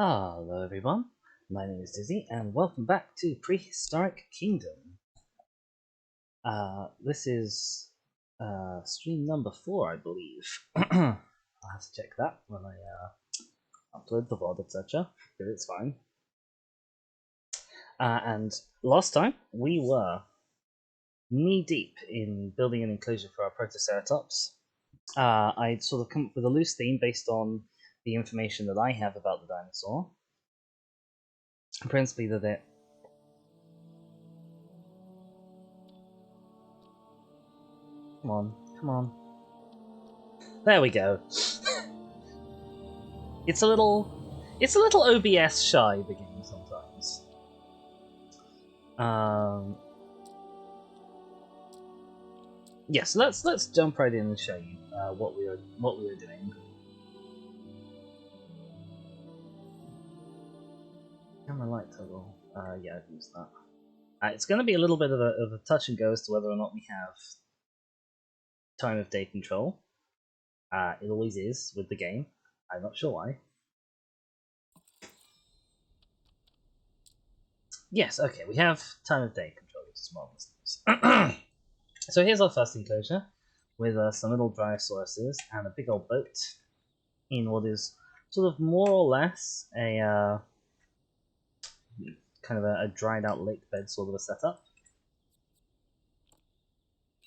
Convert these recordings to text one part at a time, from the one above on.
Hello everyone, my name is Dizzy and welcome back to Prehistoric Kingdom. This is stream number 4, I believe. I'll have to check that when I upload the VOD, etc. But it's fine. And last time we were knee deep in building an enclosure for our Protoceratops. I'd sort of come up with a loose theme based on the information that I have about the dinosaur. Principally that it... Come on, come on. There we go. It's a little OBS shy, the game, sometimes. Yes, let's jump right in and show you what we were doing. Camera light toggle. Yeah, I've used that. It's going to be a little bit of a touch and go as to whether or not we have time of day control. It always is with the game. I'm not sure why. Yes, okay, we have time of day control, which is marvelous. So here's our first enclosure, with some little Dryosauruses and a big old boat in what is sort of more or less a kind of a dried out lake bed sort of a setup.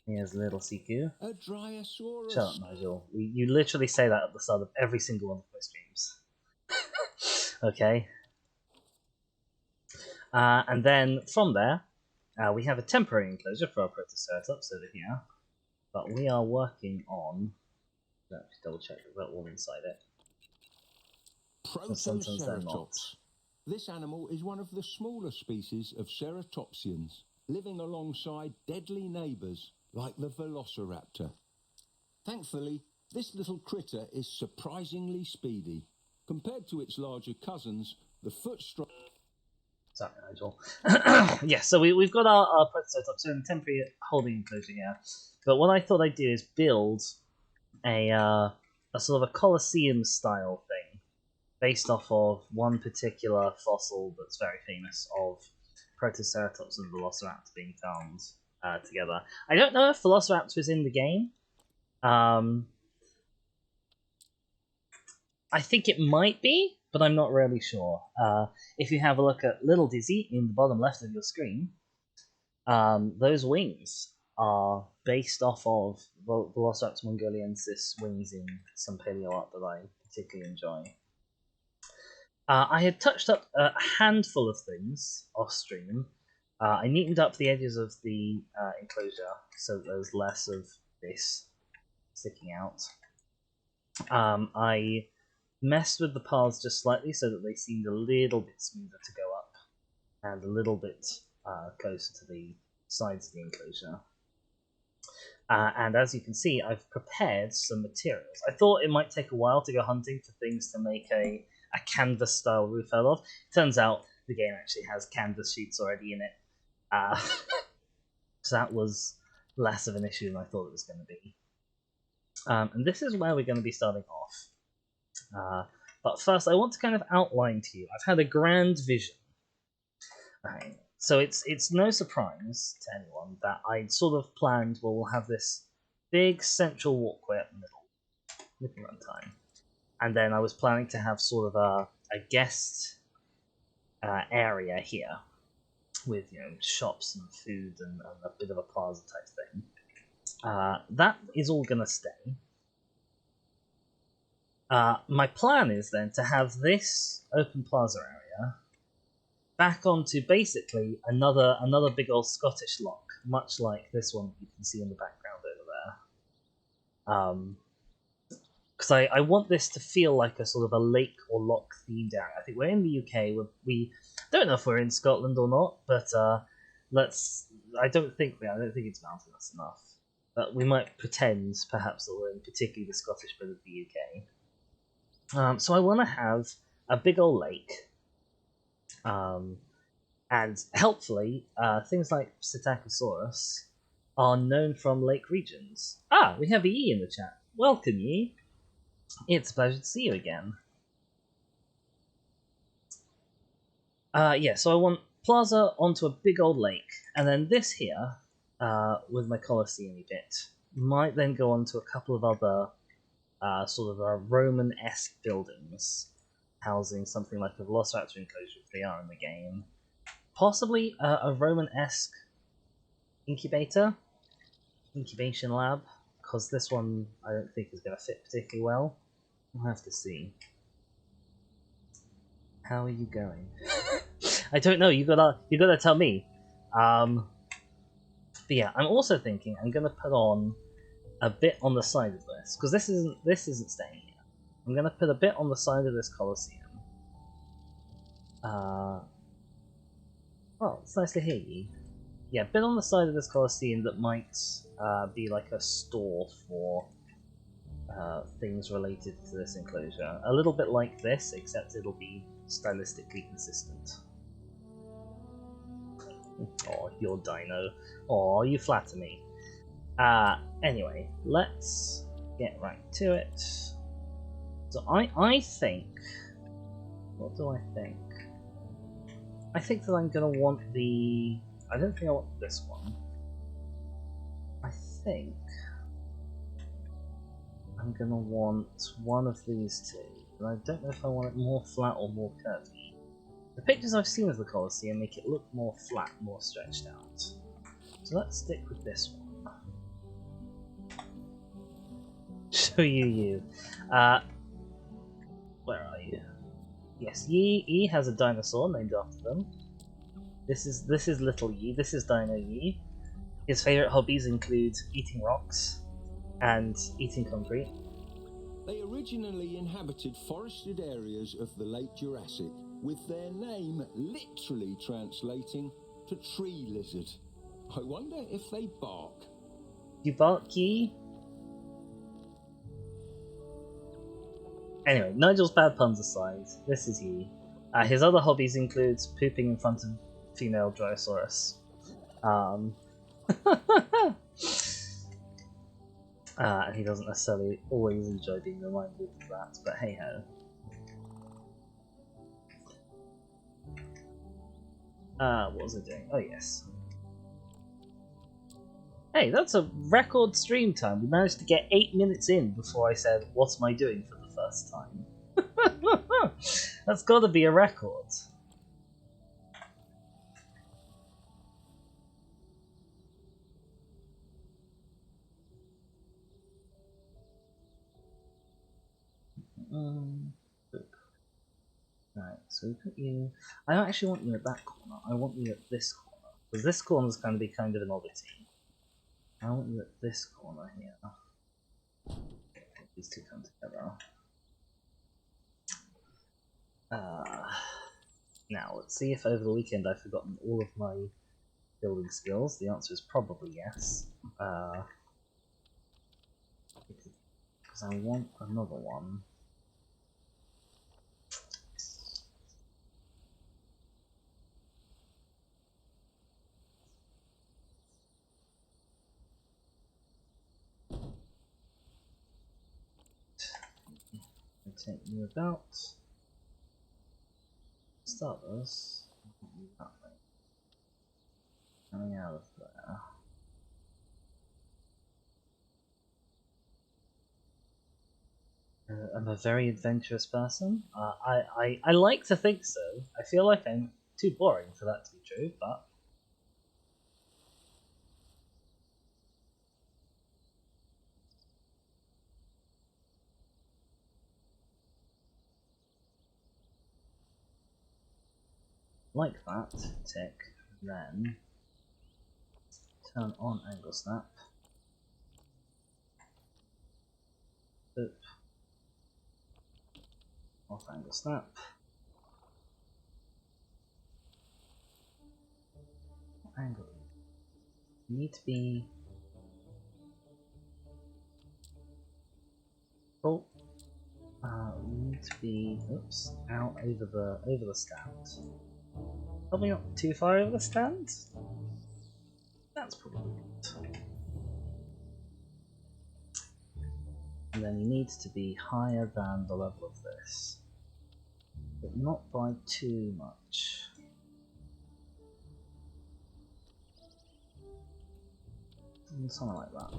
Here's little Siku. A Dryosaurus. Shut up, Nigel. You literally say that at the start of every single one of my streams. Okay. And then from there, we have a temporary enclosure for our Protoceratops over here. But we are working on... Let's double check that we're all inside it. Protoceratops. This animal is one of the smaller species of ceratopsians, living alongside deadly neighbours like the velociraptor. Thankfully, this little critter is surprisingly speedy. Compared to its larger cousins, the foot strike... Sorry, Nigel. Yes, so we've got our Protoceratops in a temporary holding enclosure here. But what I thought I'd do is build a sort of a colosseum style thing based off of one particular fossil that's very famous of Protoceratops and Velociraptor being found together. I don't know if Velociraptor is in the game. I think it might be, but I'm not really sure. If you have a look at Little Dizzy in the bottom left of your screen, those wings are based off of Velociraptor mongoliensis wings in some paleo art that I particularly enjoy. I had touched up a handful of things off stream. I neatened up the edges of the enclosure so that there's less of this sticking out. I messed with the paths just slightly so that they seemed a little bit smoother to go up and a little bit closer to the sides of the enclosure. And as you can see, I've prepared some materials. I thought it might take a while to go hunting for things to make a canvas-style roof out of. Turns out the game actually has canvas sheets already in it. So that was less of an issue than I thought it was going to be. And this is where we're going to be starting off. But first, I want to kind of outline to you. I've had a grand vision. Right. So it's no surprise to anyone that I'd sort of planned, well, we'll have this big central walkway up the middle, with runtime. And then I was planning to have sort of a guest area here with, you know, shops and food and a bit of a plaza type thing. That is all going to stay. My plan is then to have this open plaza area back onto basically another big old Scottish loch, much like this one you can see in the background over there. Because I want this to feel like a sort of a lake or loch themed area. I think we're in the UK. We don't know if we're in Scotland or not, but I don't think we are. I don't think it's mountainous enough. But we might pretend, perhaps, that we're in particularly the Scottish bit of the UK. So I want to have a big old lake. And helpfully, things like Psittacosaurus are known from lake regions. Ah, we have Yi in the chat. Welcome, Yi. It's a pleasure to see you again. Yeah, so I want plaza onto a big old lake, and then this here, with my colosseum bit, might then go on to a couple of other sort of Roman-esque buildings, housing something like a Velociraptor enclosure if they are in the game. Possibly a Roman-esque incubation lab, because this one I don't think is going to fit particularly well. We'll have to see. How are you going? I don't know. You gotta tell me. But yeah, I'm also thinking I'm gonna put on a bit on the side of this because this isn't staying here. I'm gonna put a bit on the side of this Colosseum. Oh, it's nice to hear you. Yeah, a bit on the side of this Colosseum that might be like a store for things related to this enclosure. A little bit like this, except it'll be stylistically consistent. Oh, your dino. Oh, you flatter me. Anyway, let's get right to it. So I think... What do I think? I think that I'm gonna want the... I don't think I want this one. I think I'm gonna want one of these two. But I don't know if I want it more flat or more curvy. The pictures I've seen of the Colosseum make it look more flat, more stretched out. So let's stick with this one. Show you. Where are you? Yes, Yi has a dinosaur named after them. This is little Yi. This is Dino Yi. His favorite hobbies include eating rocks and eating concrete. They originally inhabited forested areas of the late Jurassic, with their name literally translating to tree lizard. I wonder if they bark. You bark, Yi? Anyway, Nigel's bad puns aside, this is Yi. His other hobbies include pooping in front of female Drososaurus. And he doesn't necessarily always enjoy being reminded of that, but hey ho. What was I doing? Oh yes. Hey, that's a record stream time. We managed to get 8 minutes in before I said, what am I doing for the first time? That's gotta be a record. Right, so we put you... I don't actually want you at that corner, I want you at this corner. Because this corner is going to be kind of an oddity. I want you at this corner here. These two come together. Now, let's see if over the weekend I've forgotten all of my building skills. The answer is probably yes. Because I want another one. Take you about. Start this. That way. Coming out of there. I'm a very adventurous person. I like to think so. I feel like I'm too boring for that to be true, but... Like that, tick, then turn on angle snap. Oop. Off angle snap. Angle. You need to be... Oh. We need to be... Oops. Out over the stand. Probably not too far over the stand. That's probably good. And then you need to be higher than the level of this. But not by too much. Something like that.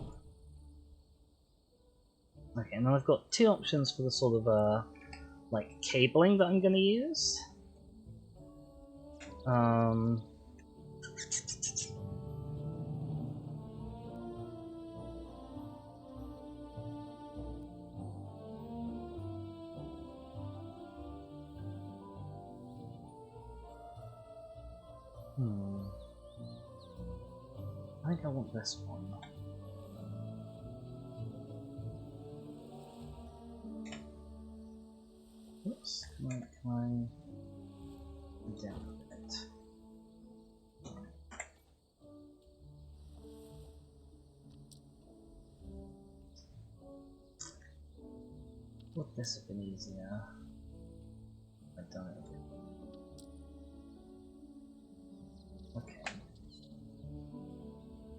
Okay, now I've got two options for the sort of like cabling that I'm going to use. I think I want this one. Oops, can I down a bit? Would this have been easier? I've done it a bit. Okay.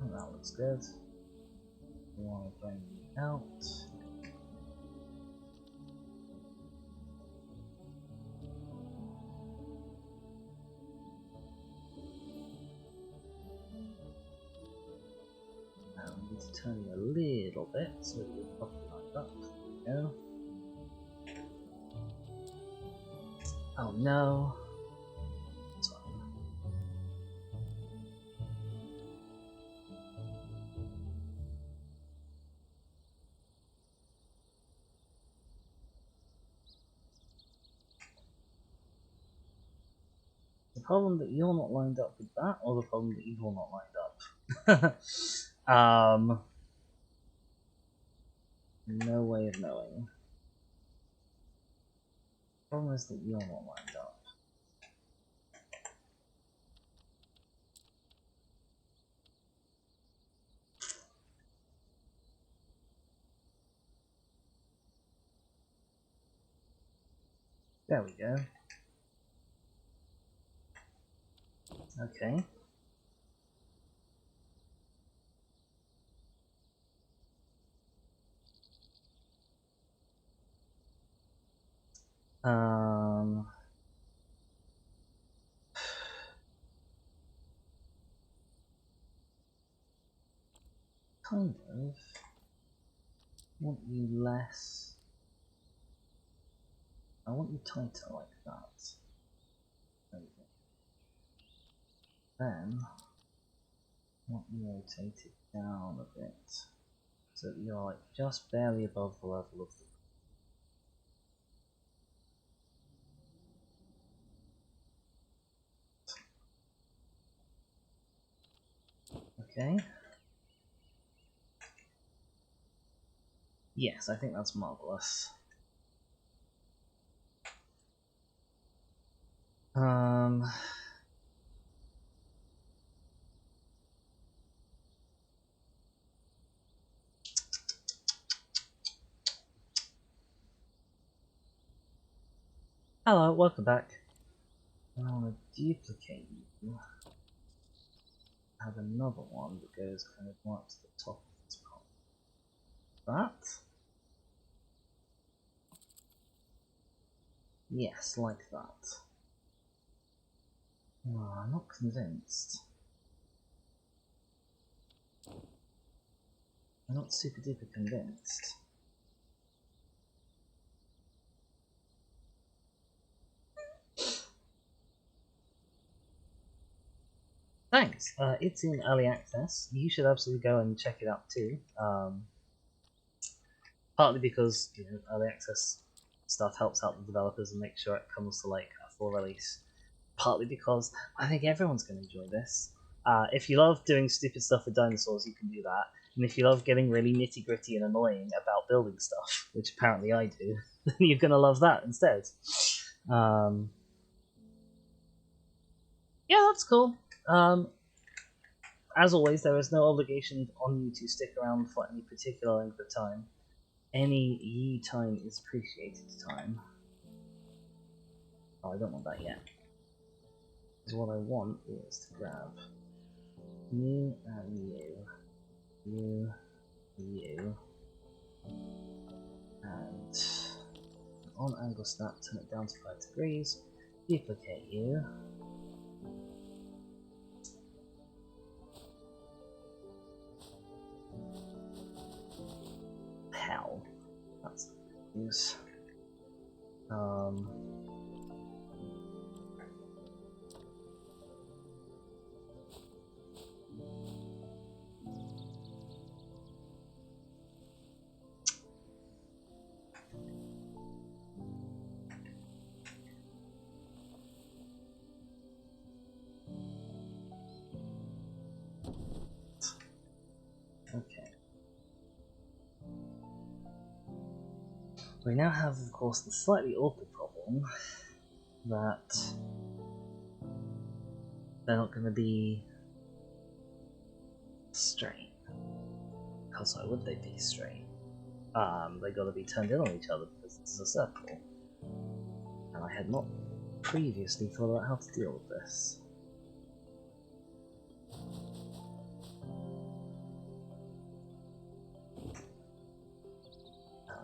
Oh, that looks good. We want to bring it out. Now we need to turn you a little bit so that you're properly lined up. There we go. Oh no. Sorry. The problem that you're not lined up with that, or the problem that you're not lined up? No way of knowing. The problem is that you're not lined up. There we go. Okay. Kind of want you less. I want you tighter like that. There we go. Then I want you rotated down a bit so that you're like just barely above the level of the. Okay. Yes, I think that's marvelous. Hello, welcome back. I want to duplicate you. I have another one that goes kind of right to the top of this part. That? Yes, like that. Oh, I'm not convinced. I'm not super duper convinced. Thanks. It's in early access. You should absolutely go and check it out too. Partly because early access stuff helps out the developers and make sure it comes to like a full release. Partly because I think everyone's going to enjoy this. If you love doing stupid stuff with dinosaurs, you can do that. And if you love getting really nitty gritty and annoying about building stuff, which apparently I do, then you're going to love that instead. Yeah, that's cool. As always, there is no obligation on you to stick around for any particular length of time. Any ye time is appreciated time. Oh, I don't want that yet. Because what I want is to grab you and you, and on angle snap, turn it down to 5 degrees, duplicate you, those. Okay. We now have, of course, the slightly awkward problem that they're not going to be straight. Because why would they be straight? They got to be turned in on each other because this is a circle. And I had not previously thought about how to deal with this.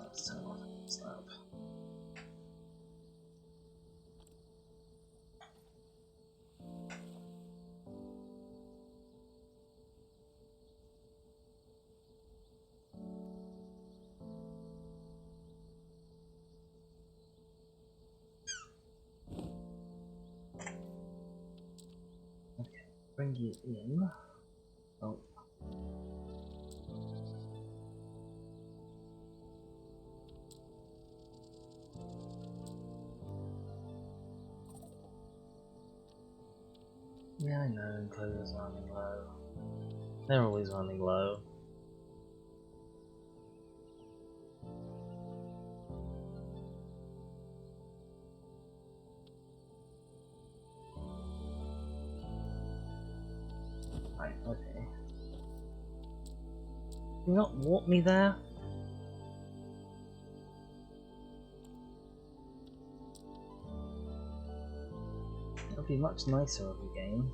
Let's turn off the slab. Okay, bring you in. Oh. Yeah, I know, enclosures running low. They're always running low. Right, okay. Can you not warp me there? That would be much nicer of a game.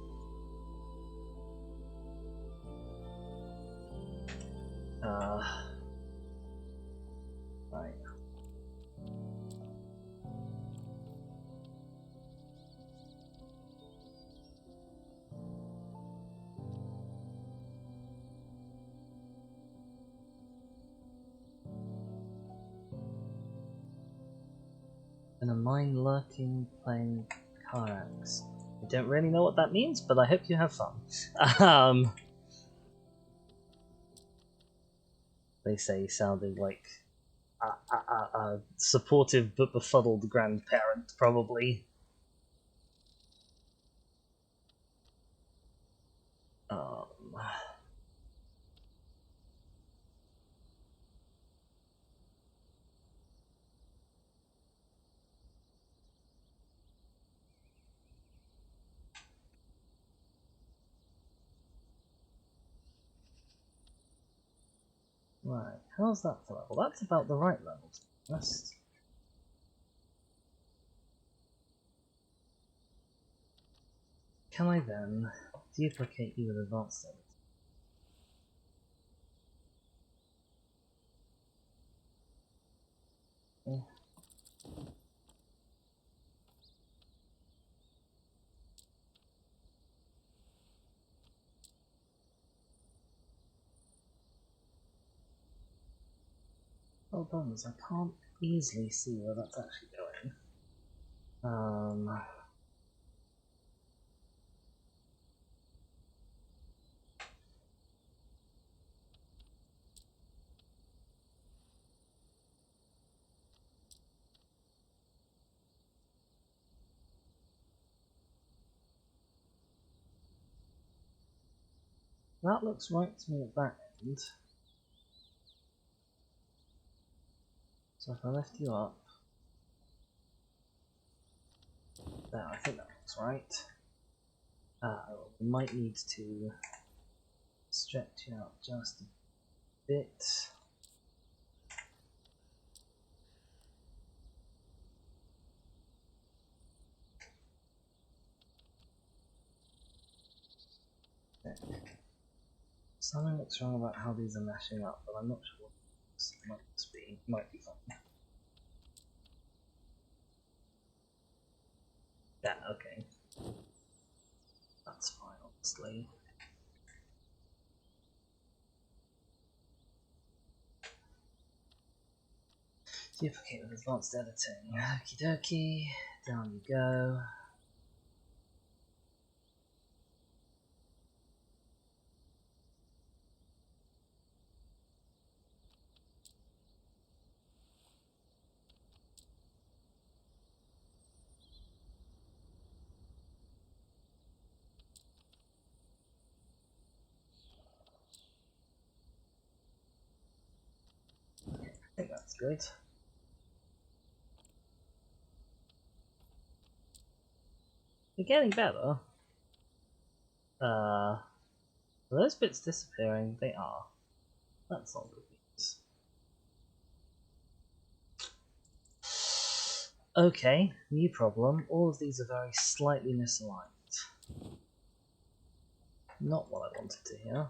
Right. And a mine lurking playing Karax. I don't really know what that means, but I hope you have fun. They say, sounding like a supportive but befuddled grandparent, probably. Right, how's that for level? That's about the right level, to be honest. Can I then duplicate you with advanced things? Yeah. Oh, bums, I can't easily see where that's actually going. That looks right to me at that end. So if I lift you up, there, I think that looks right. We might need to stretch you out just a bit. Okay. Something looks wrong about how these are mashing up, but I'm not sure what it might be fine. Yeah, okay. That's fine, honestly. Duplicate with advanced editing. Okie dokie. Down you go. I think that's good. You're getting better. Are those bits disappearing? They are. That's not good news. Okay, new problem. All of these are very slightly misaligned. Not what I wanted to hear.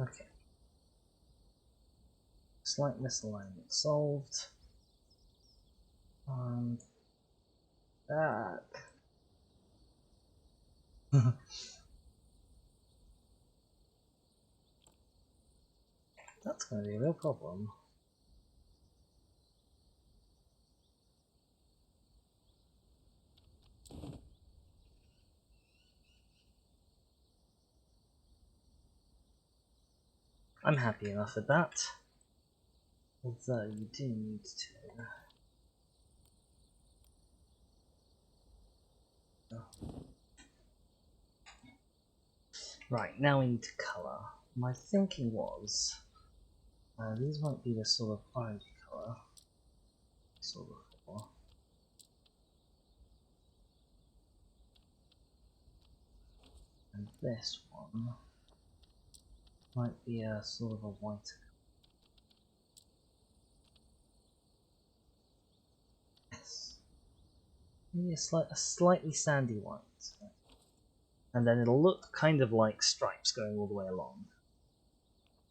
Okay. Slight misalignment solved. Back. That's going to be a real problem. I'm happy enough with that. Although you do need to... Right, now we need to colour. My thinking was... these might be the sort of orange colour. Sort of before. And this one might be a sort of a white. Yes. Maybe a slightly sandy white. And then it'll look kind of like stripes going all the way along.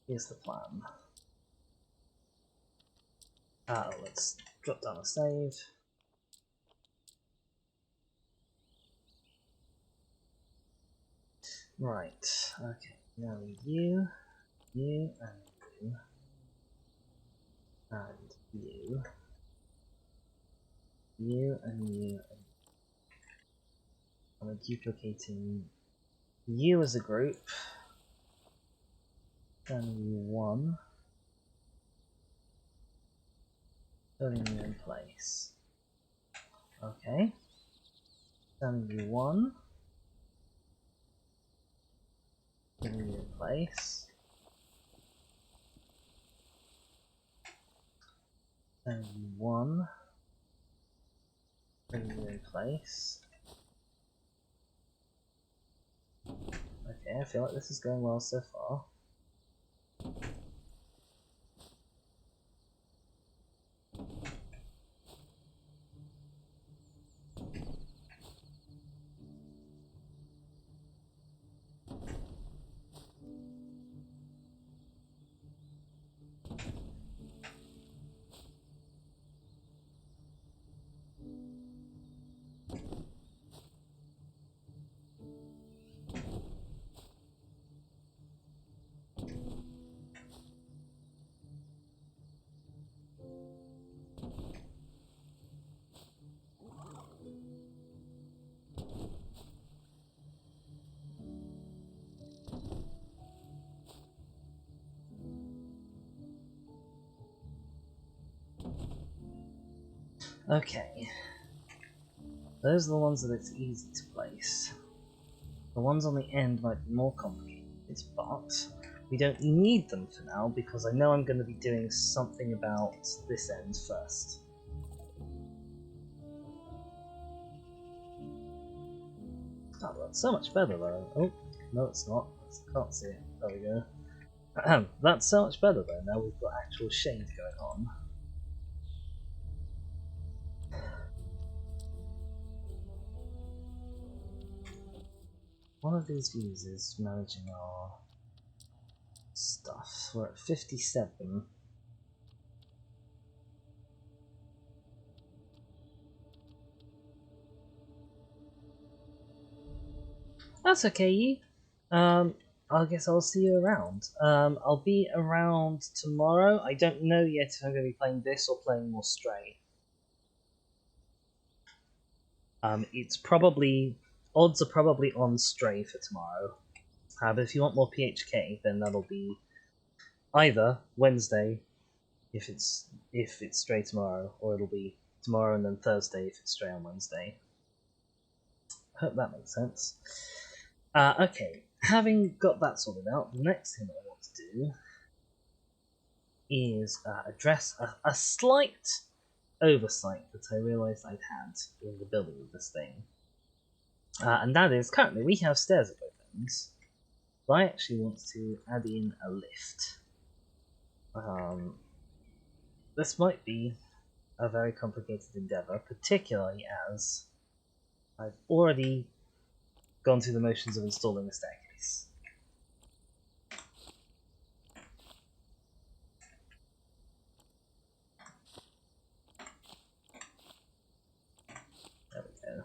Here's the plan. Let's drop down a save. Right, okay, now you, and you, and you, and you, and I'm duplicating you as a group, then you one, putting you in place. Okay, then you one, putting you in place. Then you one, putting you in place. Okay, I feel like this is going well so far. Okay. Those are the ones that it's easy to place. The ones on the end might be more complicated, but we don't need them for now because I know I'm going to be doing something about this end first. Oh, that's so much better though. Oh, no it's not. I can't see it. There we go. That's so much better though, now we've got actual shade going on. One of these views is managing our stuff. We're at 57. That's okay, Yi. I guess I'll see you around. I'll be around tomorrow. I don't know yet if I'm going to be playing this or playing more Stray. It's probably... Odds are probably on Stray for tomorrow. But if you want more PHK, then that'll be either Wednesday, if it's Stray tomorrow, or it'll be tomorrow and then Thursday if it's Stray on Wednesday. Hope that makes sense. Okay, having got that sorted out, the next thing I want to do is address a slight oversight that I realised I'd had in the building of this thing. And that is, currently we have stairs at both ends, but I actually want to add in a lift. This might be a very complicated endeavour, particularly as I've already gone through the motions of installing a staircase. There we go.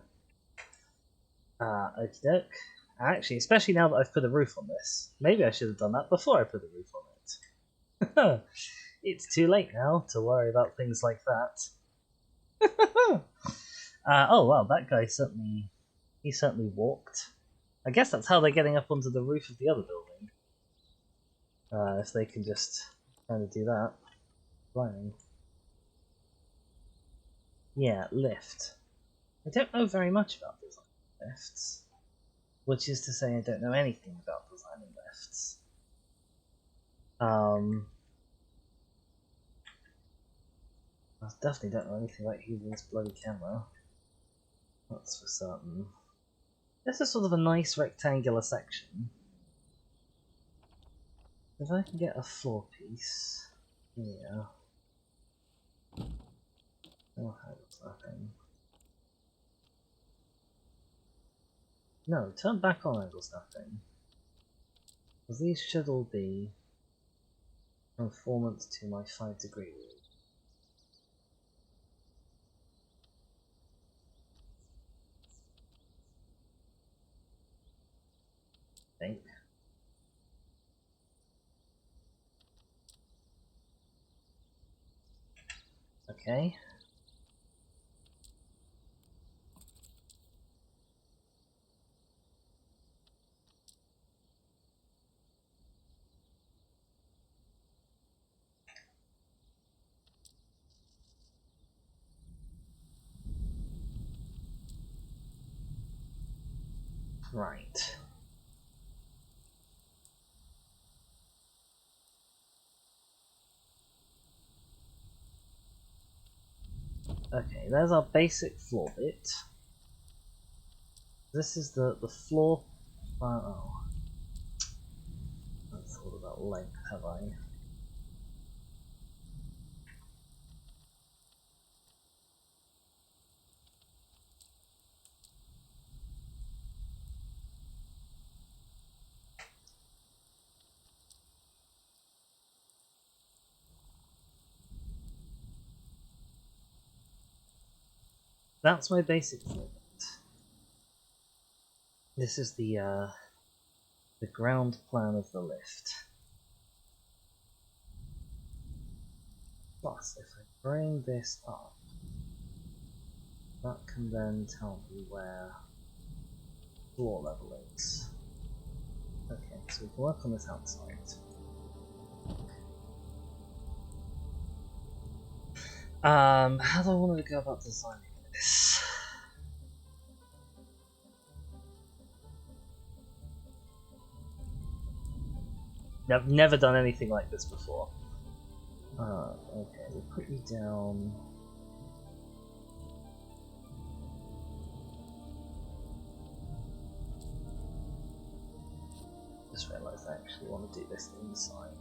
Okie doke. Actually, especially now that I've put a roof on this, maybe I should have done that before I put a roof on it. It's too late now to worry about things like that. Oh wow, that guy certainly walked. I guess that's how they're getting up onto the roof of the other building. If they can just kind of do that. Climbing. Yeah, lift. I don't know very much about designing lifts. Which is to say I don't know anything about designing lifts. I definitely don't know anything about using this bloody camera. That's for certain. This is sort of a nice rectangular section. If I can get a floor piece here. Oh, how's that thing? No, turn back on angle snapping. Because these should all be conformant to my 5-degree rule. I think. Okay. Right. Okay, there's our basic floor bit. This is the floor. Oh, I haven't thought about length, have I? That's my basic floor bit. This is the ground plan of the lift. Plus, if I bring this up, that can then tell me where floor level is. Okay, so we can work on this outside. How do I want to go about designing this? I've never done anything like this before. Okay, we'll put you down. Just realised I actually want to do this inside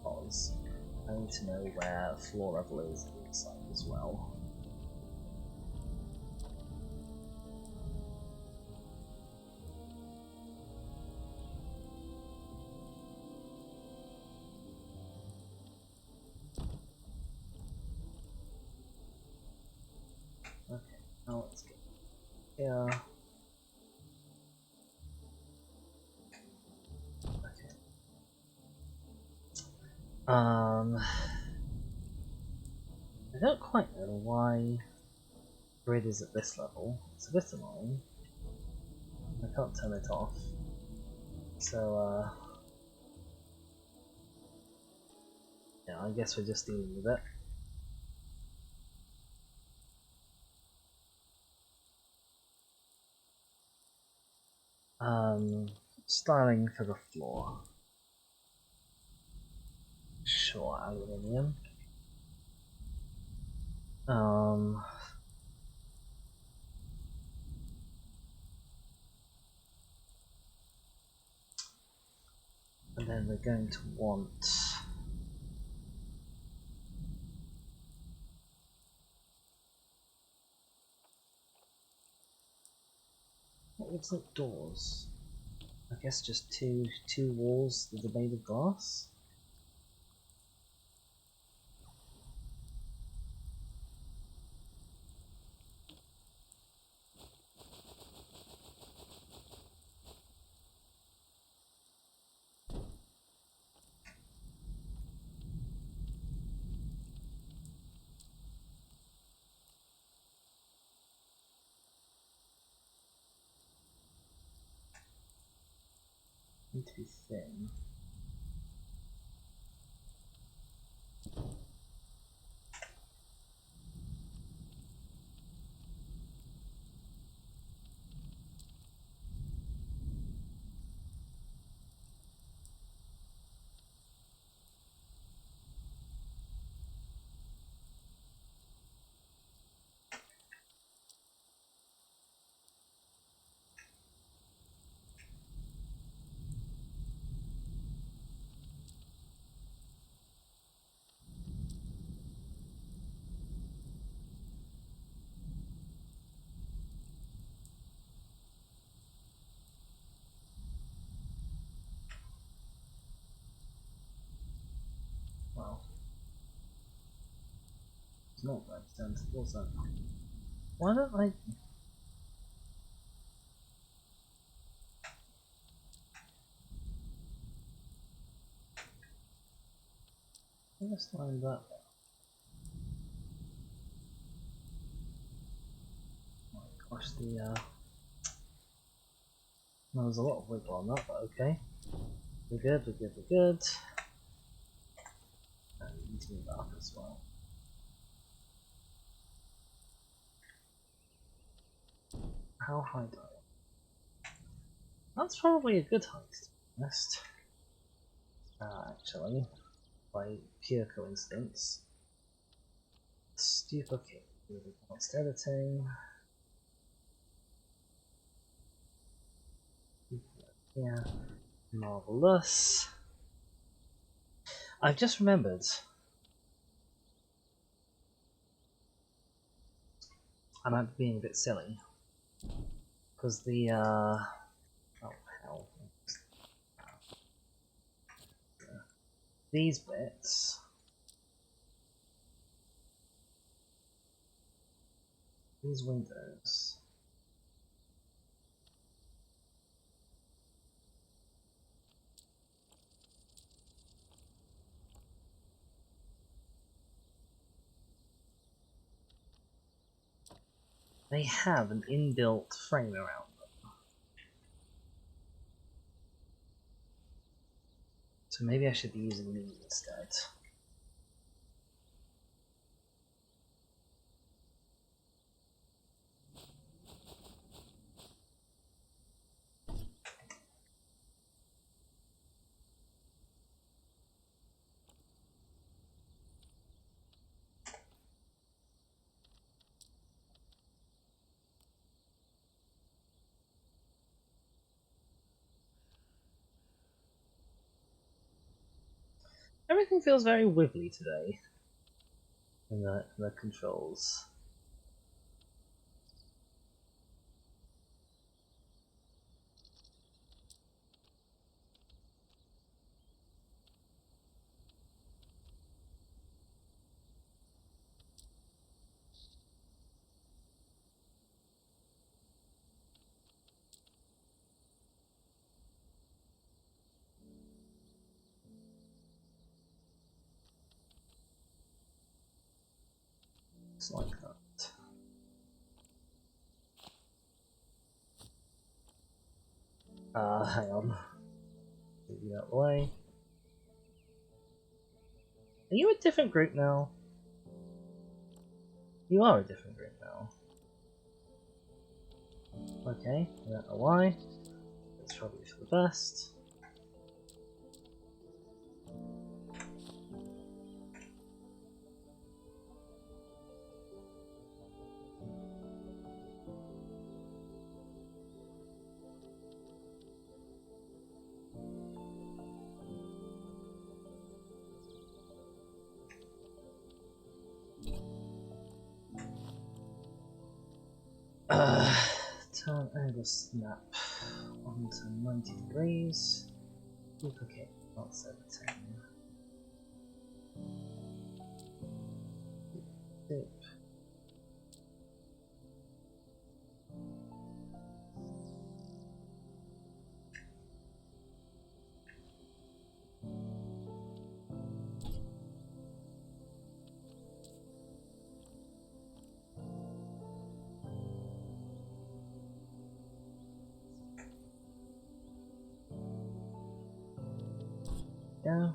because I need to know where floor level is inside as well. Okay, now let's get here. Okay. I don't quite know why grid is at this level. It's a bit annoying. I can't turn it off. So, yeah, I guess we're just dealing with it. Styling for the floor. Sure, aluminium. And then we're going to want what looks like doors. I guess just two walls that are made of glass. Need to be thin. Well, it's not right down towards that. Why don't I? Let's line that. Oh my gosh, well, there's a lot of wiggle on that, but okay. We're good. We're good. We're good. And we need to move that up as well. How high do I want? That's probably a good height, to be honest. Actually, by pure coincidence. Stupid. Okay, advanced editing. Yeah, marvelous. I've just remembered. I might be being a bit silly because the oh hell, these bits. These windows. They have an inbuilt frame around them. So maybe I should be using these instead. Everything feels very wibbly today in the controls. It's like that. Hang on. Move you out of the way. Are you a different group now? You are a different group now. Okay, I don't know why. It's probably for the best. Turn angle snap onto 90 degrees. Duplicate not 17. Dip. Yeah.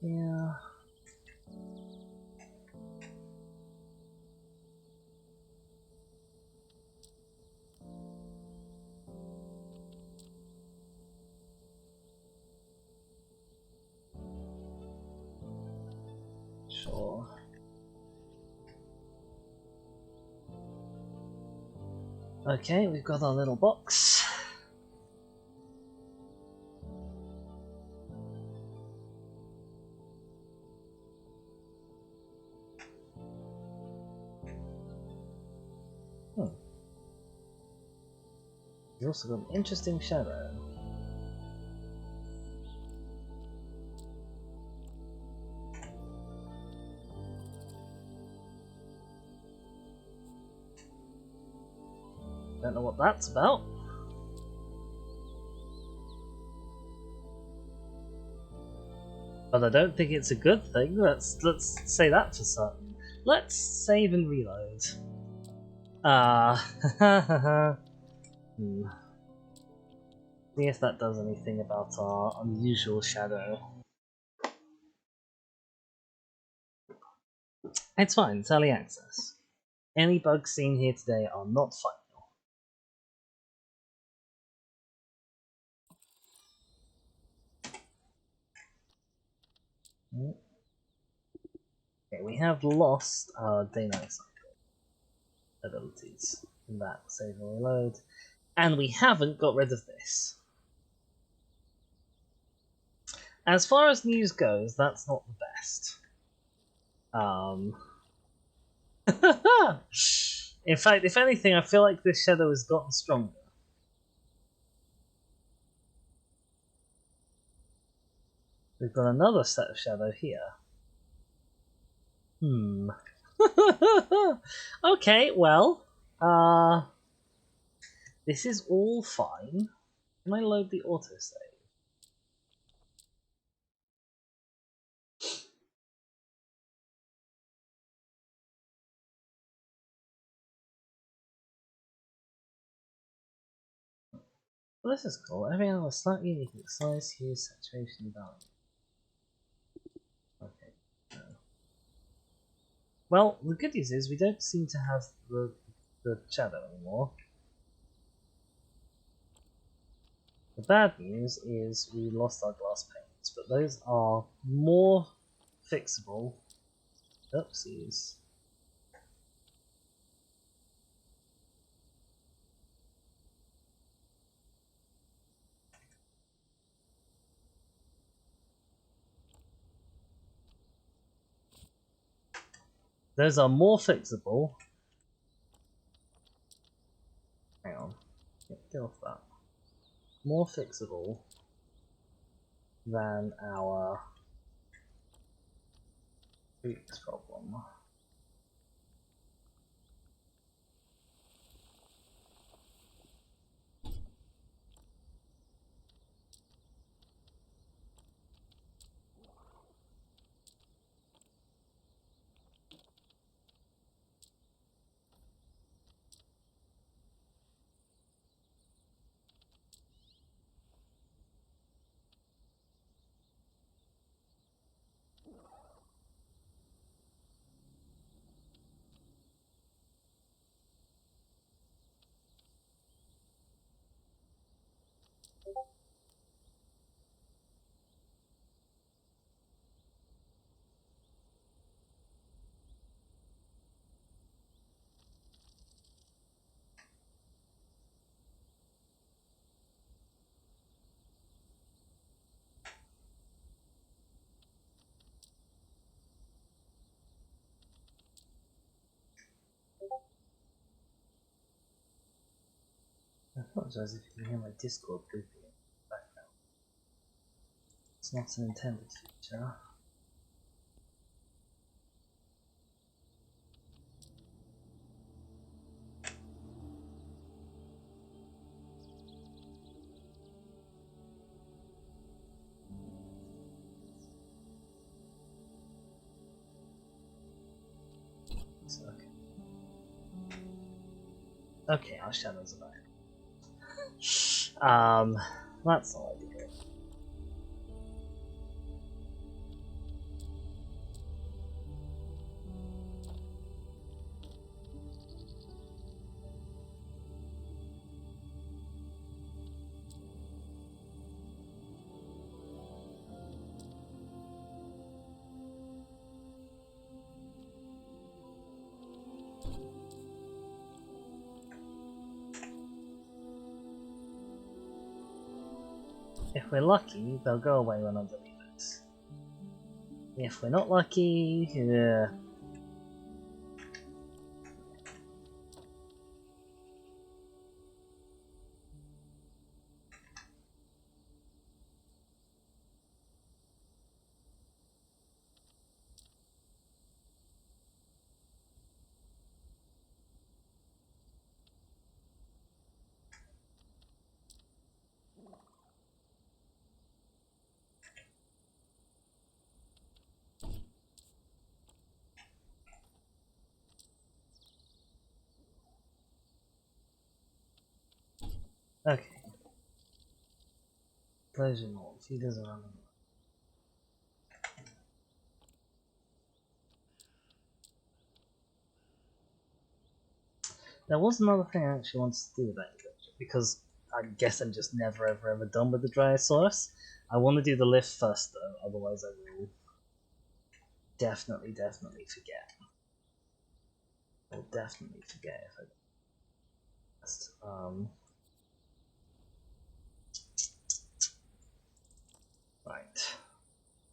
Yeah. Sure. Okay, we've got our little box. We've also got an interesting shadow. Don't know what that's about. But I don't think it's a good thing. Let's say that for certain. Let's save and reload. See if that does anything about our unusual shadow. It's fine, it's early access. Any bugs seen here today are not final. Okay, we have lost our day-night cycle abilities in that save and reload, and we haven't got rid of this. As far as news goes, that's not the best. In fact, if anything, I feel like this shadow has gotten stronger. We've got another set of shadow here. Okay, well, this is all fine. Can I load the autosave? Well, this is cool. Every animal is slightly unique in size, hue, saturation, value. Okay. No. Well, the good news is we don't seem to have the shadow anymore. The bad news is we lost our glass panes, but those are more fixable. Oopsies. Those are more fixable. Hang on. Get off that. More fixable than our previous problem. I apologize if you can hear my Discord beeping in the background. It's not an intended feature. So, okay, our shadows are back. That's not ideal. If we're lucky, they'll go away when I delete it. If we're not lucky, yeah. Okay. Closure more. Feeders are running. There was another thing I actually wanted to do with that enclosure, because I guess I'm just never ever done with the Dryosaurus. I want to do the lift first though, otherwise I will definitely forget. I'll definitely forget if I do this. Right.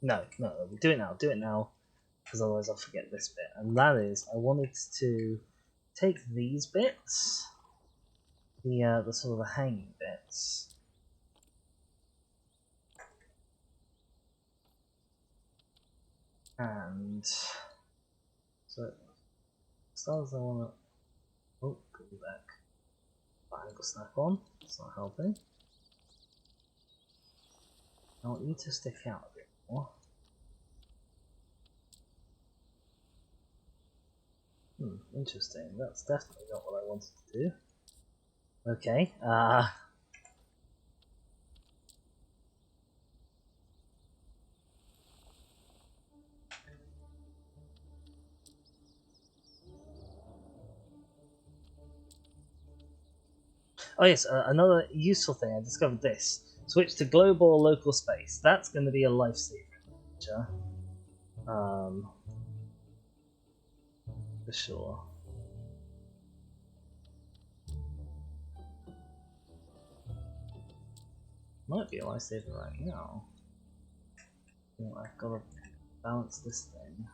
No, we do it now, because otherwise I'll forget this bit. And that is, I wanted to take these bits, the sort of the hanging bits, and so as far as I want to, oh, go back, triangle snap on, it's not helping. I want you to stick out a bit more. Interesting, that's definitely not what I wanted to do. Okay, oh yes, another useful thing, I discovered this. Switch to global or local space. That's going to be a lifesaver in the future. For sure. Might be a lifesaver right now. Oh, I've got to balance this thing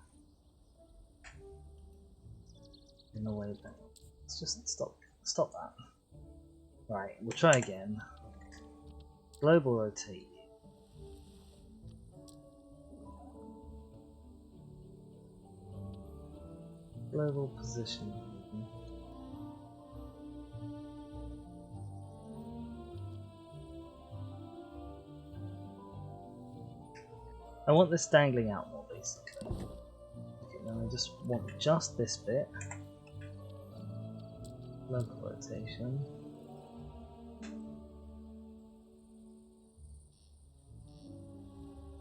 in a way that. Let's just stop that. Right, we'll try again. Global rotate. Global position. I want this dangling out more, basically. Okay, now I just want just this bit. Global rotation.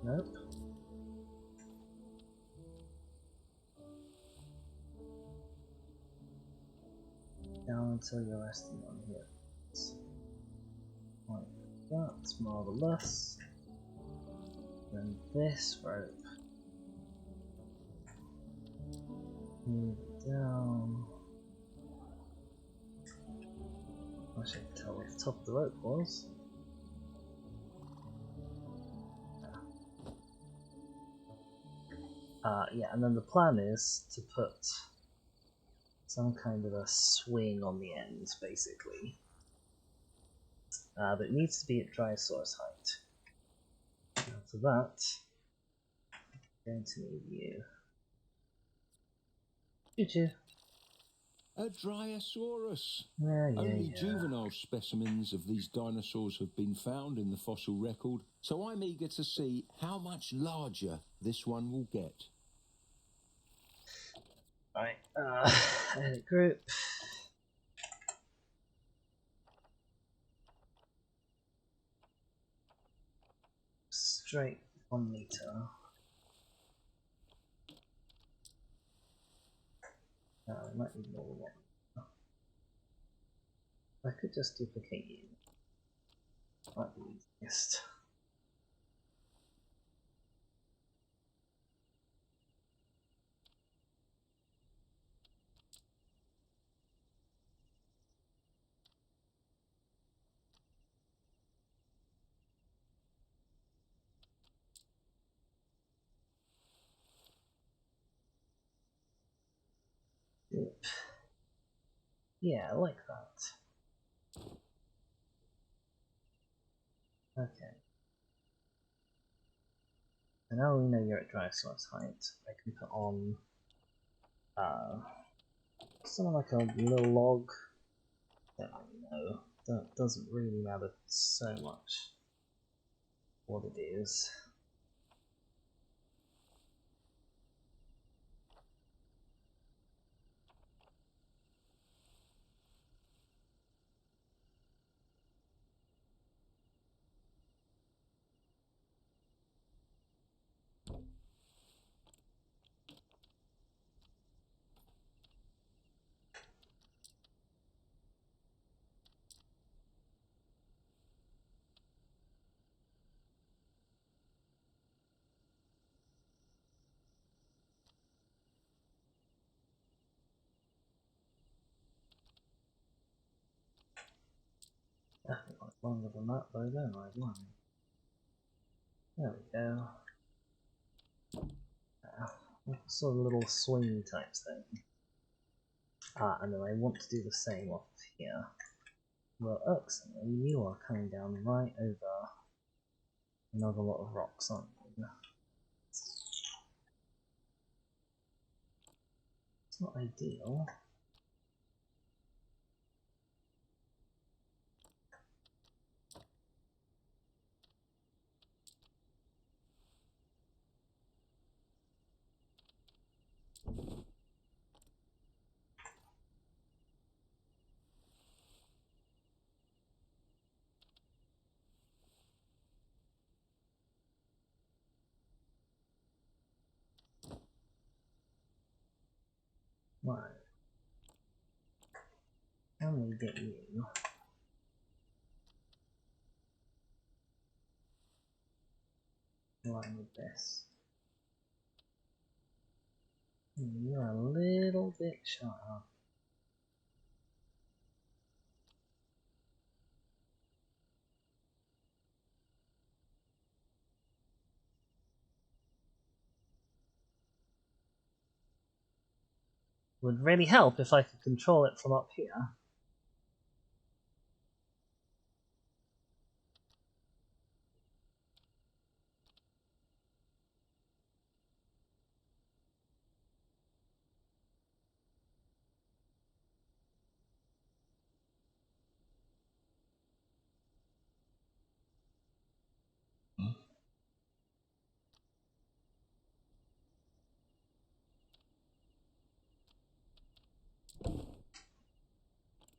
Nope. Down until you're resting on here. Like that's marvelous. Then this rope. Move it down. I should tell what the top of the rope was. Yeah, and then the plan is to put some kind of a swing on the ends, basically. But it needs to be at Drysaur's height. Now for that, I'm going to need you. Choo-choo. A Dryosaurus. Yeah. Only juvenile specimens of these dinosaurs have been found in the fossil record, so I'm eager to see how much larger this one will get. Right, edit group. Straight 1 meter. I might need more than one. I could just duplicate you. Might be easiest. Yep. Yeah, I like that. Okay. And now we know you're at Drysaur's height. I can put on something like a little log. Don't really know. That doesn't really matter so much what it is. Definitely like longer than that though, don't I? One. There we go. Sort of little swing type thing. And then I want to do the same off here. Well, excellent, you are coming down right over another lot of rocks, aren't you? It's not ideal. Right. Can we get you? in line with this. You're a little bit sharp. Would really help if I could control it from up here.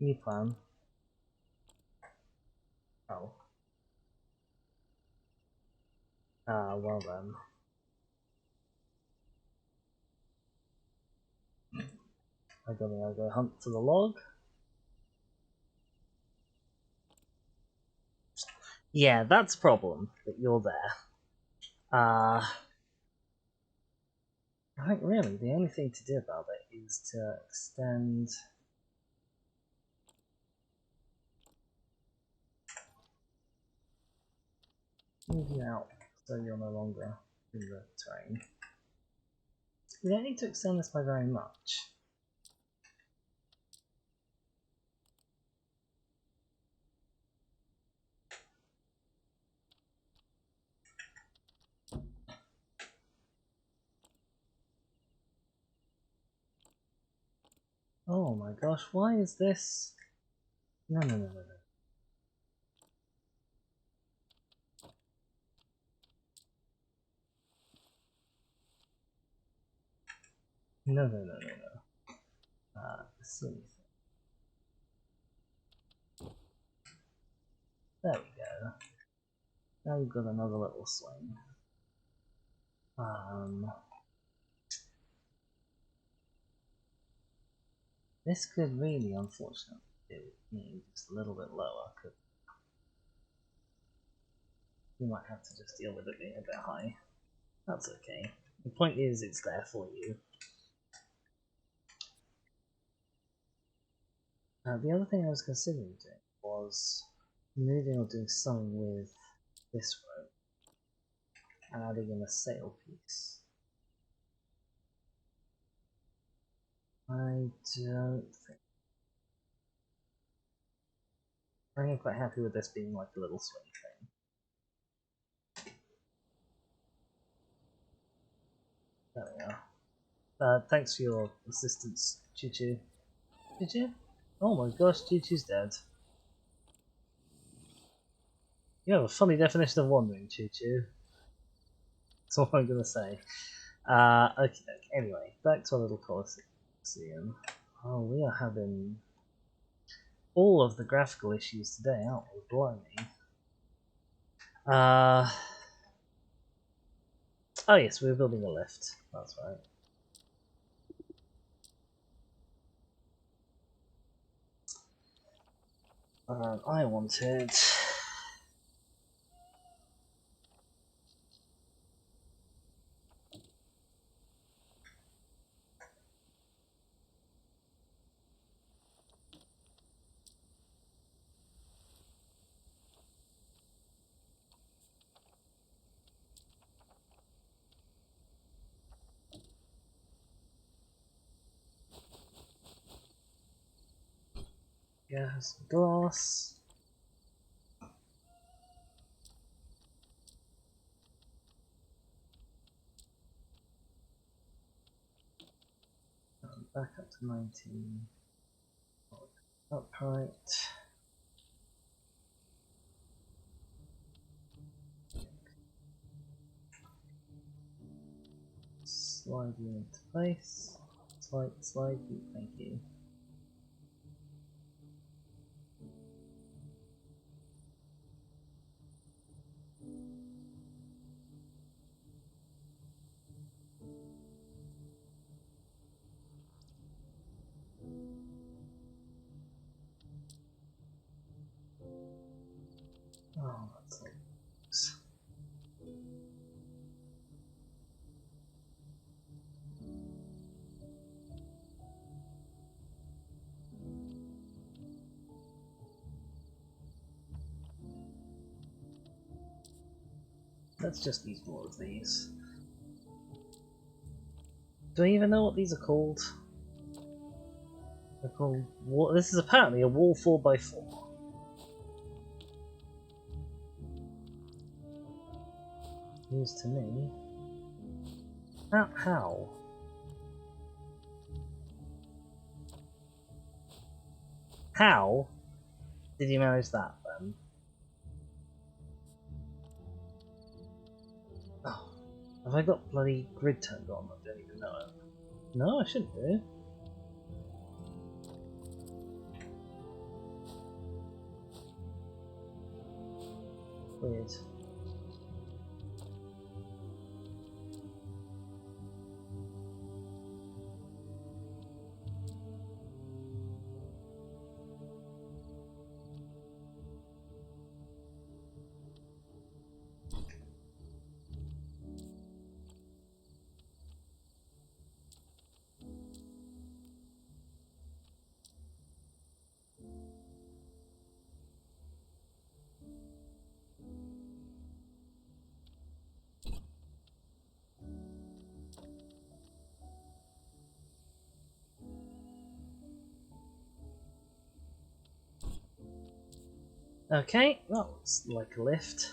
New plan. Oh. Well then. I'm gonna go hunt for the log. Yeah, that's a problem, that you're there. I think really the only thing to do about it is to extend... Move you out so you're no longer in the terrain. We don't need to extend this by very much. Oh my gosh, why is this? No. Silly thing. There we go. Now you've got another little swing. This could really, unfortunately, do me just a little bit lower. You might have to just deal with it being a bit high. That's okay. The point is, it's there for you. The other thing I was considering doing was moving or doing something with this rope and adding in a sail piece. I don't think... I'm quite happy with this being like a little swing thing. There we are. Thanks for your assistance, Choo-Choo. Choo-Choo? Oh my gosh, Choo-Choo's dead. You have a funny definition of wandering, Choo-Choo. That's all I'm gonna say. Okay. Anyway, back to our little colosseum. Oh, we are having all of the graphical issues today, aren't we? Blimey. Oh yes, we're building a lift. That's right. I wanted... Yeah, some glass. Back up to 19. Upright. Slide you into place. Slide you, thank you. Oh, that's like... Let's just use more of these. Do I even know what these are called? They're called. This is apparently a wall 4x4. News to me. How? How did you manage that then? Oh, have I got bloody grid turned on? I don't even know it. No, I shouldn't do. Weird. Okay, that looks like a lift.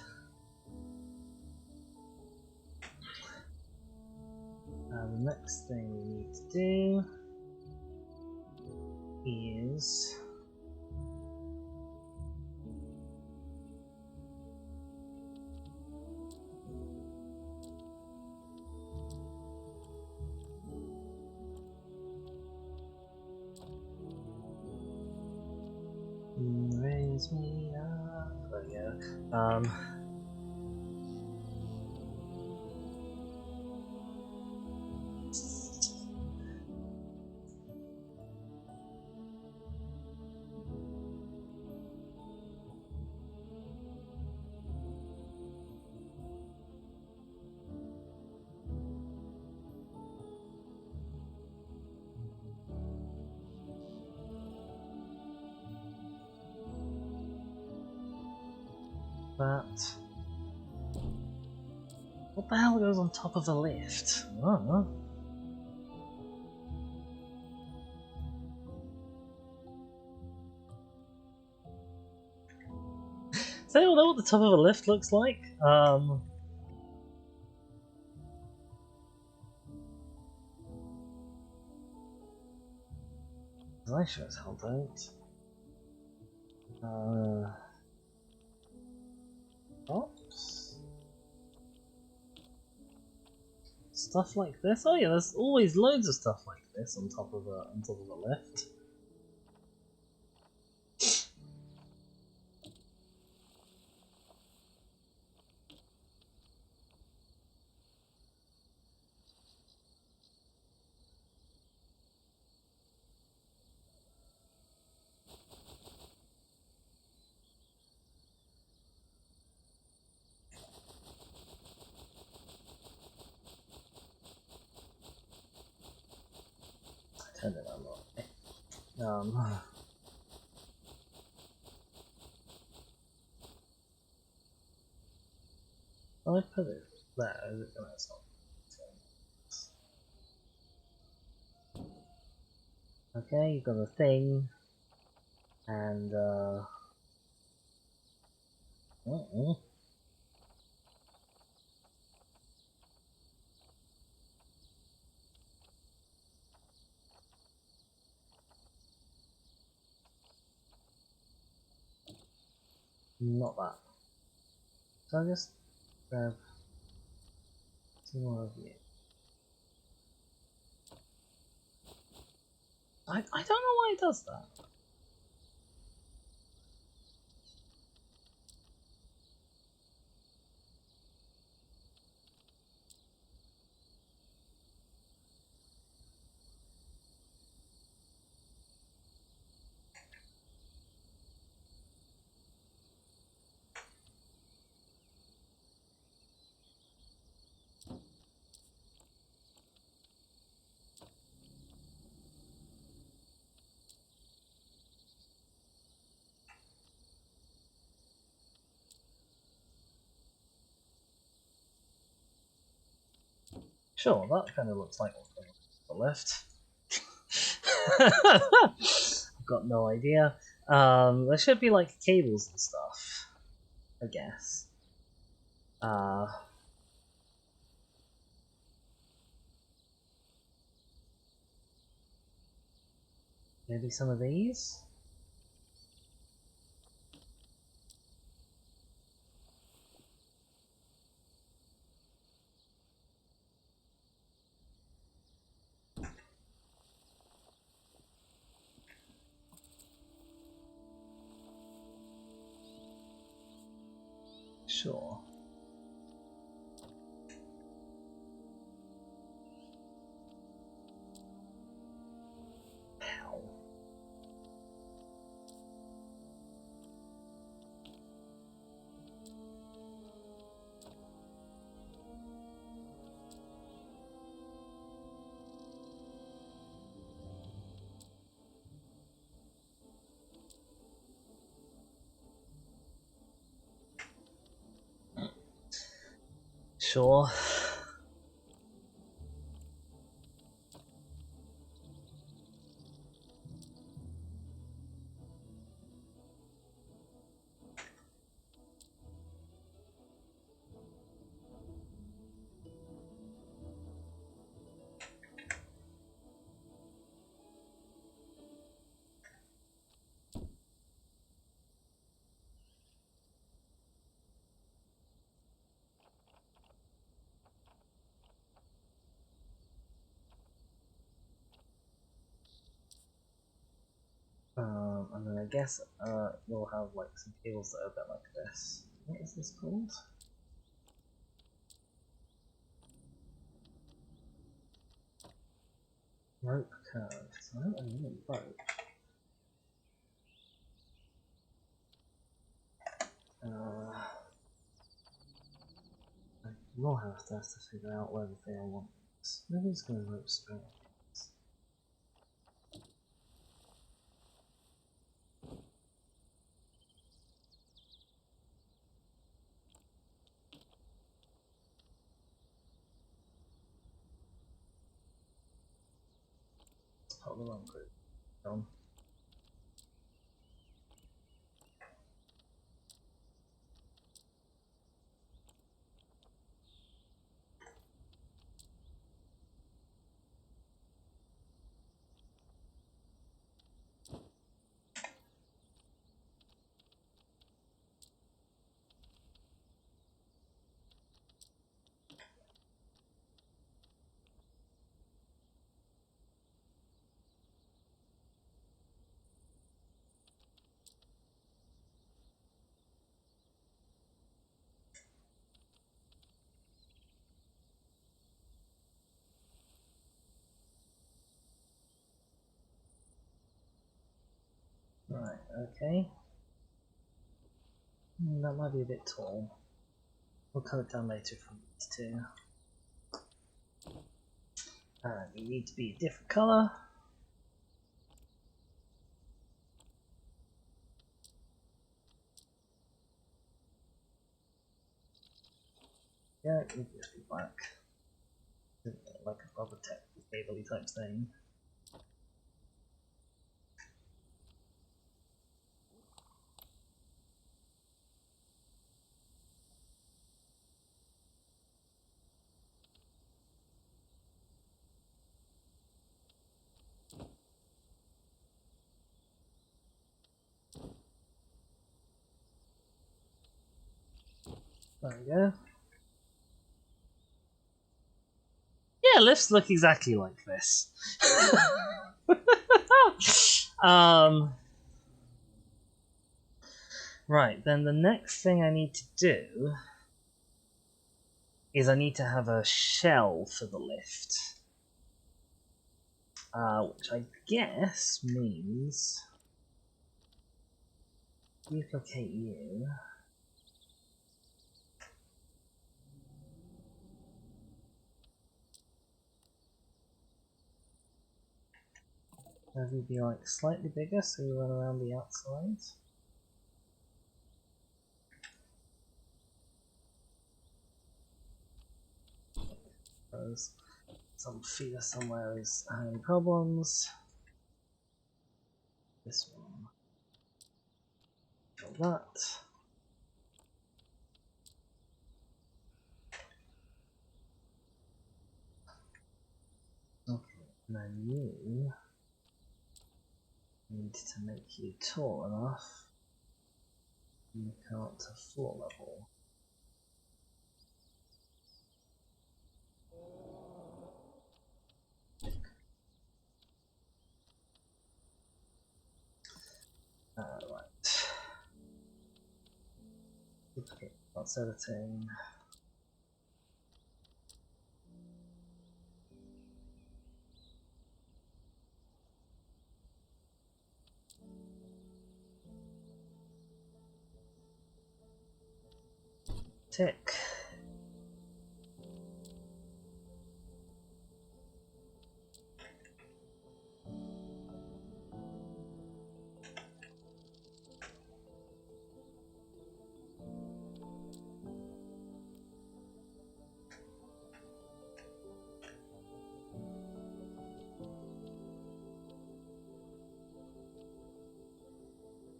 And the next thing we need to do is raise me up. There we go. That. What the hell goes on top of a lift? Oh. Does anyone know what the top of a lift looks like? I sure as hell don't. Oops. Stuff like this? Oh yeah, there's always loads of stuff like this on top of a lift. I turned it on right. I put it there, is it gonna stop? Okay, you've got a thing, and not that. So I just grab two more of you. I don't know why it does that. Sure, that kind of looks like what's going on the left. I've got no idea. There should be like cables and stuff, I guess. Maybe some of these? Sure. Pow. Sure. And then I guess we'll have like some cables that are a bit like this. What is this called? Rope curves. I don't need a rope. I will have to figure out whether they all want this. Maybe it's going to rope string. Put the wrong group on. Right, okay. That might be a bit tall. We'll cut it down later from these two. And you need to be a different colour. Yeah, it needs to be black. Like a rubber cable type thing. There we go. Yeah, lifts look exactly like this. Right, then the next thing I need to do is I need to have a shell for the lift. Which I guess means duplicate you. Have you be like slightly bigger so you run around the outside? Suppose. Some feeder somewhere is having problems. This one. Kill that. Okay, now you need to make you tall enough you can't to floor level. Right. Duplicate parts editing. Tick.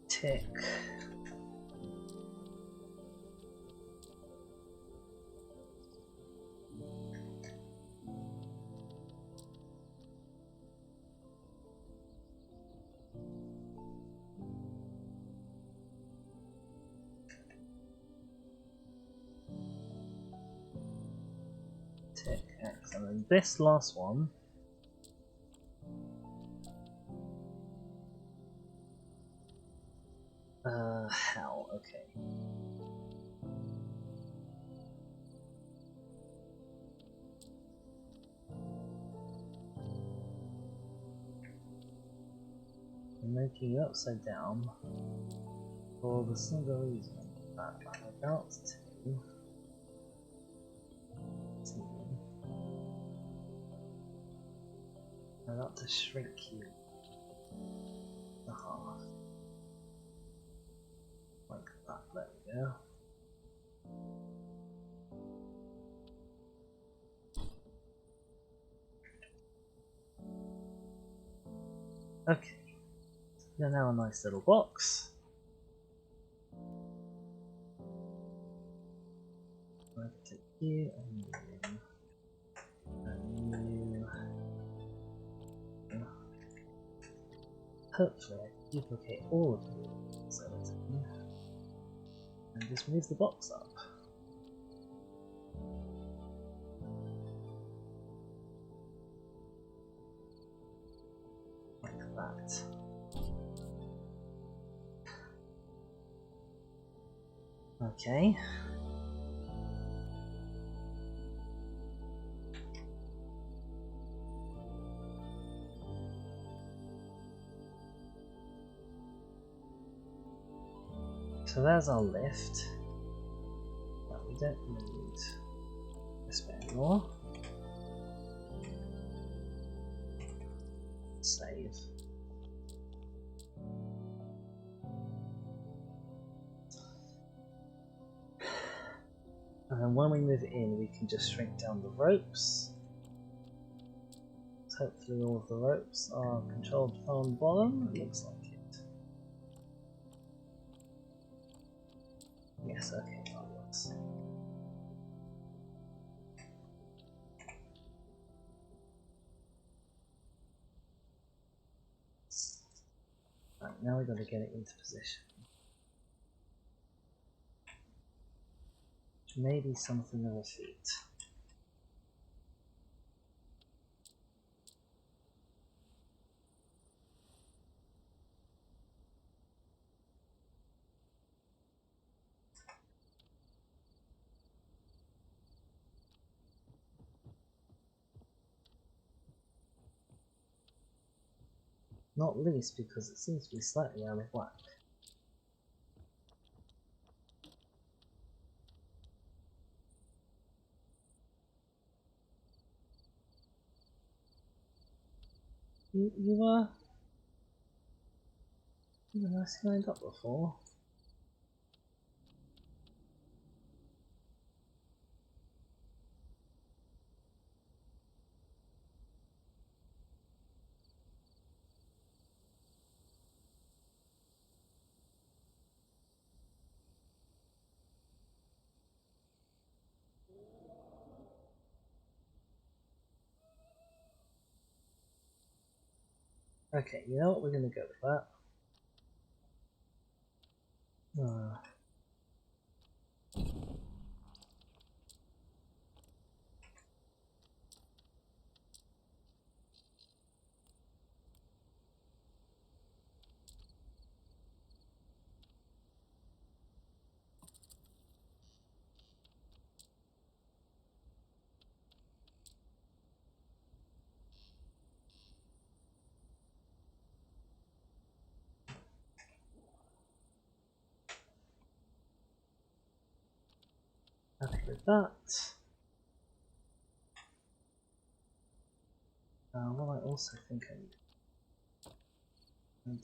Tick. Tick. Excellent. And this last one. Hell, okay. I'm making it upside down for the single reason that I'm about to shrink you to half. Like that, there we go. Okay, you're now a nice little box. I'm going to take you and you and you. Hopefully, I can duplicate all of you so that and just move the box up. Like that. Okay. So there's our lift. But we don't need this bit anymore. Save. And then when we move it in, we can just shrink down the ropes. Hopefully all of the ropes are controlled from the bottom. It looks like it. Yes, okay, that works. Right, now we've got to get it into position. Which may be something of a feat. Not least because it seems to be slightly out of whack. You were nicely lined up before. Okay, you know what? We're going to go with that. Happy with that. What I also think I need. And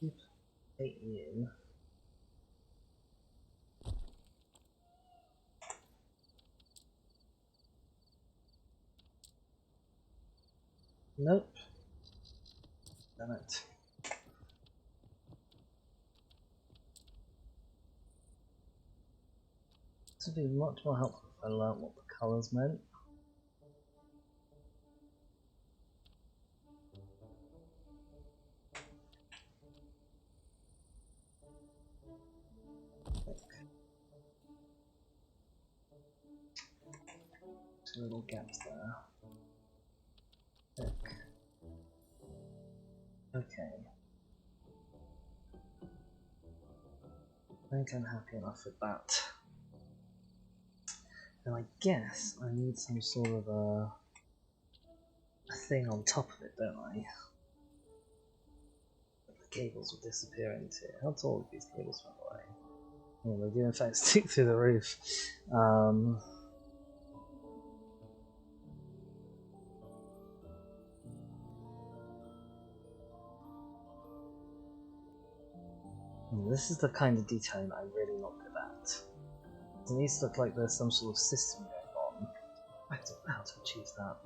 duplicate you. Nope. Damn it. This would be much more helpful if I learned what the colours meant. Two little gaps there. Tick. Okay. I think I'm happy enough with that. Now I guess I need some sort of a thing on top of it, don't I? That the cables will disappear into. How tall are these cables, by the way? Oh, they do in fact stick through the roof. This is the kind of detailing I'm really not good at. It needs to look like there's some sort of system going on. I don't know how to achieve that.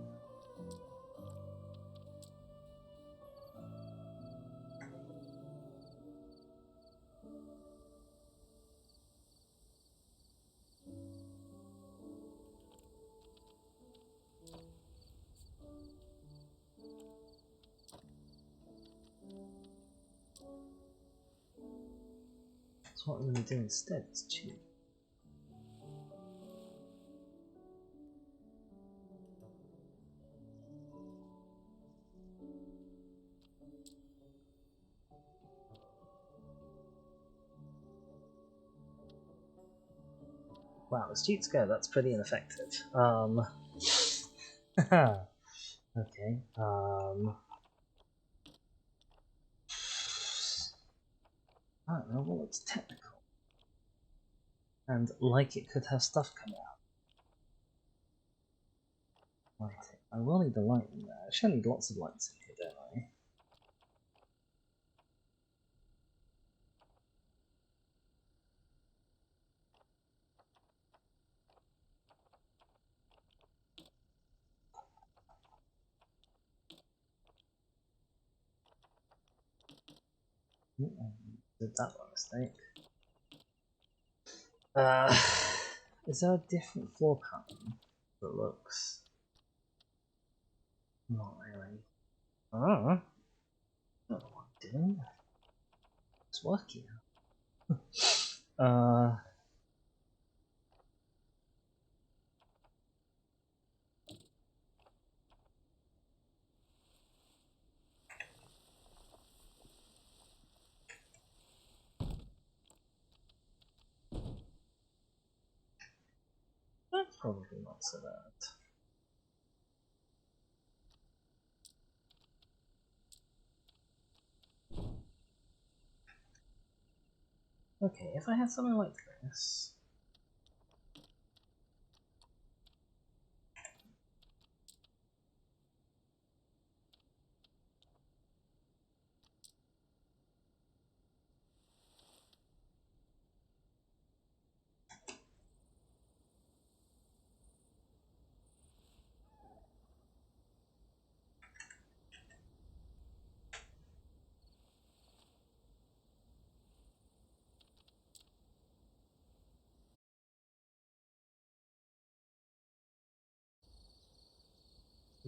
So what I'm going to do instead is choose. Wow, as cheats go, that's pretty ineffective. Okay. I don't know, well, it's technical. And like it could have stuff coming out. Lighting. I will need the light in there. I should need lots of lights in here, don't I? Did that by mistake. Is there a different floor pattern that looks? Not really. Oh, I don't know what I'm doing. It's working. That's probably not so bad. Okay, if I had something like this.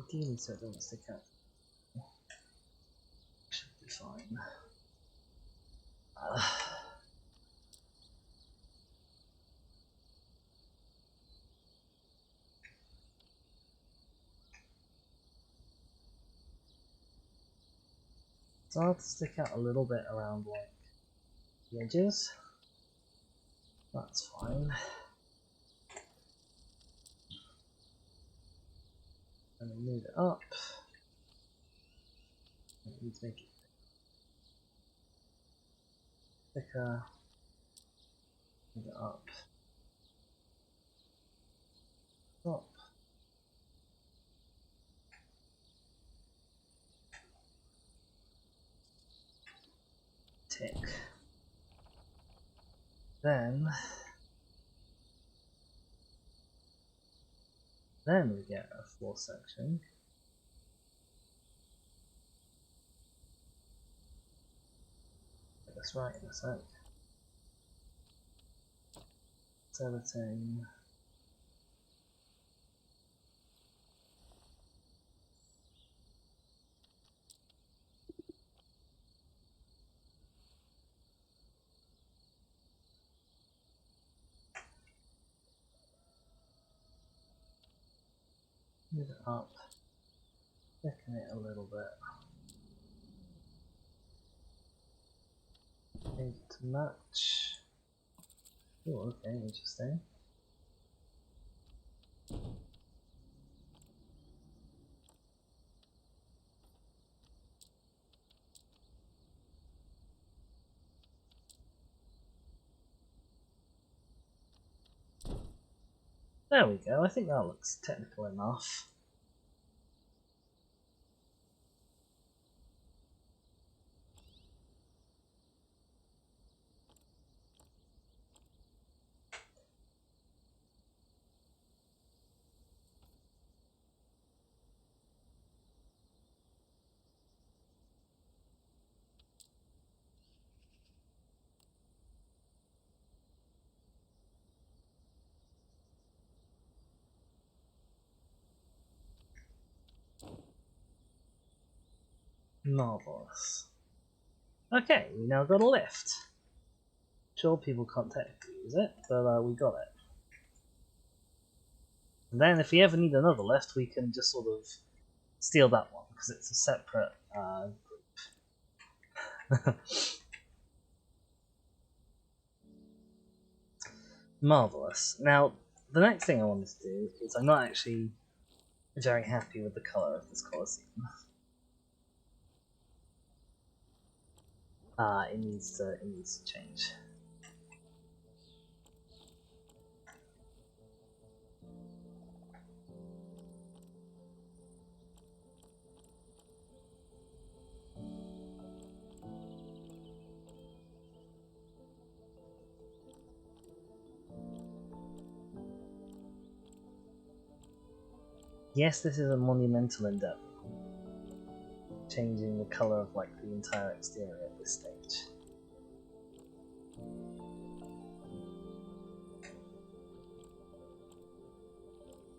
Ideally, so it doesn't stick out. fine. Start to stick out a little bit around like the edges. That's fine. And then move it up. I need to make it thicker. Move it up. Up. Tick. Then we get a floor section. Get this right in a sec. It's editing. Move it up. Thicken it a little bit. Change it to match. Oh, okay, interesting. There we go, I think that looks technical enough. Marvelous. Okay, we now got a lift. Sure, people can't technically use it, but we got it. And then if we ever need another lift, we can just sort of steal that one, because it's a separate group. Marvelous. Now, the next thing I wanted to do is I'm not actually very happy with the colour of this colosseum. It needs to change. Yes, this is a monumental endeavour, changing the colour of like the entire exterior at this stage.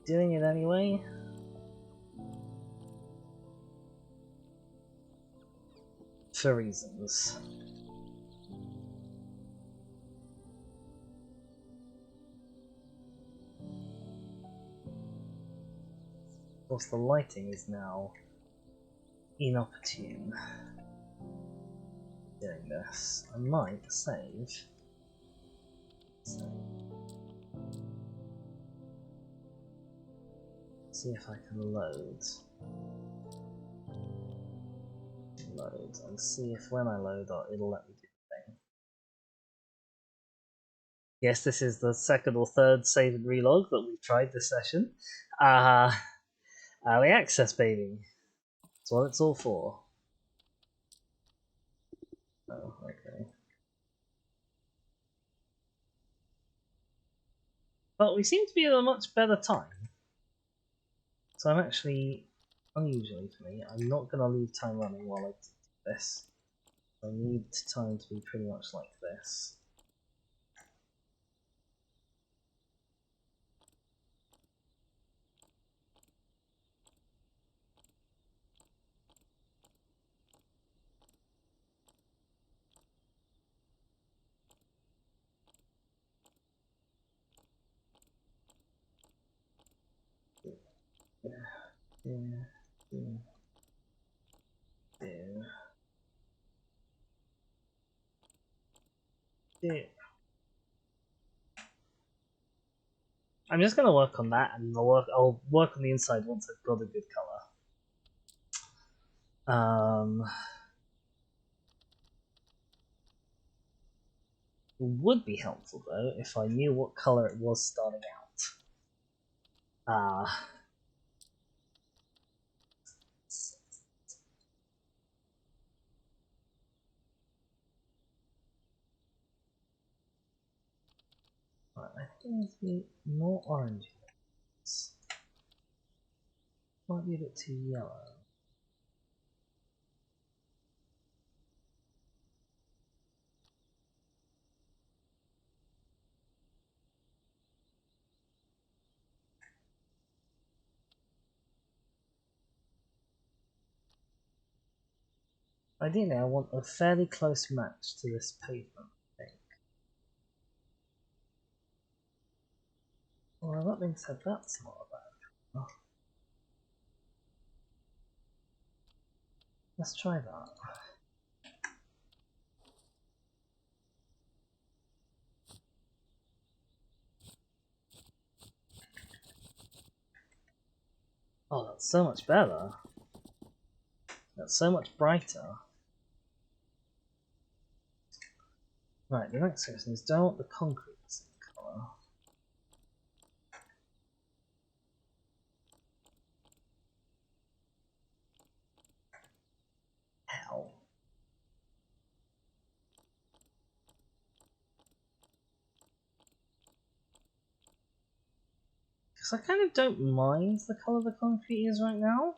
Doing it anyway. For reasons. Of course, the lighting is now inopportune. Doing this, I might save. See if I can load, and see if when I load it'll let me do the thing. Yes, this is the second or third save and relog that we've tried this session. Early access, baby. That's what it's all for. Oh, okay. But we seem to be at a much better time. So I'm actually, unusually for me, I'm not going to leave time running while I do this. I need time to be pretty much like this. there, there, there. I'm just gonna work on that, and I'll work on the inside once I've got a good color. Would be helpful though if I knew what color it was starting out. Right, I think there needs to be more orange. Might be a bit too yellow. Ideally, I want a fairly close match to this pavement, I think. Well, that being said, that's not bad. Oh. Let's try that. Oh, that's so much better. That's so much brighter. Right, the next question is, do I want the concrete the same colour? Hell. Because I kind of don't mind the colour the concrete is right now.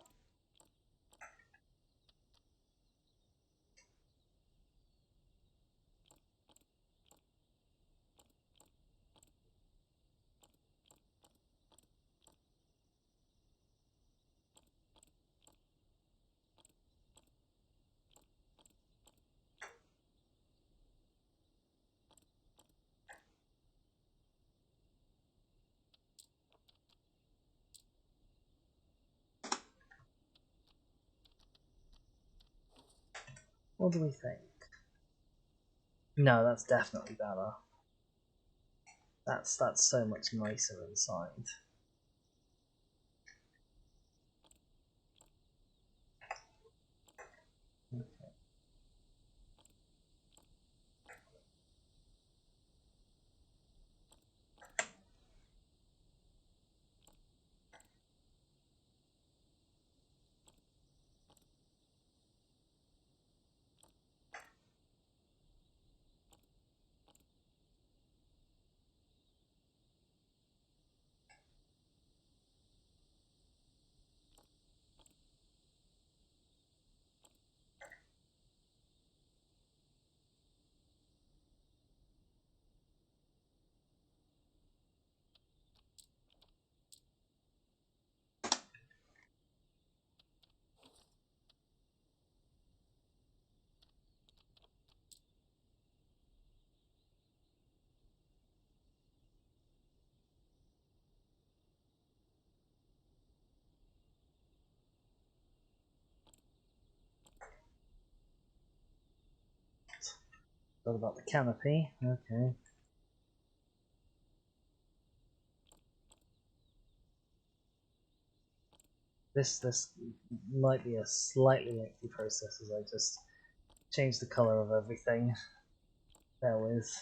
What do we think? No, that's definitely better. That's so much nicer inside. Okay. What about the canopy? Okay. This might be a slightly lengthy process as I just change the color of everything. Bear with.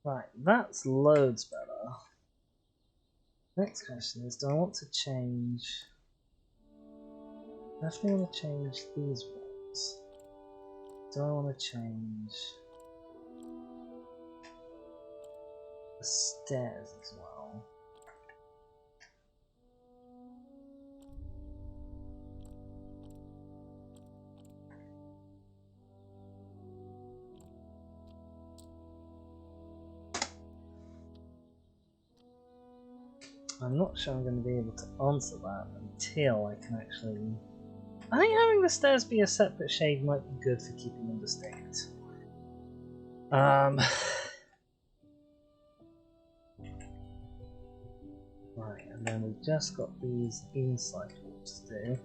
Right, that's loads better. Next question is, do I want to change... I definitely want to change these walls. Do I want to change the stairs as well? I'm not sure I'm going to be able to answer that until I can actually... I think having the stairs be a separate shade might be good for keeping them distinct. Right, and then we've just got these inside walls to do.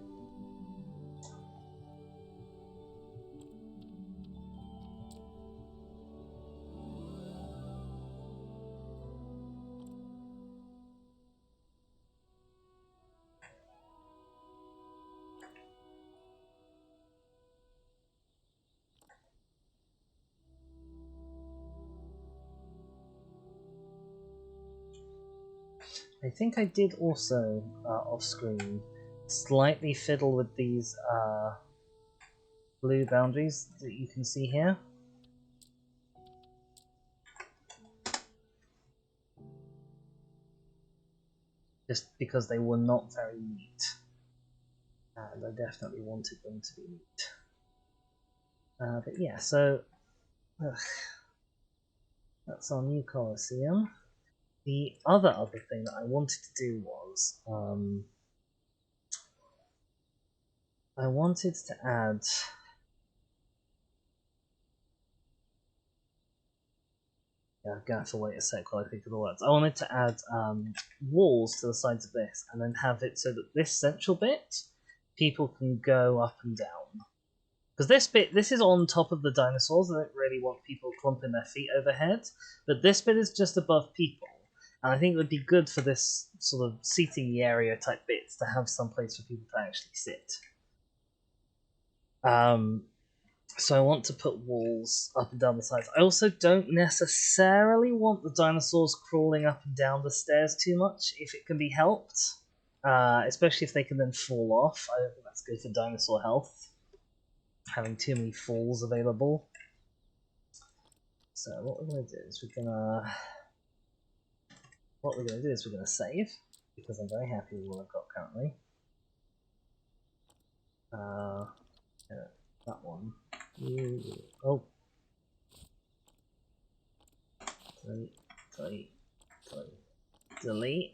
I think I did also, off-screen, slightly fiddle with these blue boundaries that you can see here. Just because they were not very neat. And I definitely wanted them to be neat. But yeah, so... that's our new colosseum. The other thing that I wanted to do was... I wanted to add... Yeah, I'm going to have to wait a sec while I think of the words. I wanted to add walls to the sides of this, and then have it so that this central bit, people can go up and down. Because this is on top of the dinosaurs. I don't really want people clumping their feet overhead, but this bit is just above people. And I think it would be good for this sort of seating area type bits to have some place for people to actually sit. So I want to put walls up and down the sides. I also don't necessarily want the dinosaurs crawling up and down the stairs too much, if it can be helped. Especially if they can then fall off. I don't think that's good for dinosaur health, having too many falls available. So what we're going to do is we're going to save, because I'm very happy with what I've got currently. That one. Oh. Delete.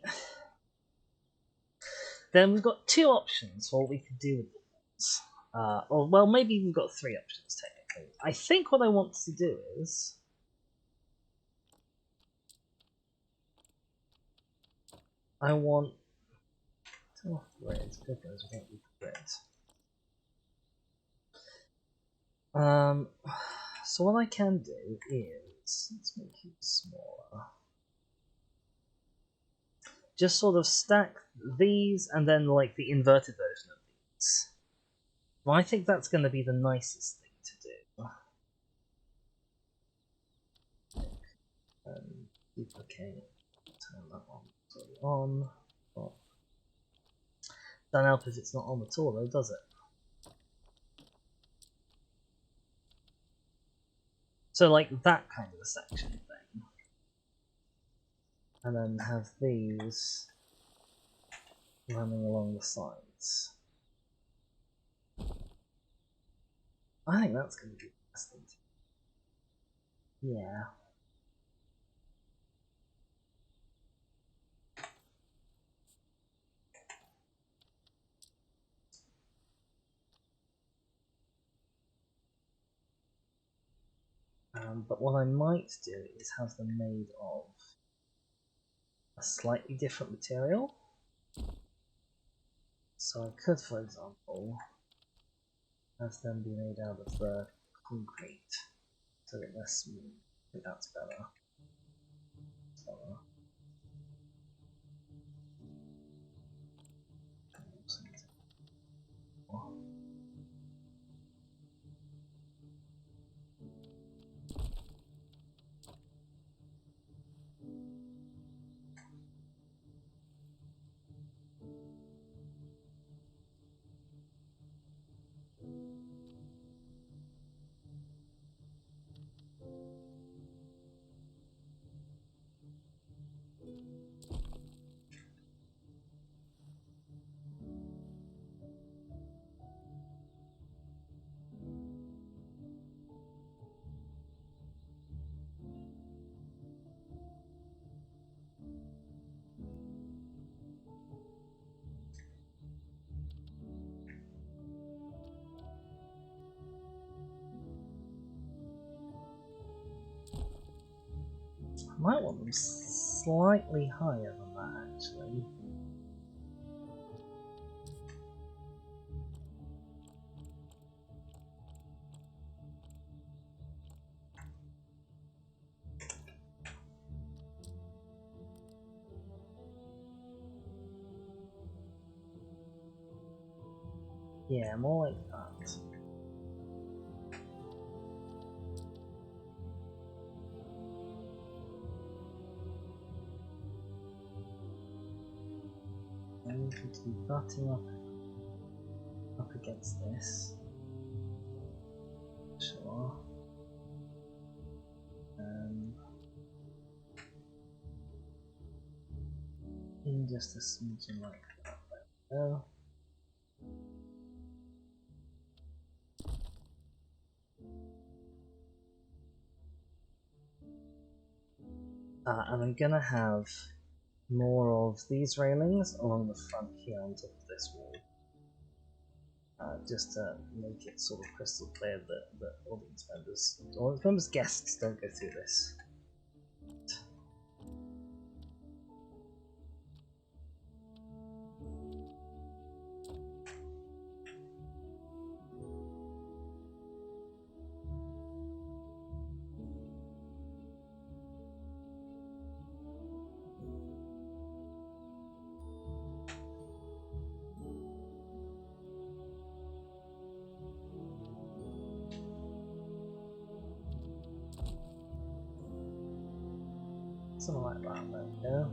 Then we've got two options for what we could do with the walls. Or, well, maybe we've got three options, technically. I think what I want to do is... I want... Oh, grids. Good guys, we don't need grids. So what I can do is... Let's make it smaller. Just sort of stack these and then like the inverted version of these. Well, I think that's going to be the nicest thing to do. Duplicate, turn that on. Oh. Don't help if it's not on at all though, does it? So like that kind of a section thing. And then have these running along the sides. I think that's going to be the best thing to do. Yeah. But what I might do is have them made of a slightly different material. So I could, for example, have them be made out of the concrete, so that they're smooth. I think that's better. might want them slightly higher than that, actually. Yeah, more like that. And we could be butting up against this. Sure. In just a smidgen like that. There we go. And I'm gonna have more of these railings along the front here on top of this wall. Just to make it sort of crystal clear that audience members, guests don't go through this. Something like that, there we go.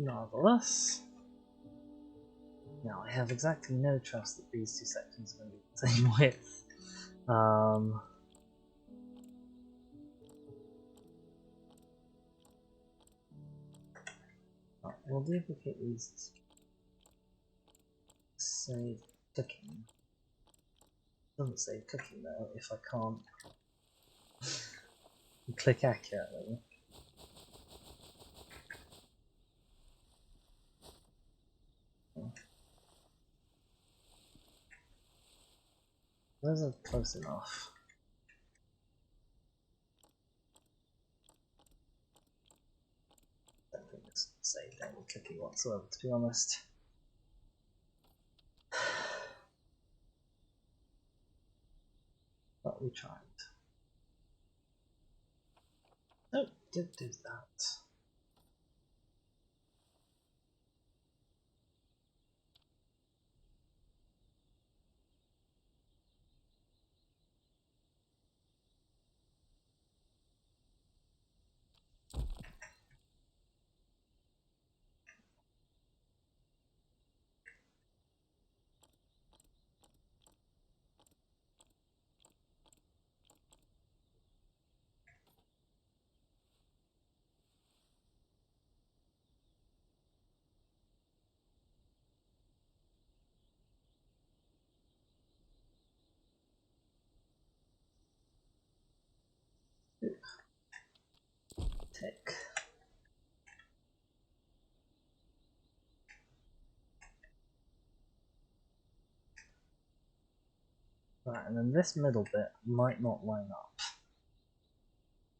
Marvelous. Now I have exactly no trust that these two sections are going to be the same width. We'll duplicate these. Save cooking. Doesn't save cooking though if I can't click accurately. Those are close enough. I don't think this saved any cooking whatsoever, to be honest. But we tried. Oh, did do that. Tick. Right, and then this middle bit might not line up.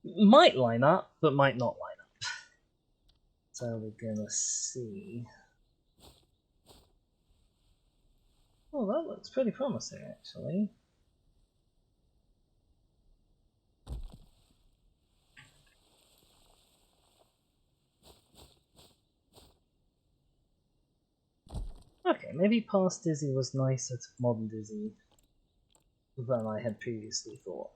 Might line up, but might not line up. So we're gonna see. Oh, that looks pretty promising, actually. Okay, maybe past Dizzy was nicer to modern Dizzy than I had previously thought.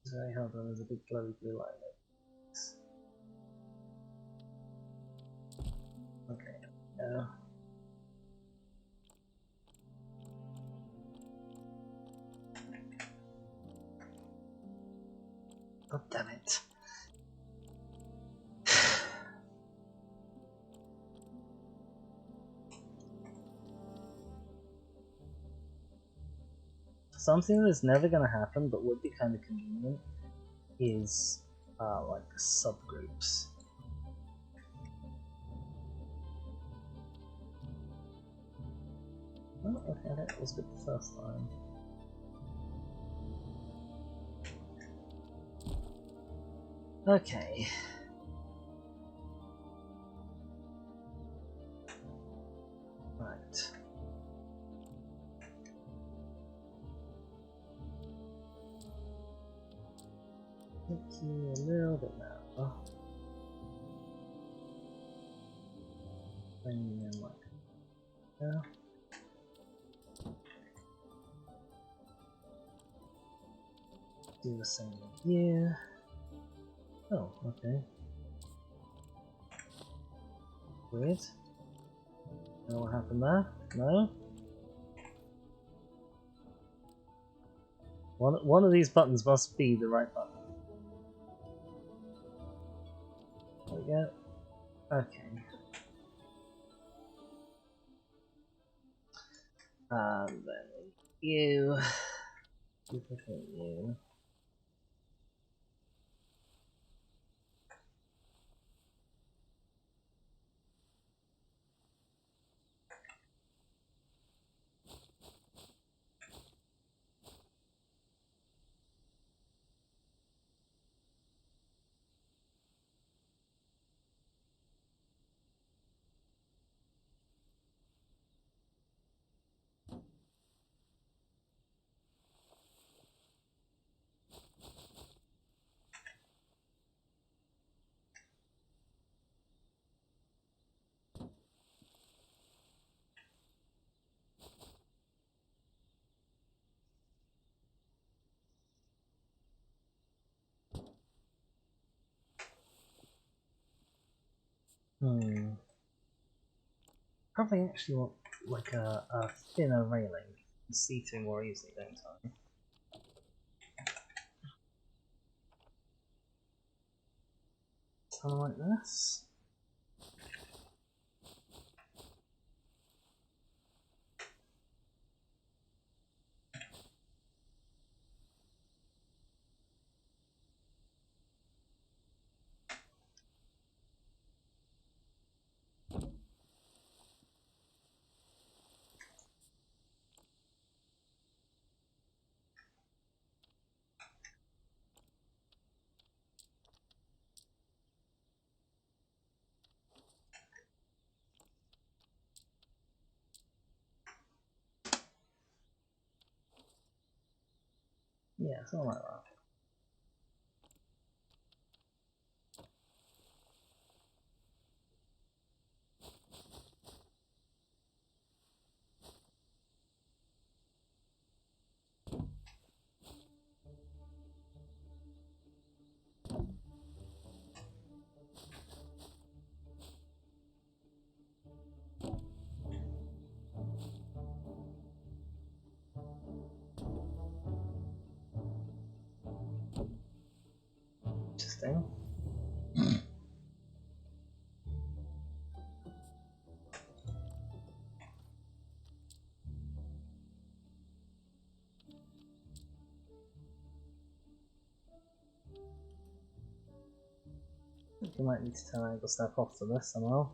Sorry, hold on, there's a big bloody blue line there. Okay, yeah. God damn it. Something that's never going to happen but would be kind of convenient is like subgroups. Oh, okay, that was good the first time. Okay. Right. Make you a little bit narrower. Bring you in like there. Do the same here. Oh, okay. Weird. Know what happened there? No? One of these buttons must be the right button. There we go. Okay. And then you. Duplicate you. Probably actually want like a thinner railing. See through more easily, don't I? Something like this. Yeah, something like that. Interesting. I think you might need to turn angle step off to this somehow.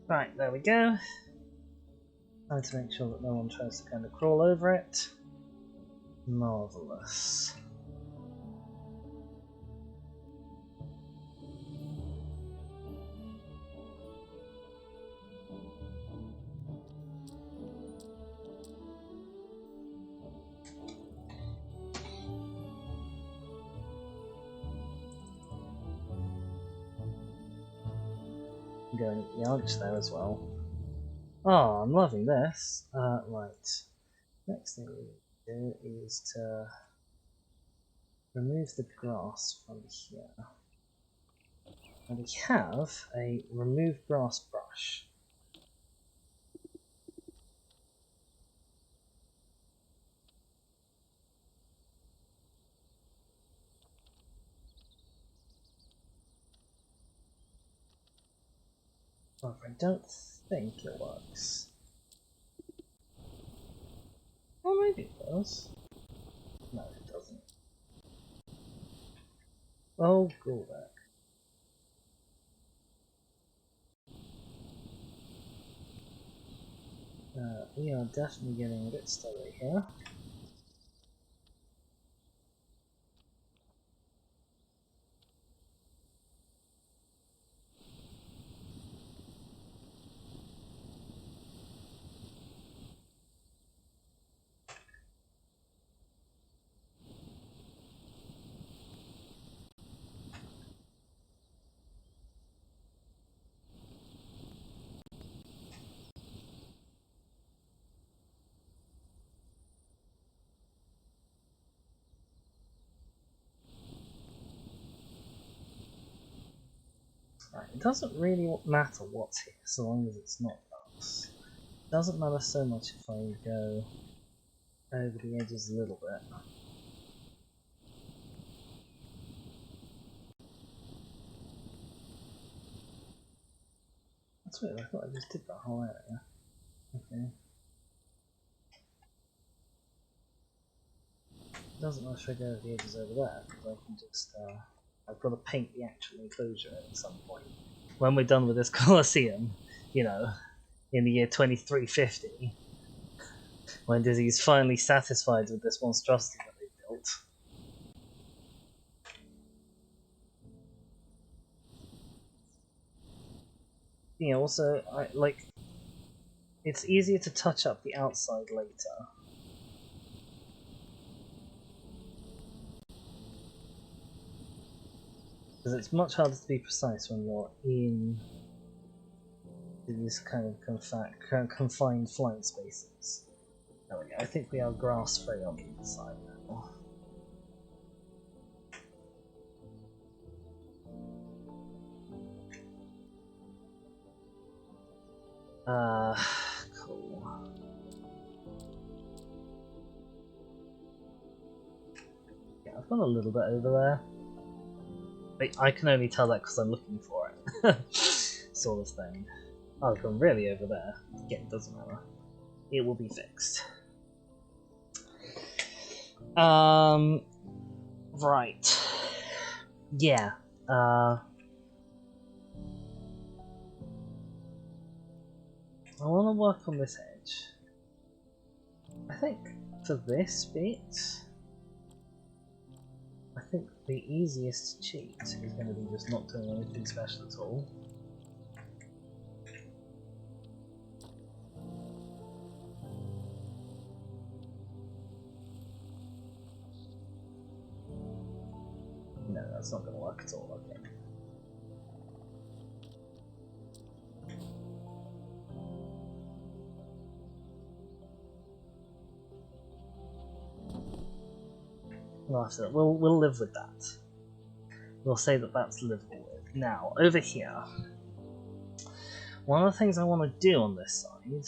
Right, there we go. Trying to make sure that no one tries to kind of crawl over it. Marvellous. Going at the arch there as well. Oh, I'm loving this. Right. Next thing we need to do is to remove the grass from here. And we have a remove grass brush. However, I don't think it works. Oh, maybe it does. No, it doesn't. Oh, go back. We are definitely getting a bit stubborn here. Right, it doesn't really matter what's here, so long as it's not us. It doesn't matter so much if I go over the edges a little bit. That's weird, I thought I just did that whole area. Okay. It doesn't matter if I go over the edges over there, because I can just, I've got to paint the actual enclosure at some point. When we're done with this colosseum, you know, in the year 2350, when Disney's finally satisfied with this monstrosity that they built. You know, also, it's easier to touch up the outside later. Because it's much harder to be precise when you're in these kind of confined flying spaces. There we go. I think we are grass free on the inside now. Cool. Yeah, I've got a little bit over there. I can only tell that because I'm looking for it. Sort of thing. Oh, I've gone really over there. Again, it doesn't matter. It will be fixed. Right. Yeah. I want to work on this edge. I think for this bit, I think the easiest cheat is going to be just not doing anything special at all. No, that's not going to work at all, okay. We'll live with that. We'll say that that's livable with. Now, over here, one of the things I want to do on this side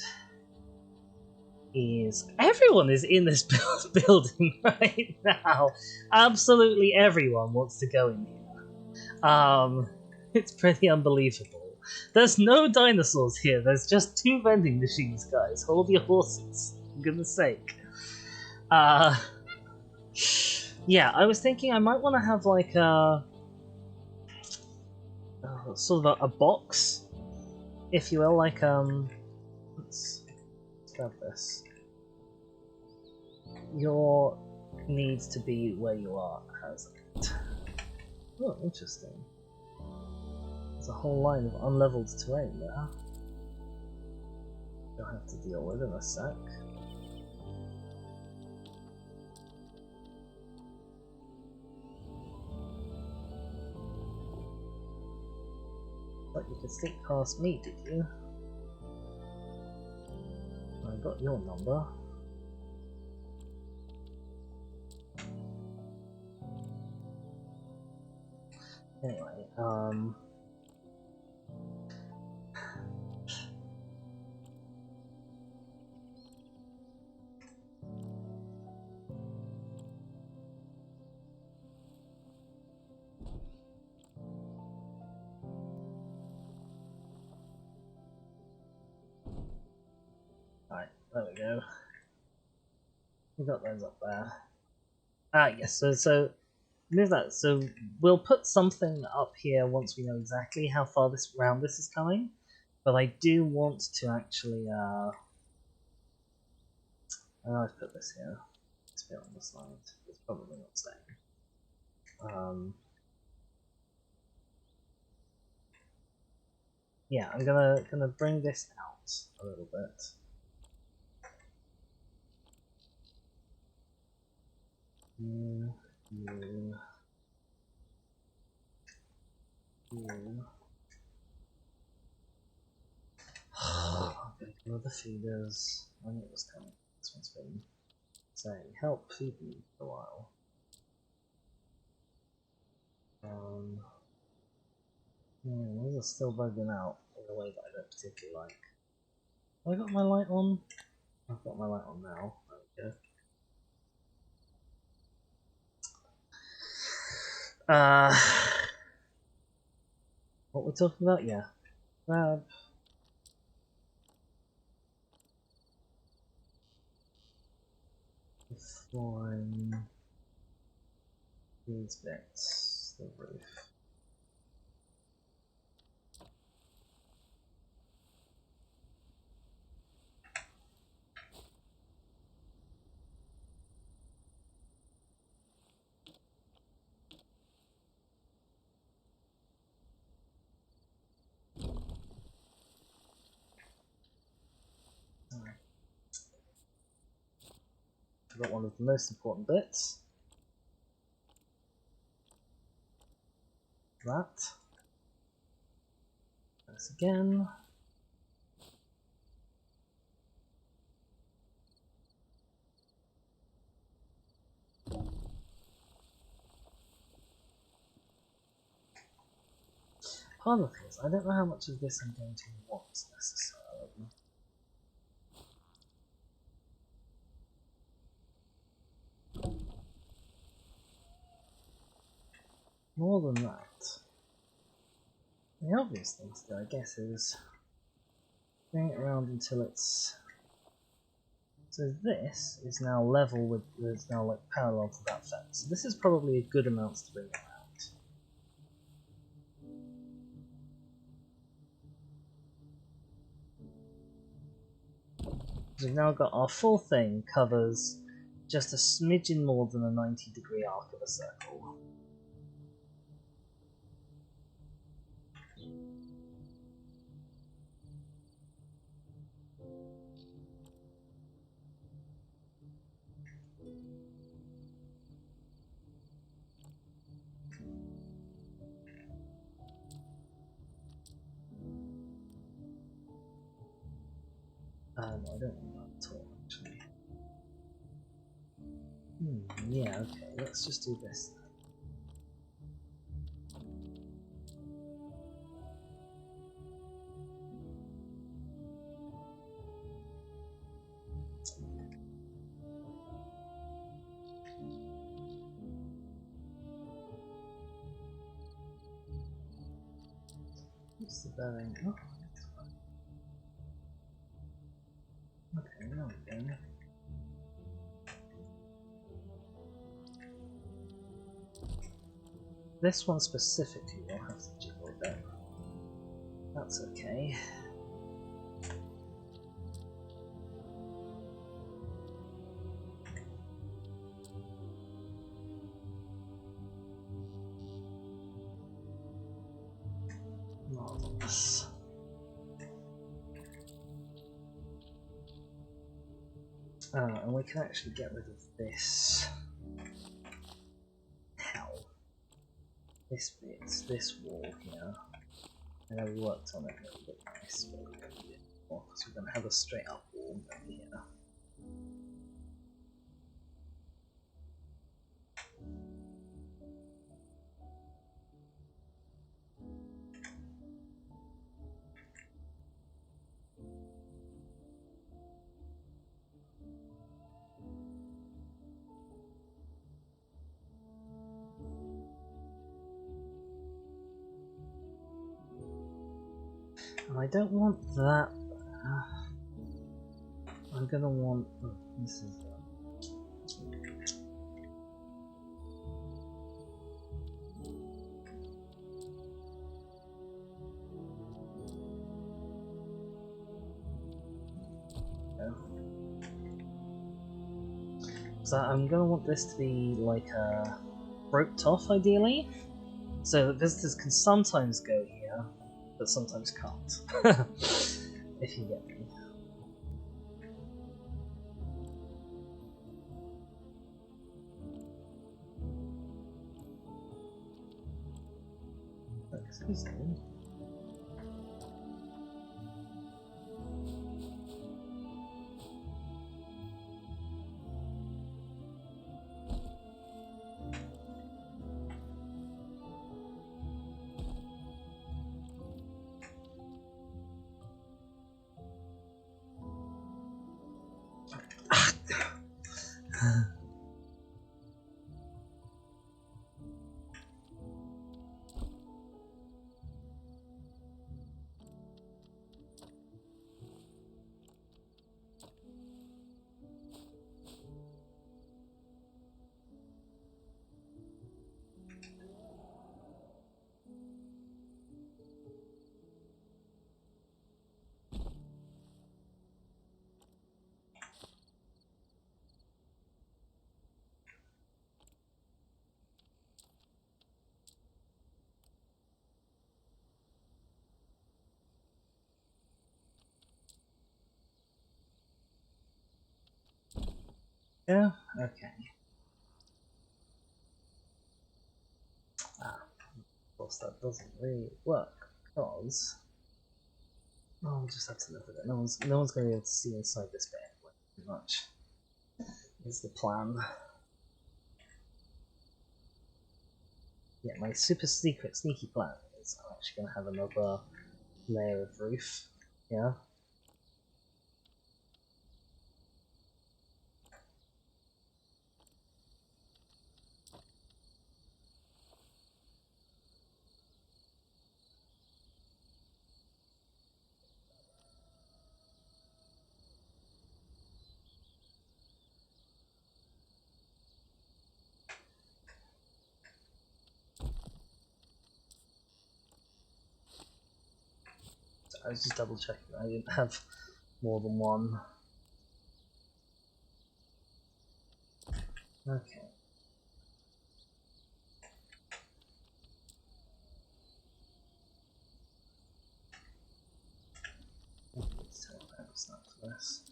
is everyone is in this building right now. Absolutely everyone wants to go in here. It's pretty unbelievable. There's no dinosaurs here. There's just 2 vending machines, guys. Hold your horses, for goodness sake. Yeah, I was thinking I might want to have like a sort of a box if you will, like let's grab this. Your needs to be where you are has it. Oh, interesting. There's a whole line of unleveled terrain there. You'll have to deal with in a sec. But you could sneak past me, did you? I got your number. Anyway, alright, there we go. We got those up there. Ah, yes, so move that. So we'll put something up here once we know exactly how far this round this is coming. But I do want to actually I've put this here. Let's be on the slide. It's probably not staying. Yeah, I'm gonna bring this out a little bit. You. Okay, ignore the feeders. I knew it was coming. This one's been saying, help feed me for a while. These are still bugging out in a way that I don't particularly like. Have I got my light on? I've got my light on now. There we go. What we're talking about? Yeah. Grab. Flooring. These bits. The roof. Got one of the most important bits. That. This again. Part of the thing is, I don't know how much of this I'm going to want necessarily. More than that, the obvious thing to do, I guess, is bring it around until it's. So this is now level with. It's now like parallel to that fence. So this is probably a good amount to bring it around. We've now got our full thing covers just a smidgen more than a 90-degree arc of a circle. I don't want that at all, actually. Yeah, okay, let's just do this then. What's the bearing? Oh, okay, now we go. This one specifically will have to jiggle a bit. That's okay. Marvelous. And we can actually get rid of this. Hell. This bit, this wall here. I know we worked on it a little bit nice, but we're going to do it more because we're going to have a straight up wall over here. And I don't want that. I'm gonna want. Oh, this is. So I'm gonna want this to be like roped off, ideally, so that visitors can sometimes go here, but sometimes can't. If you get me. Excuse me. Yeah. Okay. Of course, that doesn't really work because. Oh, we'll just have to look at it. No one's going to be able to see inside this bit anyway, pretty much. Is the plan. Yeah, my super secret sneaky plan is I'm actually going to have another layer of roof. Yeah. So I was just double checking. I didn't have more than one. Okay. Let's tell that was not for this.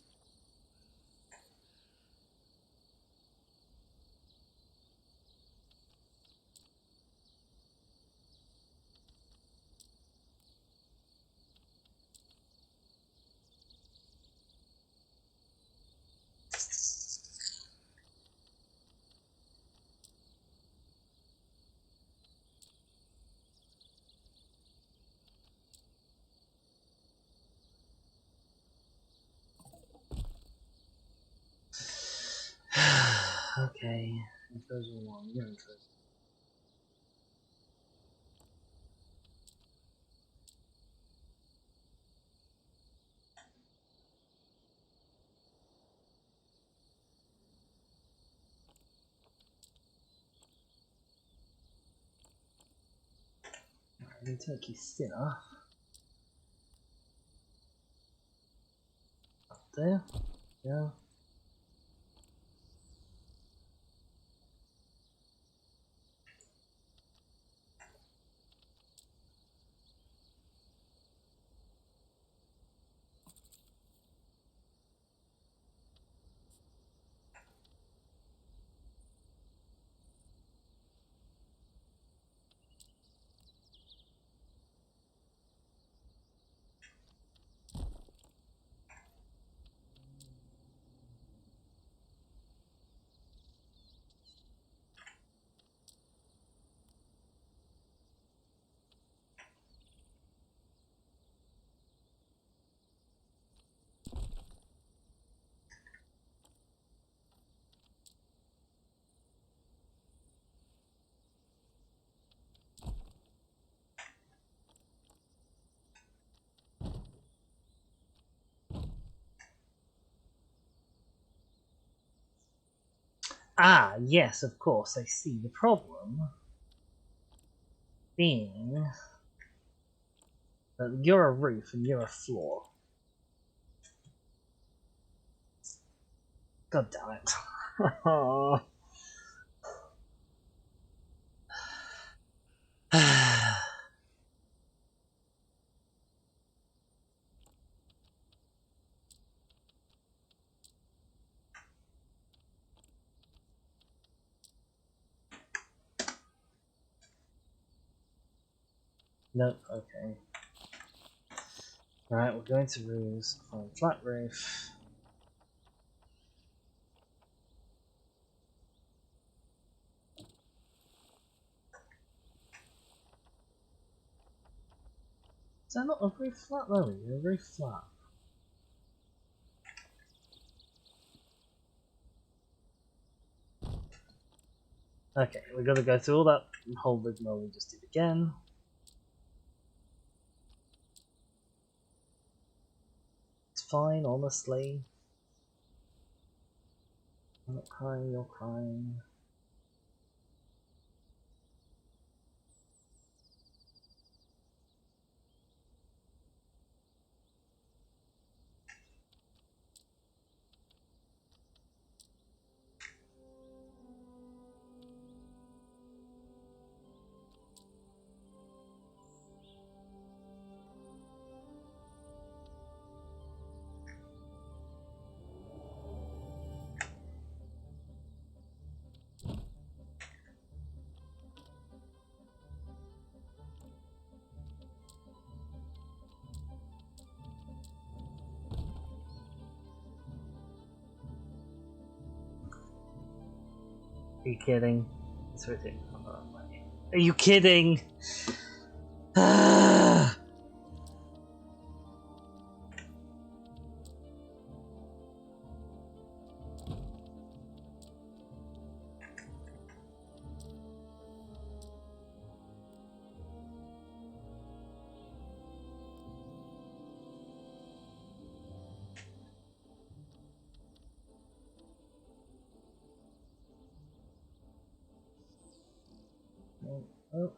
Okay. Enclosure 1. Yeah, enclosure. I'm going to take you thinner. Up there. Yeah. Ah, yes, of course, I see. The problem being that you're a roof and you're a floor. God damn it. Nope, okay. Alright, we're going to roofs. Find flat roof. Is that not a roof flat? No, a roof flat. Okay, we gotta go through all that whole rigmarole we just did again. It's fine, honestly. I'm not crying, you're crying. Are you kidding? It's ridiculous. Are you kidding?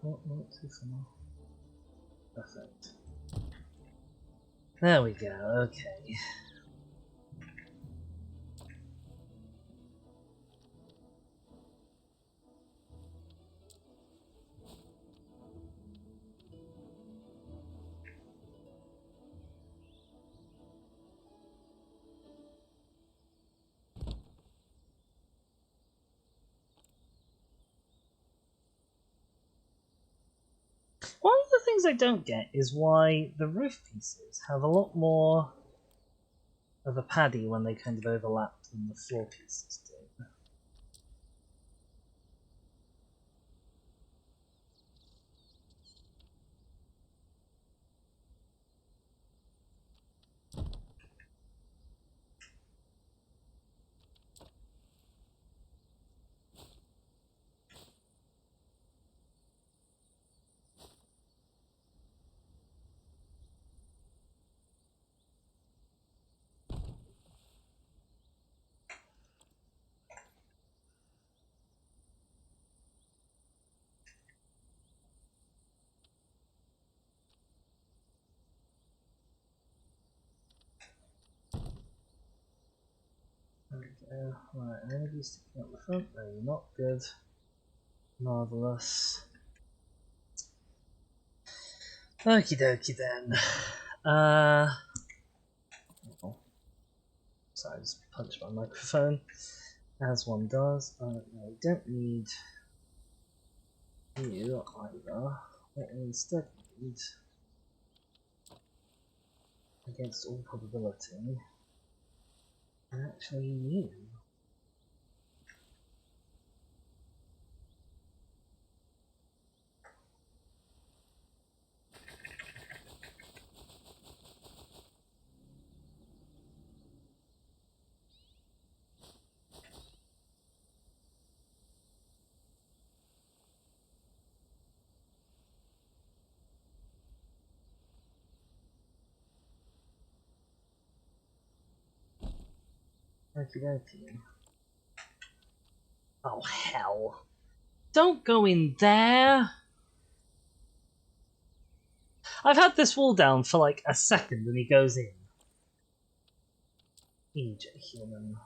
Oh, too far. Perfect. There we go, okay. One of the things I don't get is why the roof pieces have a lot more of a paddy when they kind of overlap than the floor pieces do. There we go. Right, energy sticking up the front. No, you're not good. Marvellous. Okie dokie then. Oh, sorry, I just punched my microphone. As one does. No, we don't need you either. What we instead need, against all probability, actually you. Okie dokie. Oh, hell. Don't go in there! I've had this wall down for like a second and he goes in. EJ human.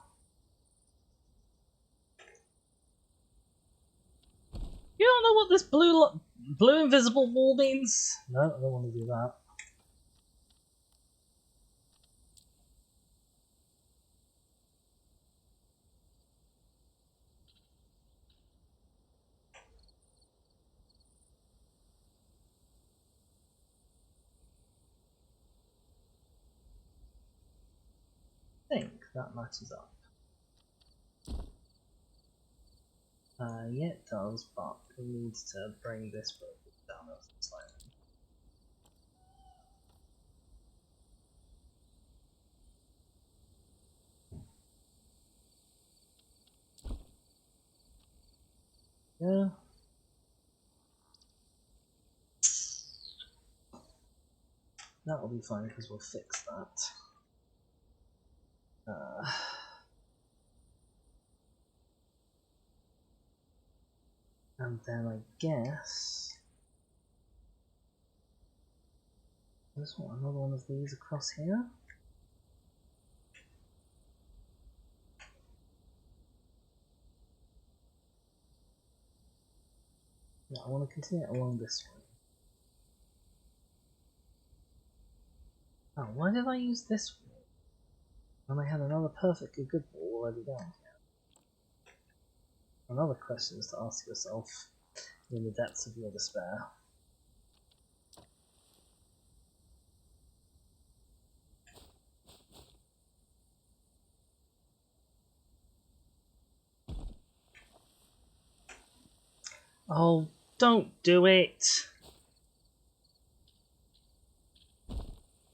You don't know what this blue invisible wall means? No, I don't want to do that. I think that matches up. Yeah, it does, but we need to bring this down slightly. Yeah. That'll be fine because we'll fix that. And then I guess there's another one of these across here. No, I want to continue it along this way. Oh, why did I use this wall? When I had another perfectly good wall already down here. Another question is to ask yourself in the depths of your despair. Oh, don't do it!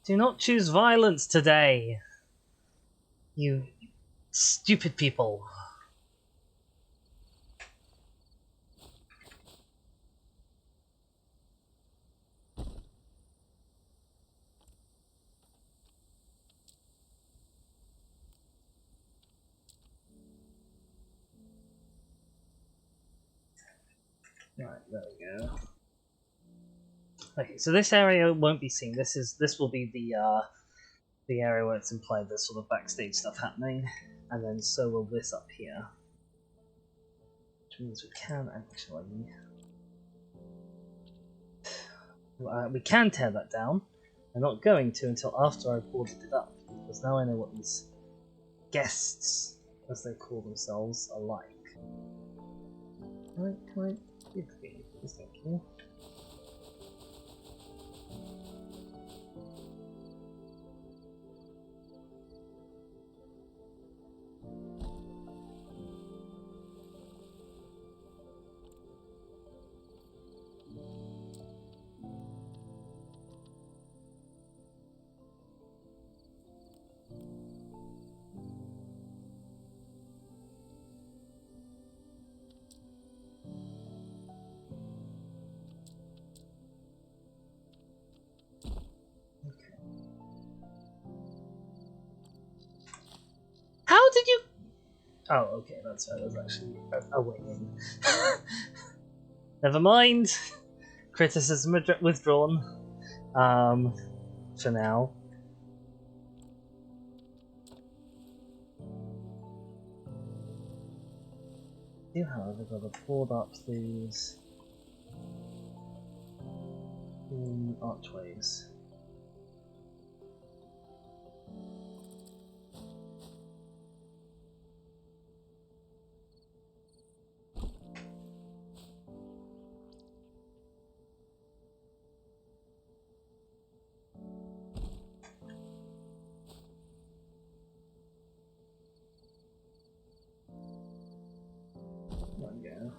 Do not choose violence today, you stupid people. Right, there we go. Okay, so this area won't be seen. This will be the area where it's implied there's sort of backstage stuff happening, and then so will this up here, which means we can actually we can tear that down. I'm not going to until after I've boarded it up, because now I know what these guests, as they call themselves, are like. Can I please, thank you. How did you? Oh, okay, that's right. There's actually a way in. Never mind. Criticism withdrawn. For now. You, however, got to board up these archways. There we go.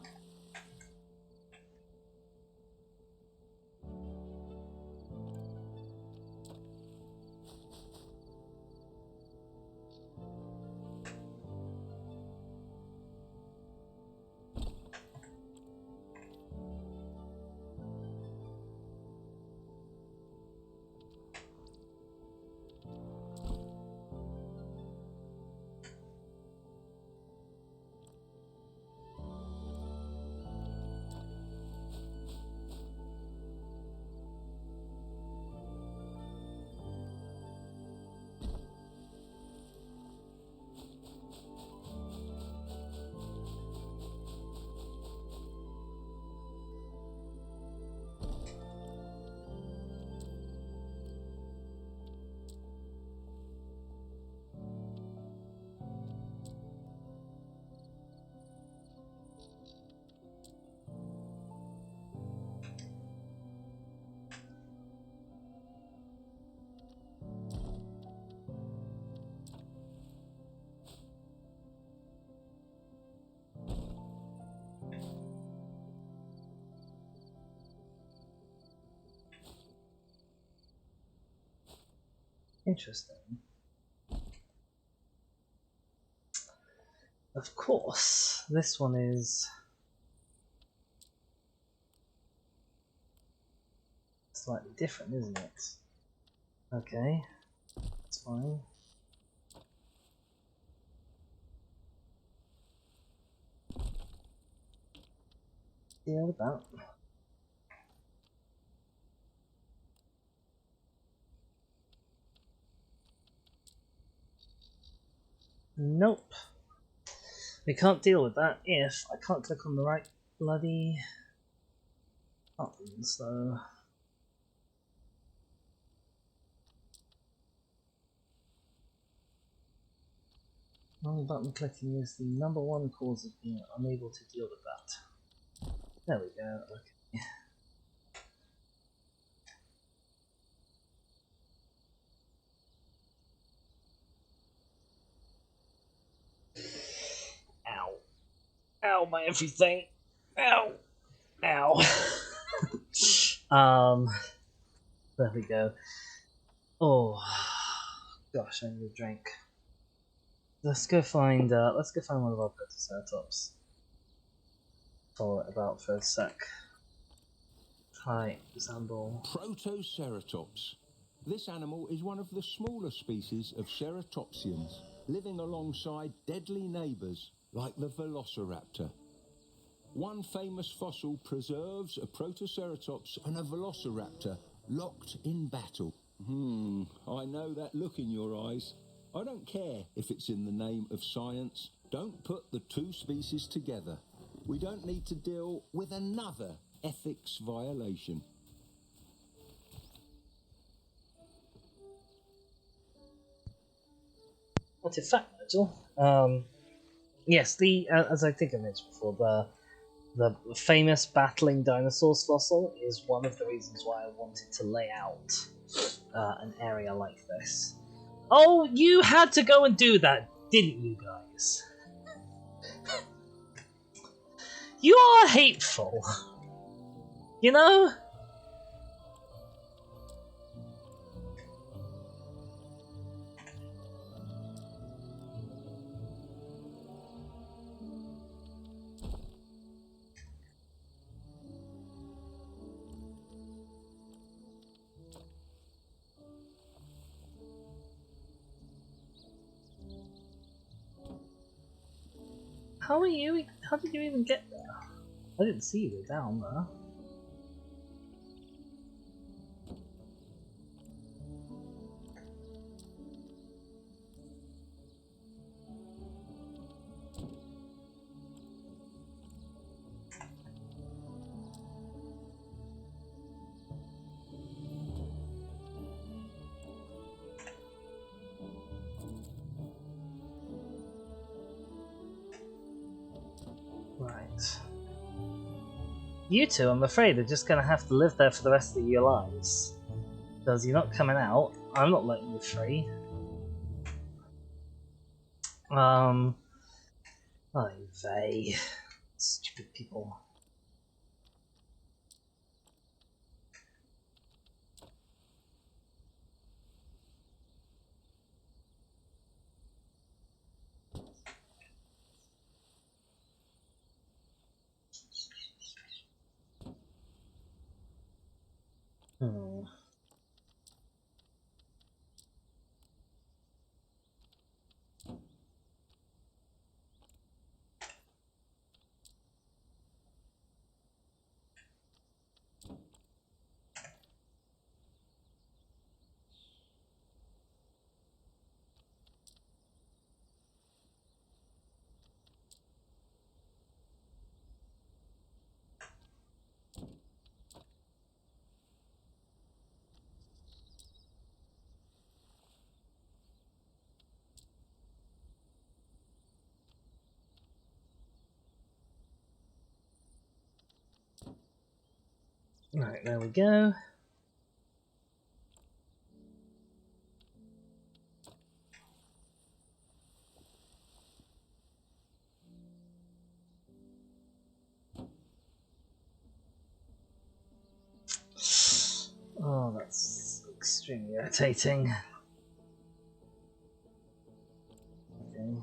Interesting. Of course, this one is slightly different, isn't it? Okay, that's fine. Yeah, about. Nope. We can't deal with that if I can't click on the right bloody button, so... Wrong button clicking is the #1 cause of being unable to deal with that. There we go, okay. Ow. Ow, my everything. Ow. Ow. There we go. Oh, gosh, I need a drink. Let's go find one of our Protoceratops. Follow it about for a sec. Hi, Zamble. Protoceratops. This animal is one of the smaller species of ceratopsians, living alongside deadly neighbours like the velociraptor. One famous fossil preserves a Protoceratops and a velociraptor locked in battle. I know that look in your eyes. I don't care if it's in the name of science. Don't put the two species together. We don't need to deal with another ethics violation. What in fact, Nigel? Yes, as I think I mentioned before, the famous battling dinosaurs fossil is one of the reasons why I wanted to lay out an area like this. Oh, you had to go and do that, didn't you guys? You are hateful. You know? How did you even get there? I didn't see you down there. Right. You two, I'm afraid, are just gonna have to live there for the rest of your lives. Because you're not coming out. I'm not letting you free. Oh, they. Stupid people. Hmm. Right, there we go. Oh, that's extremely irritating. okay.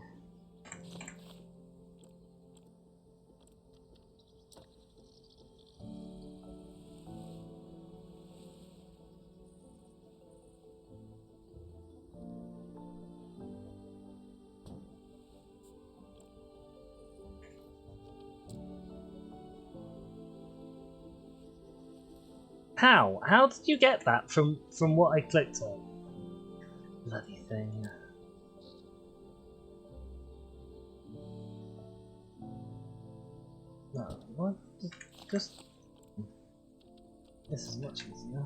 How? How did you get that from what I clicked on? Bloody thing. No, what? Just... This is much easier.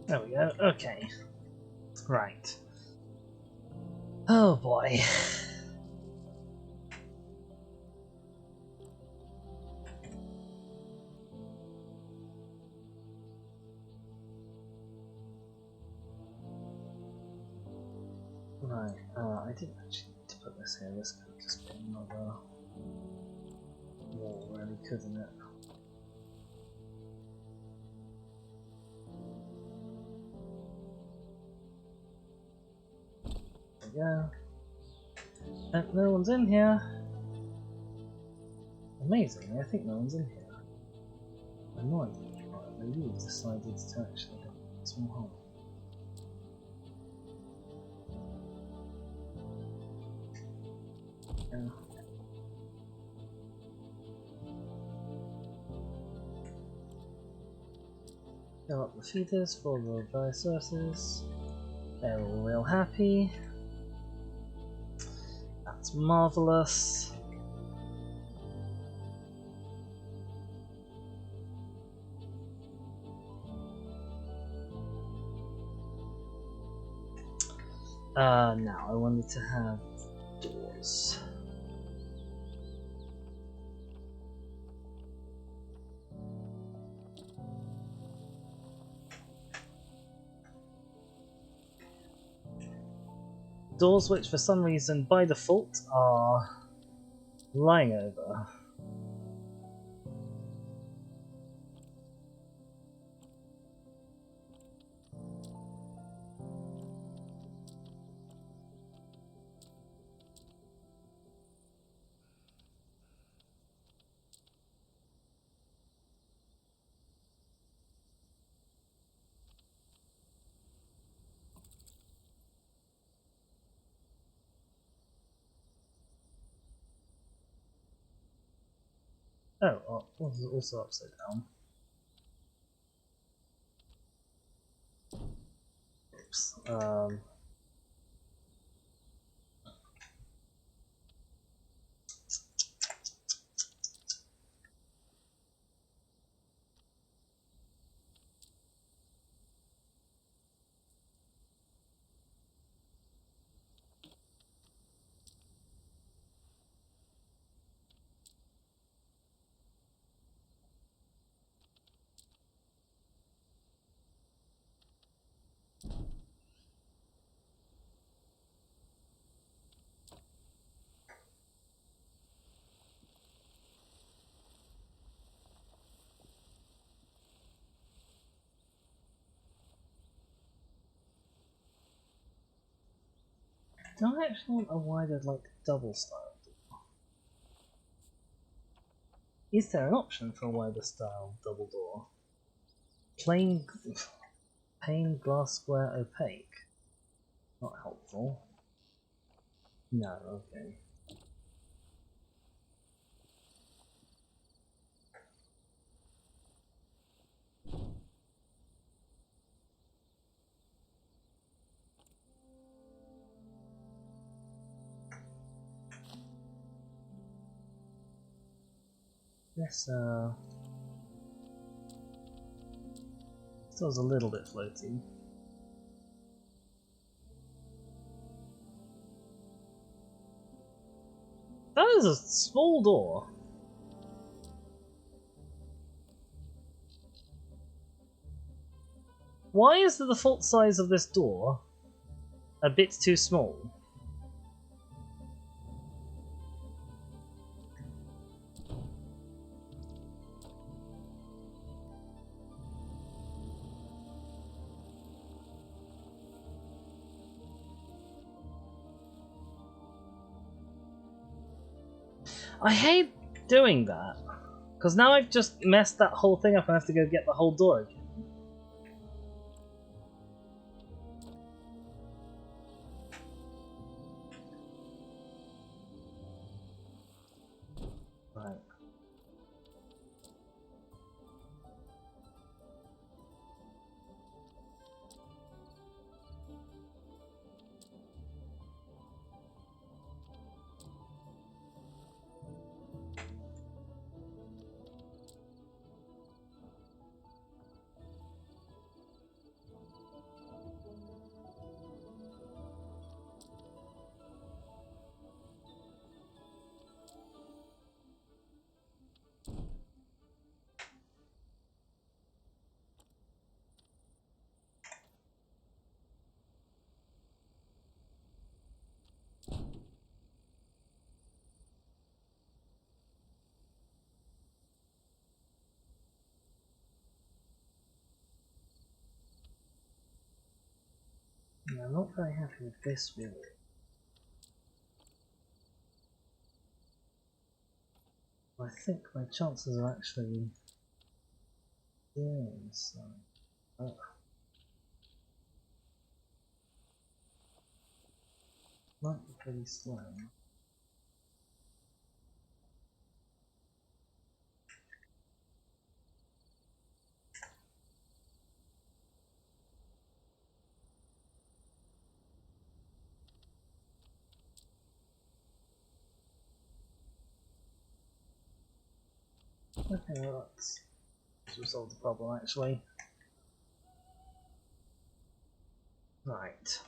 There we go, okay. Right. Oh boy. Right, I didn't actually need to put this here, this could just be another wall, really, couldn't it? There we go. And no one's in here. Amazingly, I think no one's in here. Annoyingly, I believe decided to actually have a small hole. Yeah. Fill up the feeders for the various sources. They're all real happy. That's marvellous. Now I wanted to have doors. Doors which for some reason by default are lying over. Oh, also upside down. Oops. Do I actually want a wider, like, double style door? Is there an option for a wider style double door? Plain pane glass square opaque. Not helpful. No, okay. This still is a little bit floaty. is a small door. Why is the default size of this door a bit too small? I hate doing that, because now I've just messed that whole thing up and I have to go get the whole door again. Right. I'm not very happy with this wall. I think my chances of actually doing something might be pretty slow. Okay, well that's resolved the problem actually. Right.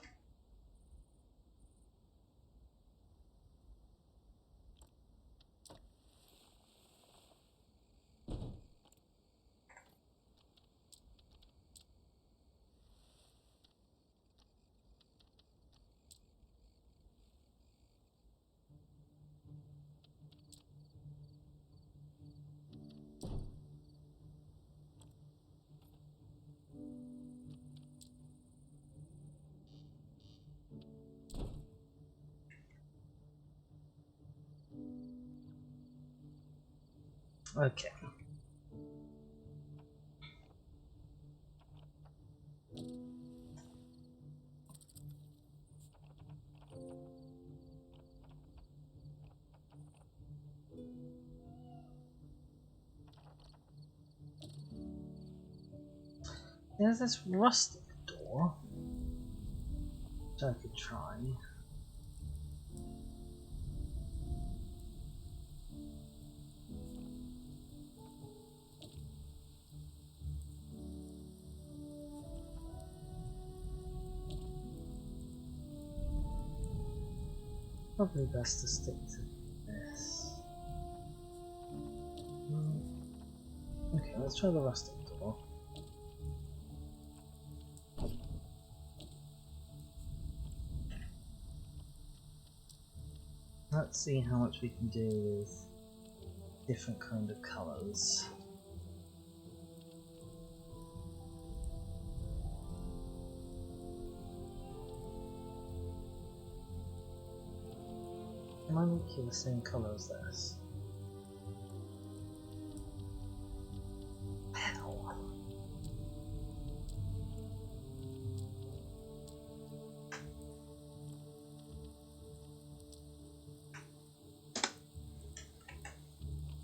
Okay. There's this rustic door, which I could try. Probably best to stick to this. Okay, let's try the rustic door. Let's see how much we can do with different kind of colours. Can I make you the same colour as this? Hell.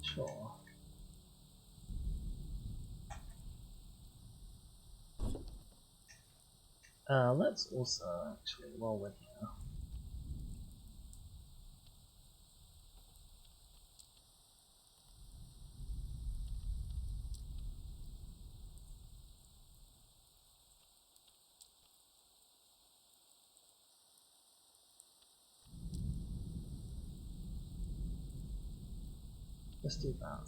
Sure. Let's also actually, while we're here, Let's do that.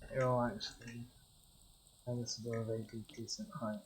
They're all actually noticeable of a decent height.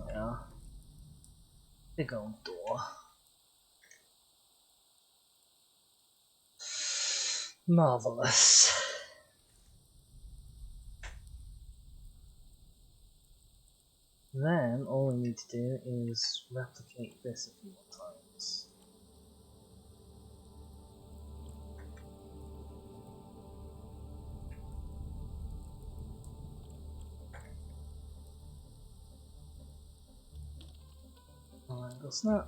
Yeah. Big old door. Marvelous. Then all we need to do is replicate this a few more times. Alright, go snap.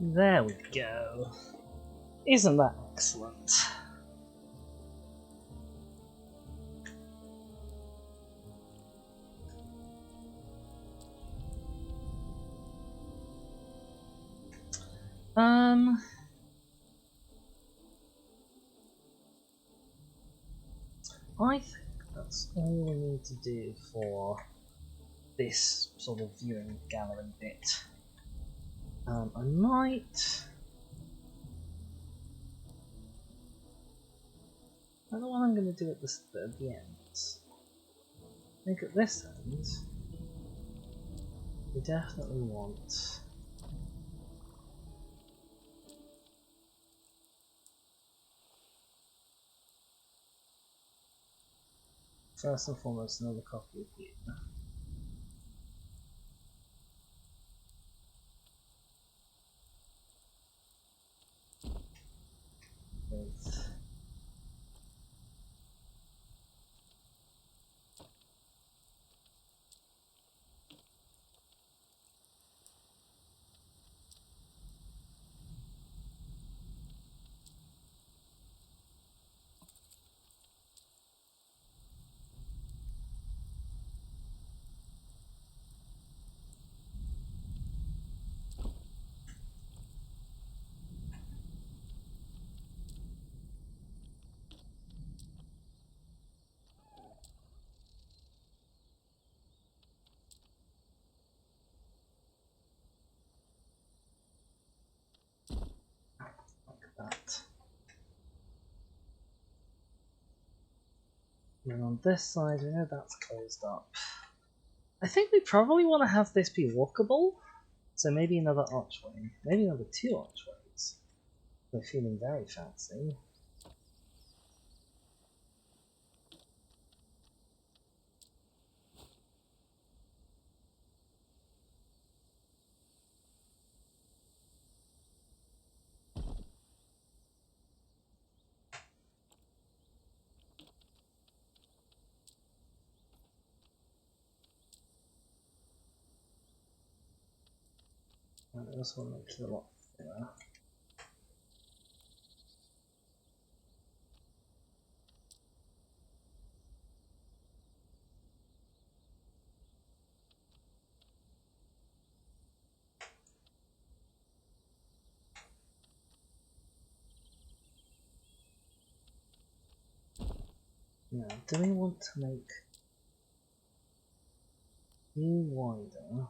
There we go. Isn't that excellent? I think that's all we need to do for this sort of viewing gallery bit. I don't know what I'm going to do at this bit at the end. I think at this end, we definitely want first and foremost another copy of you. With like that. And on this side, we know that's closed up. I think we probably want to have this be walkable, so maybe another archway, maybe another 2 archways. We're feeling very fancy. And this one makes it a lot thinner. Now, do we want to make you wider?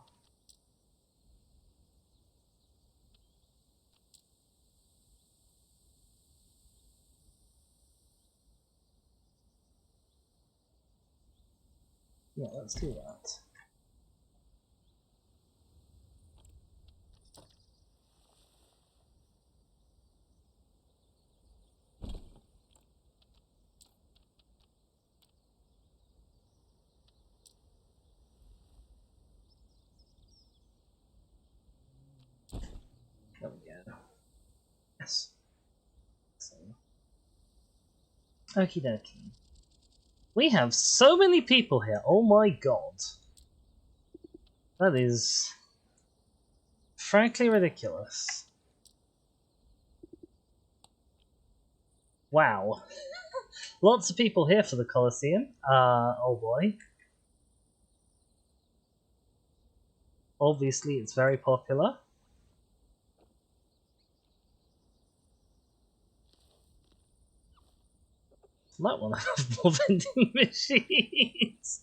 Yeah, let's do that. Okie dokie. We have so many people here. Oh my god. That is frankly ridiculous. Wow. Lots of people here for the Colosseum. Oh boy. Obviously, it's very popular. Might want to have more vending machines.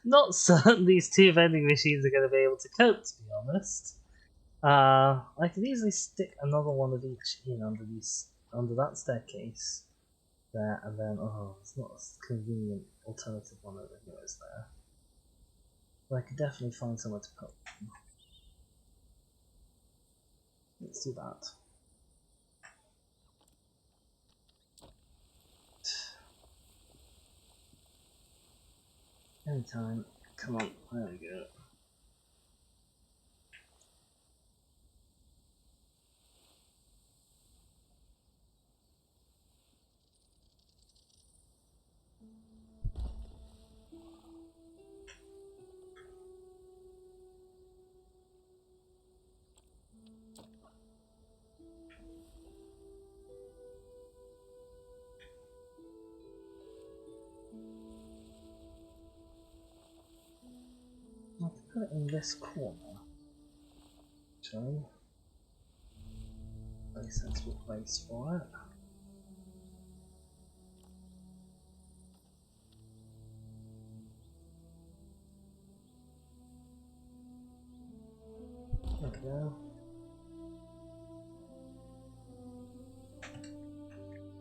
Not certain these two vending machines are going to be able to cope, to be honest. I could easily stick another one of each in under that staircase there, and then it's not a convenient alternative one over here, is there? But I could definitely find somewhere to put them. Let's do that. Anytime. Come on, there we go. I can put it in this corner. Actually. Very sensible place for it. There we go.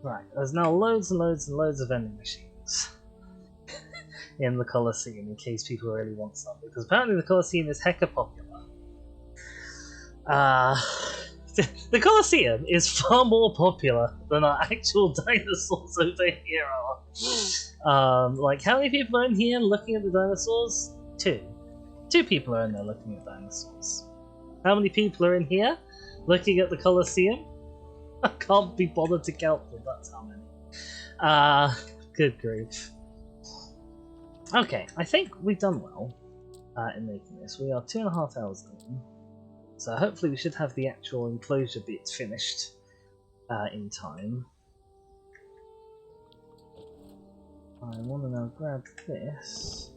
Right, there's now loads and loads and loads of vending machines in the Colosseum in case people really want some, because apparently the Colosseum is hecka popular. The Colosseum is far more popular than our actual dinosaurs over here are. Like, how many people are in here looking at the dinosaurs? Two. Two people are in there looking at dinosaurs. How many people are in here looking at the Colosseum? I can't be bothered to count them, that's how many. Good grief. Okay, I think we've done well in making this. We are 2.5 hours in, so hopefully we should have the actual enclosure bit finished in time. I want to now grab this.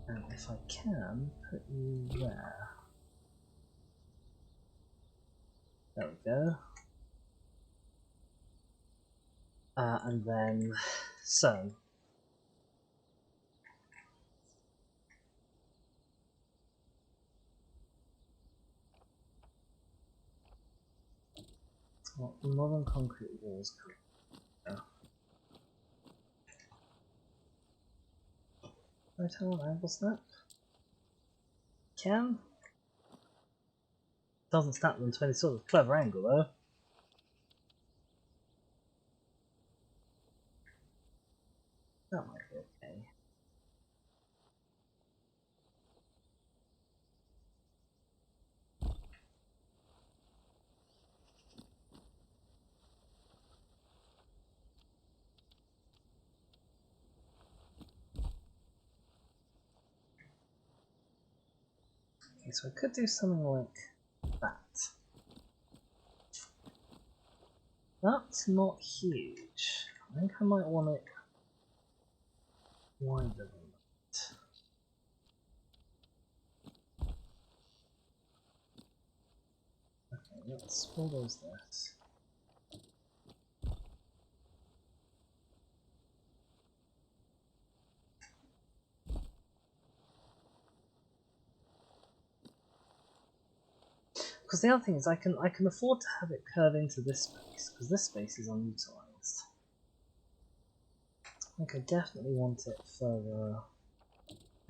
And if I can, put you there. There we go. And then, so. What modern concrete walls could go. Can I tell an angle snap? Can? Doesn't snap them to any sort of clever angle though. That might be okay. Okay, so I could do something like that. That's not huge. I think I might want it wider than that. Okay, let's bulldoze this. Because the other thing is I can afford to have it curve into this space, because this space is unutilized. I think I definitely want it further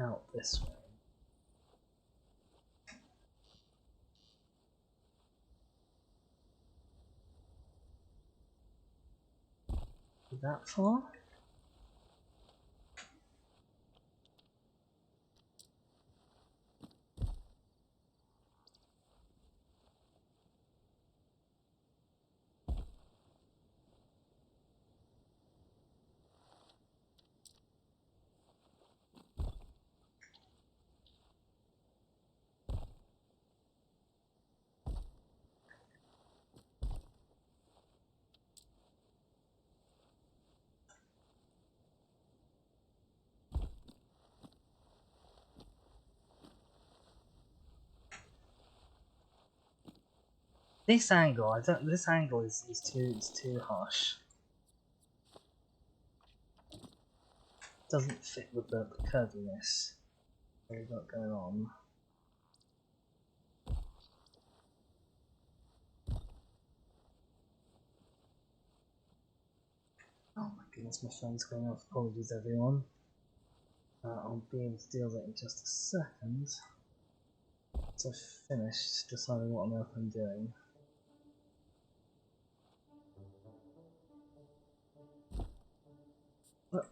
out this way. That far? This angle, I don't. This angle is too harsh. Doesn't fit with the curviness that we've got going on. Oh my goodness, my phone's going off. Apologies, everyone. I'll be able to deal with it in just a second. So I've finished deciding what on earth I'm doing. Well,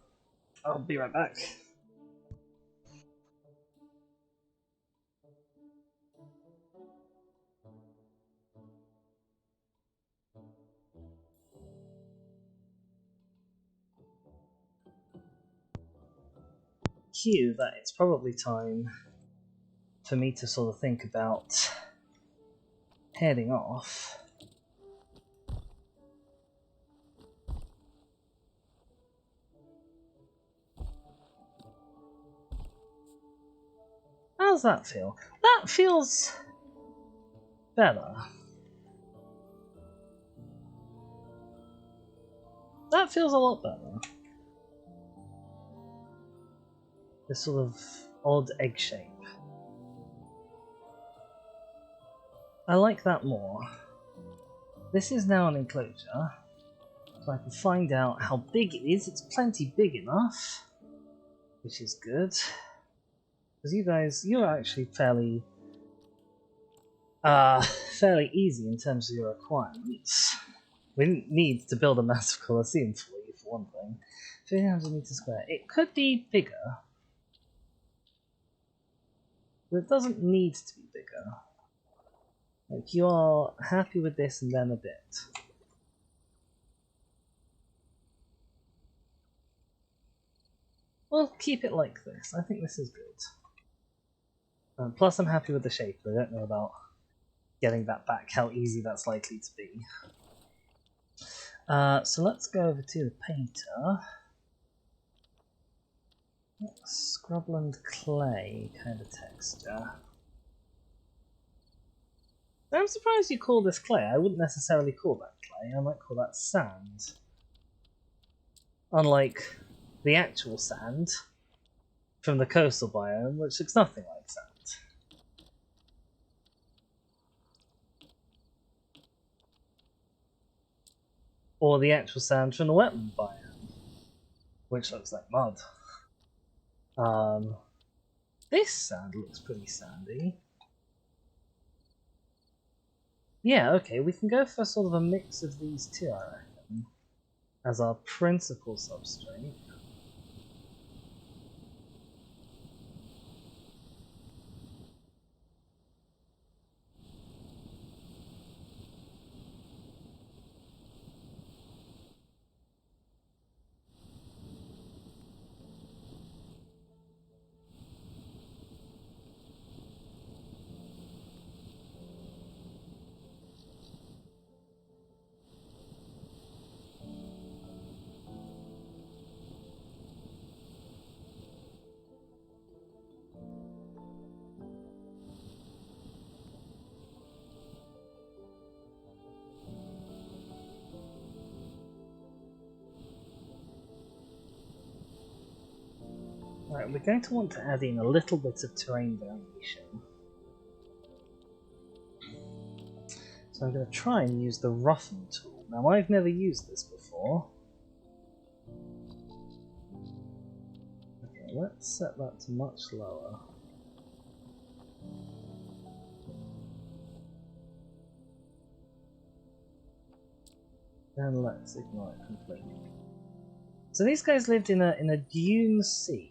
I'll be right back. Cue that it's probably time for me to sort of think about heading off. How does that feel? That feels better. That feels a lot better. This sort of odd egg shape. I like that more. This is now an enclosure, so I can find out how big it is. It's plenty big enough, which is good. Because you guys, you're actually fairly easy in terms of your requirements. We didn't need to build a massive colosseum for you, for one thing. 300 meters square. It could be bigger, but it doesn't need to be bigger. Like, you are happy with this and then a bit. We'll keep it like this. I think this is good. Plus, I'm happy with the shape. I don't know about getting that back, how easy that's likely to be. So let's go over to the painter. Scrubland clay kind of texture. I'm surprised you call this clay. I wouldn't necessarily call that clay. I might call that sand. Unlike the actual sand from the coastal biome, which looks nothing like sand. Or the actual sand from the wetland biome, which looks like mud. This sand looks pretty sandy. Yeah, okay, we can go for sort of a mix of these two, I reckon, as our principal substrate. Right, we're going to want to add in a little bit of terrain variation. So I'm going to try and use the roughen tool. Now, I've never used this before. Okay, let's set that to much lower. And let's ignore it completely. So these guys lived in a dune sea.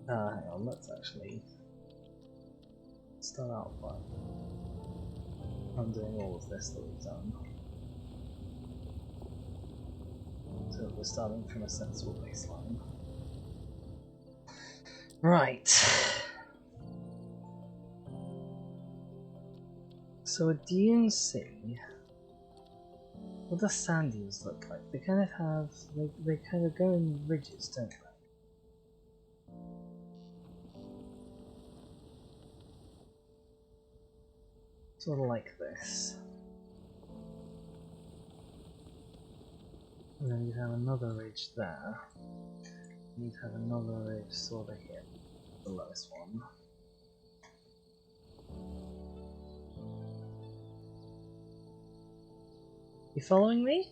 Hang on, let's actually start out by undoing all of this that we've done. So we're starting from a sensible baseline. Right. So a dune sea. What does sand dunes look like? They kind of have, they kind of go in ridges, don't they? Sort of like this. And then you'd have another ridge there. You'd have another ridge sort of here. The lowest one. You following me?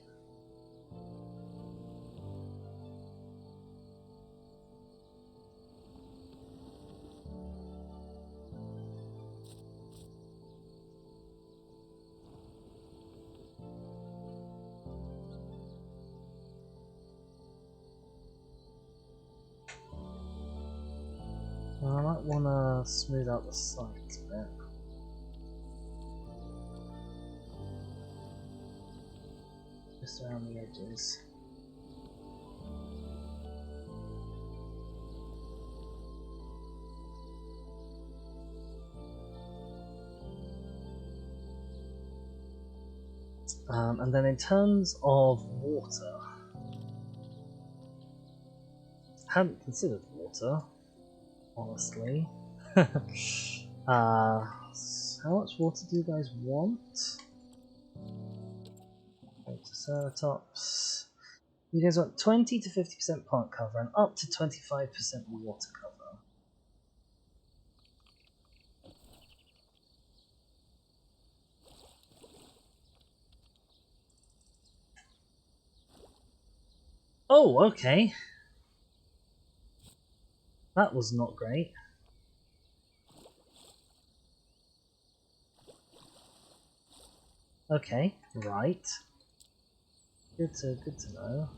Well, I might want to smooth out the sides a bit. Just around the edges. And then in terms of water, I hadn't considered water, honestly. How much water do you guys want? Protoceratops. You guys want 20 to 50% plant cover and up to 25% water cover. Oh, okay. That was not great. Okay, right. Good to know.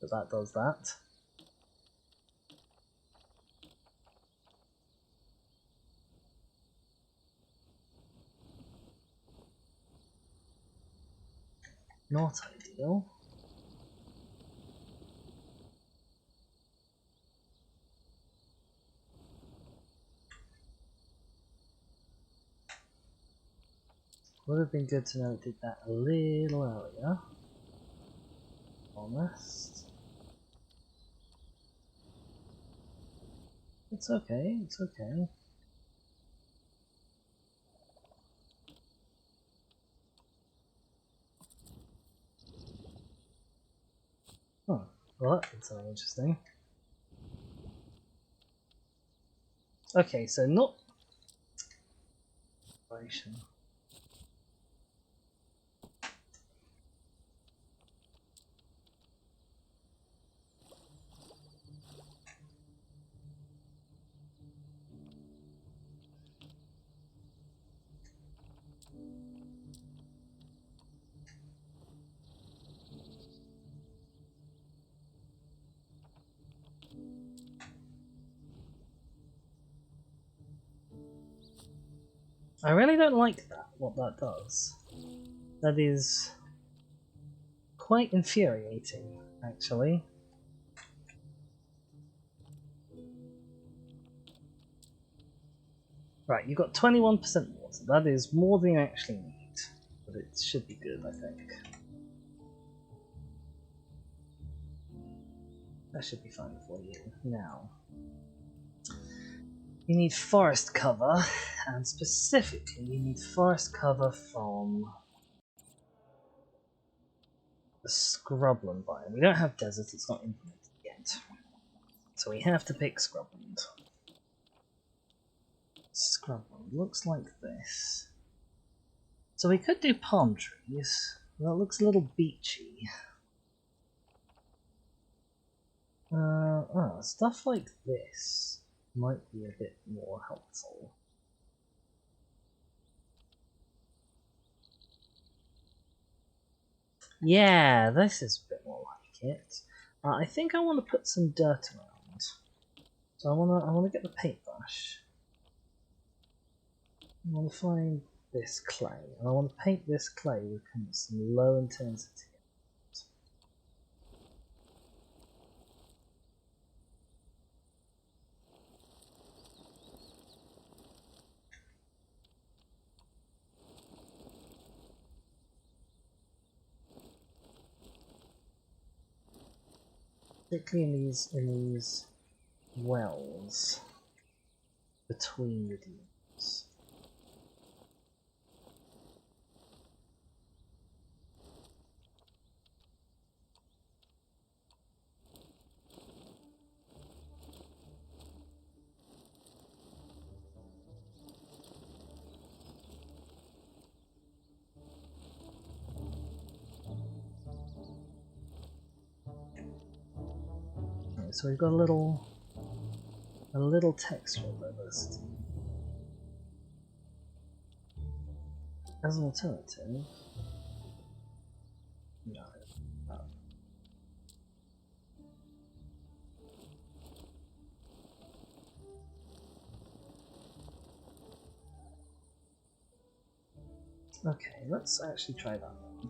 That does that. Not ideal. Would have been good to know it did that a little earlier. Honest. It's okay, it's okay. Oh, well that's something interesting. Okay, so not... I really don't like that, what that does. That is quite infuriating, actually. Right, you've got 21% water. That is more than you actually need. But it should be good, I think. That should be fine for you. Now, you need forest cover, and specifically you need forest cover from the scrubland biome. We don't have desert, it's not implemented yet. So we have to pick scrubland. Scrubland looks like this. So we could do palm trees. That looks a little beachy. Stuff like this might be a bit more helpful. Yeah, this is a bit more like it. I think I want to put some dirt around. So I want to get the paintbrush. I want to find this clay, and I want to paint this clay with some low intensity. Particularly in these wells between the dunes. so we've got a little textural diversity. As an alternative, no. Okay, let's actually try that one.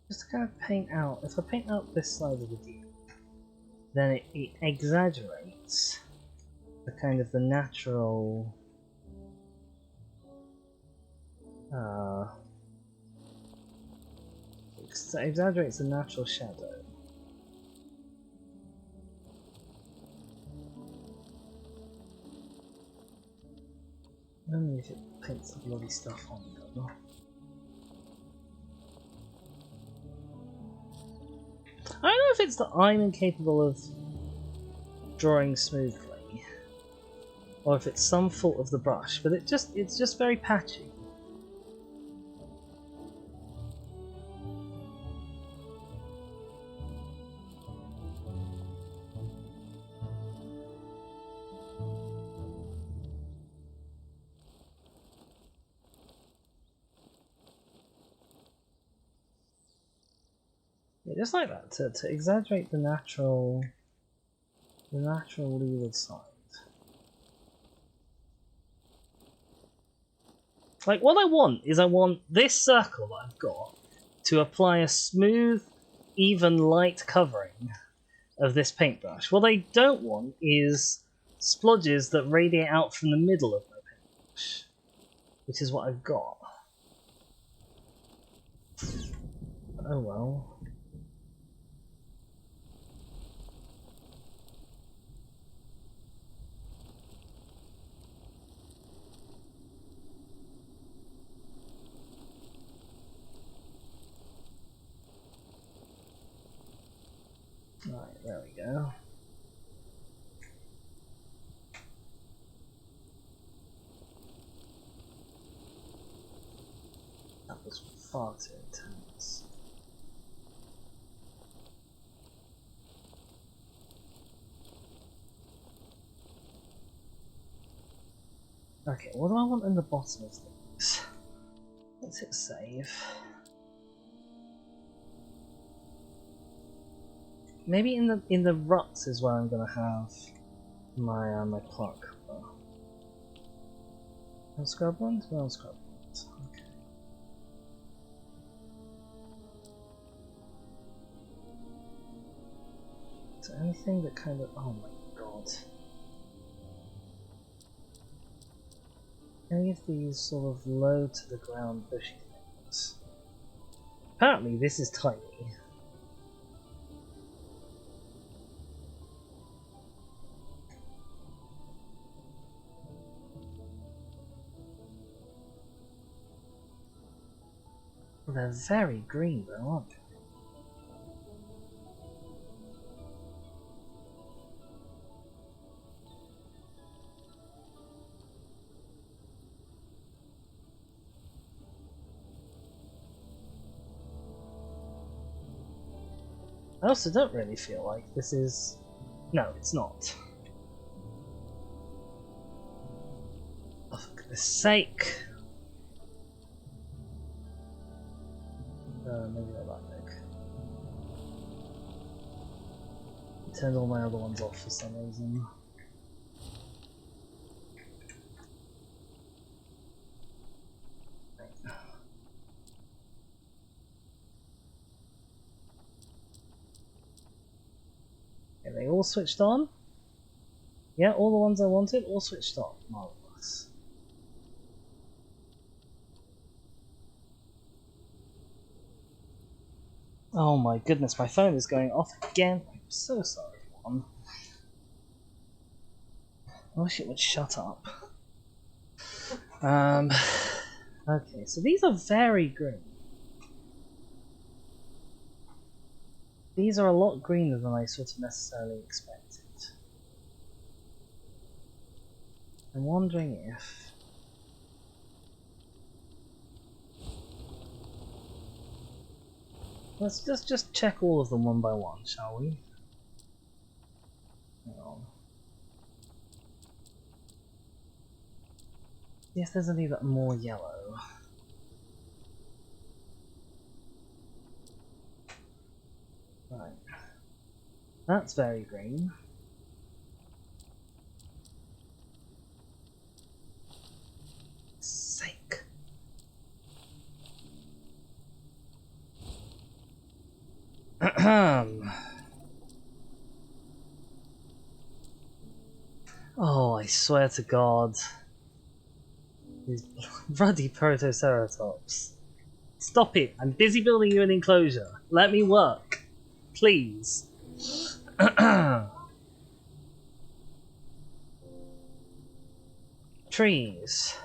Just to kind of paint out, if I paint out this side of the deer, then it exaggerates the kind of the natural exaggerates the natural shadow. Only if it paints the bloody stuff on though. I don't know if it's that I'm incapable of drawing smoothly, or if it's some fault of the brush, but it's just very patchy. Yeah, just like that, to exaggerate the natural leeward side. Like, what I want is I want this circle that I've got to apply a smooth, even light covering of this paintbrush. What I don't want is splodges that radiate out from the middle of my paintbrush, which is what I've got. Oh well. Right, there we go. That was far too intense. Okay, what do I want in the bottom of things? Let's hit save. Maybe in the ruts is where I'm gonna have my my pluck. No scrublands? No scrublands. Okay. So anything that kind of, oh my god. Any of these sort of low to the ground bushy things. Apparently this is tiny. They're very green though, aren't they? I also don't really feel like this is... No, it's not. Oh, for goodness sake! Maybe not that big. I turned all my other ones off for some reason. Okay, they all switched on? Yeah, all the ones I wanted, all switched on. Marvelous. Oh my goodness, my phone is going off again. I'm so sorry. one. I wish it would shut up. Okay, so these are very green. These are a lot greener than I sort of necessarily expected. I'm wondering if... Let's just check all of them one by one, shall we? Hang on. See if there's any that are more yellow. Right. That's very green. Sake. Oh, I swear to God. These bloody Protoceratops. Stop it! I'm busy building you an enclosure. Let me work. Please. Trees.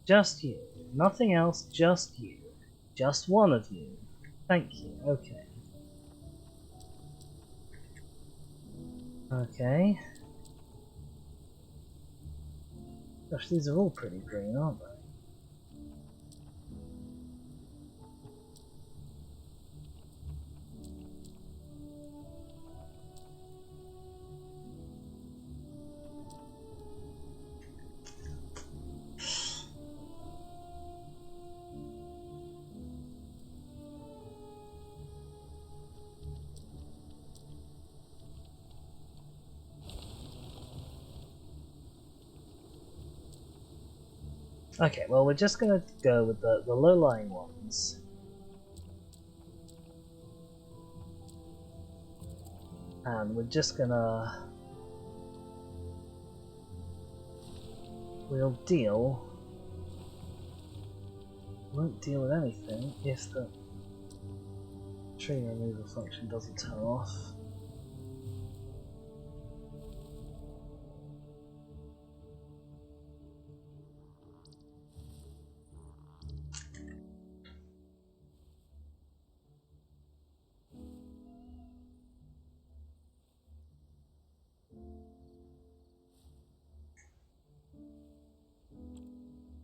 Just you. Nothing else, just you. Just one of you. Thank you. Okay. Okay. Gosh, these are all pretty green, aren't they? Okay, well, we're just gonna go with the low-lying ones. And we're just gonna... We'll deal... Won't deal with anything if the tree removal function doesn't turn off.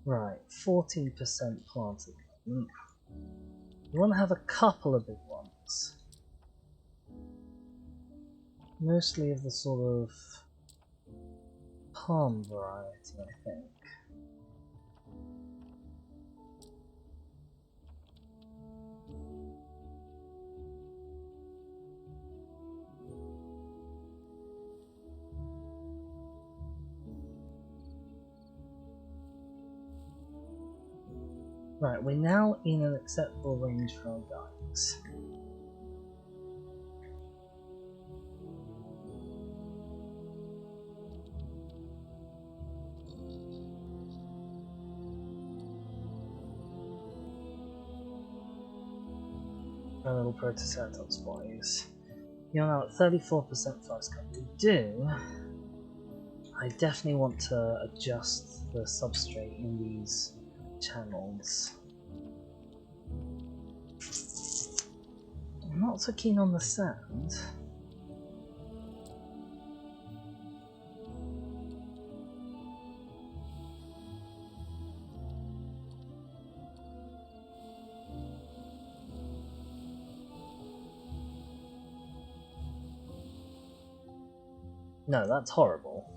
Right, 14% planted. You want to have a couple of big ones. Mostly of the sort of palm variety, I think. Right, we're now in an acceptable range for our guides. Our little Protoceratops boys. You're now at 34% first cut. We do. I definitely want to adjust the substrate in these channels. I'm not so keen on the sand. No, that's horrible.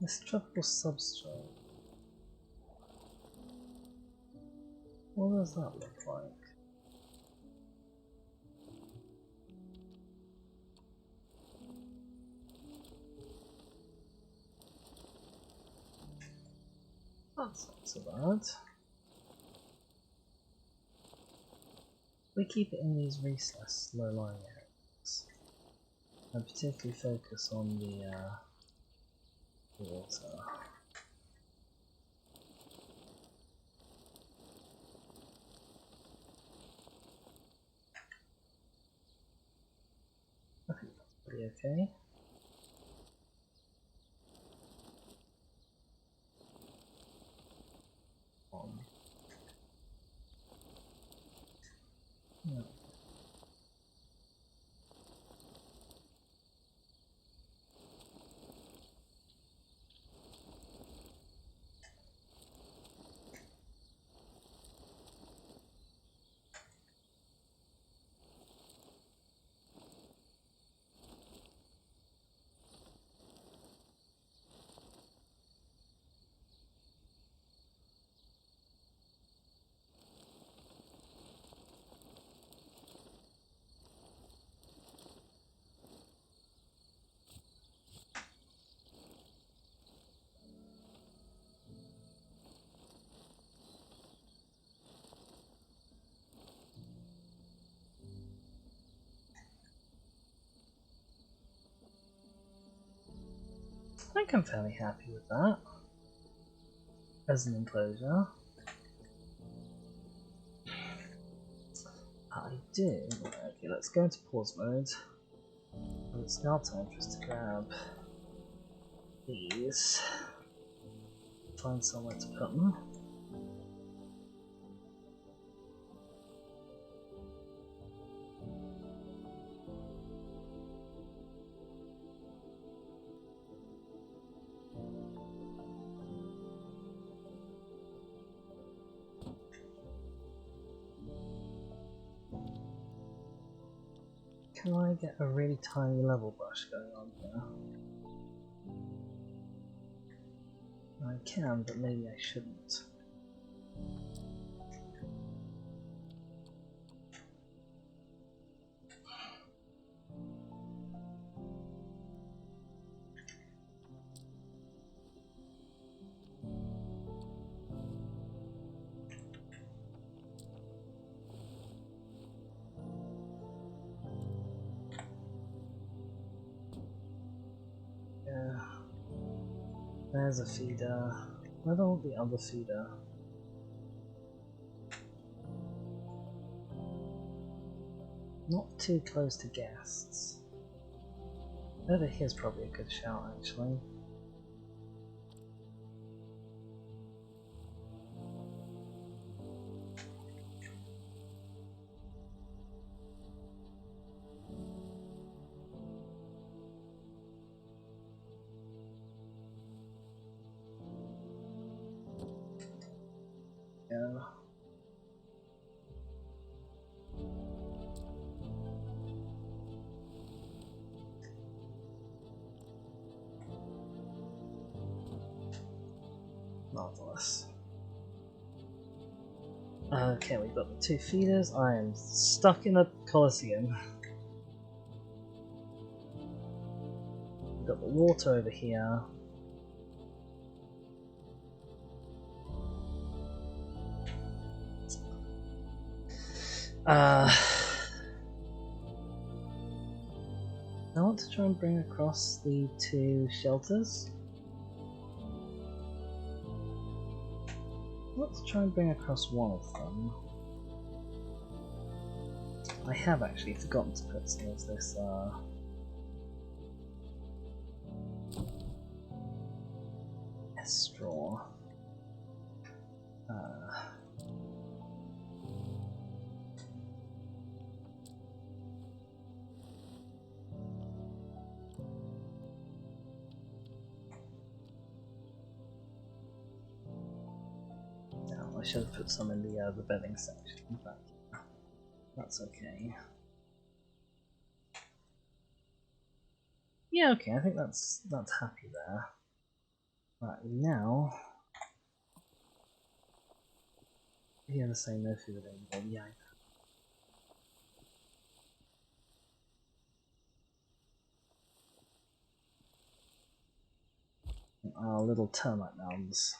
This tropical substrate. What does that look like? That's not so bad. We keep it in these recessed low-lying areas. And particularly focus on the water. I think that's pretty okay. Yeah. I think I'm fairly happy with that as an enclosure. I do. Okay, let's go into pause mode. And it's now time for us to grab these. Find somewhere to put them. Can I get a really tiny level brush going on here? I can, but maybe I shouldn't. Yeah. There's a feeder. Where don't the other feeder? Not too close to guests. Over here's probably a good shout, actually. Yeah. Marvelous. Okay, we've got the two feeders. I am stuck in a colosseum. We've got the water over here. I want to try and bring across the two shelters. Let's try and bring across one of them. I have actually forgotten to put some of this straw. I should have put some in the bedding section, but that's okay. Yeah, okay, I think that's happy there. Right, now you're gonna say no food available. Yeah. Our little termite mounds.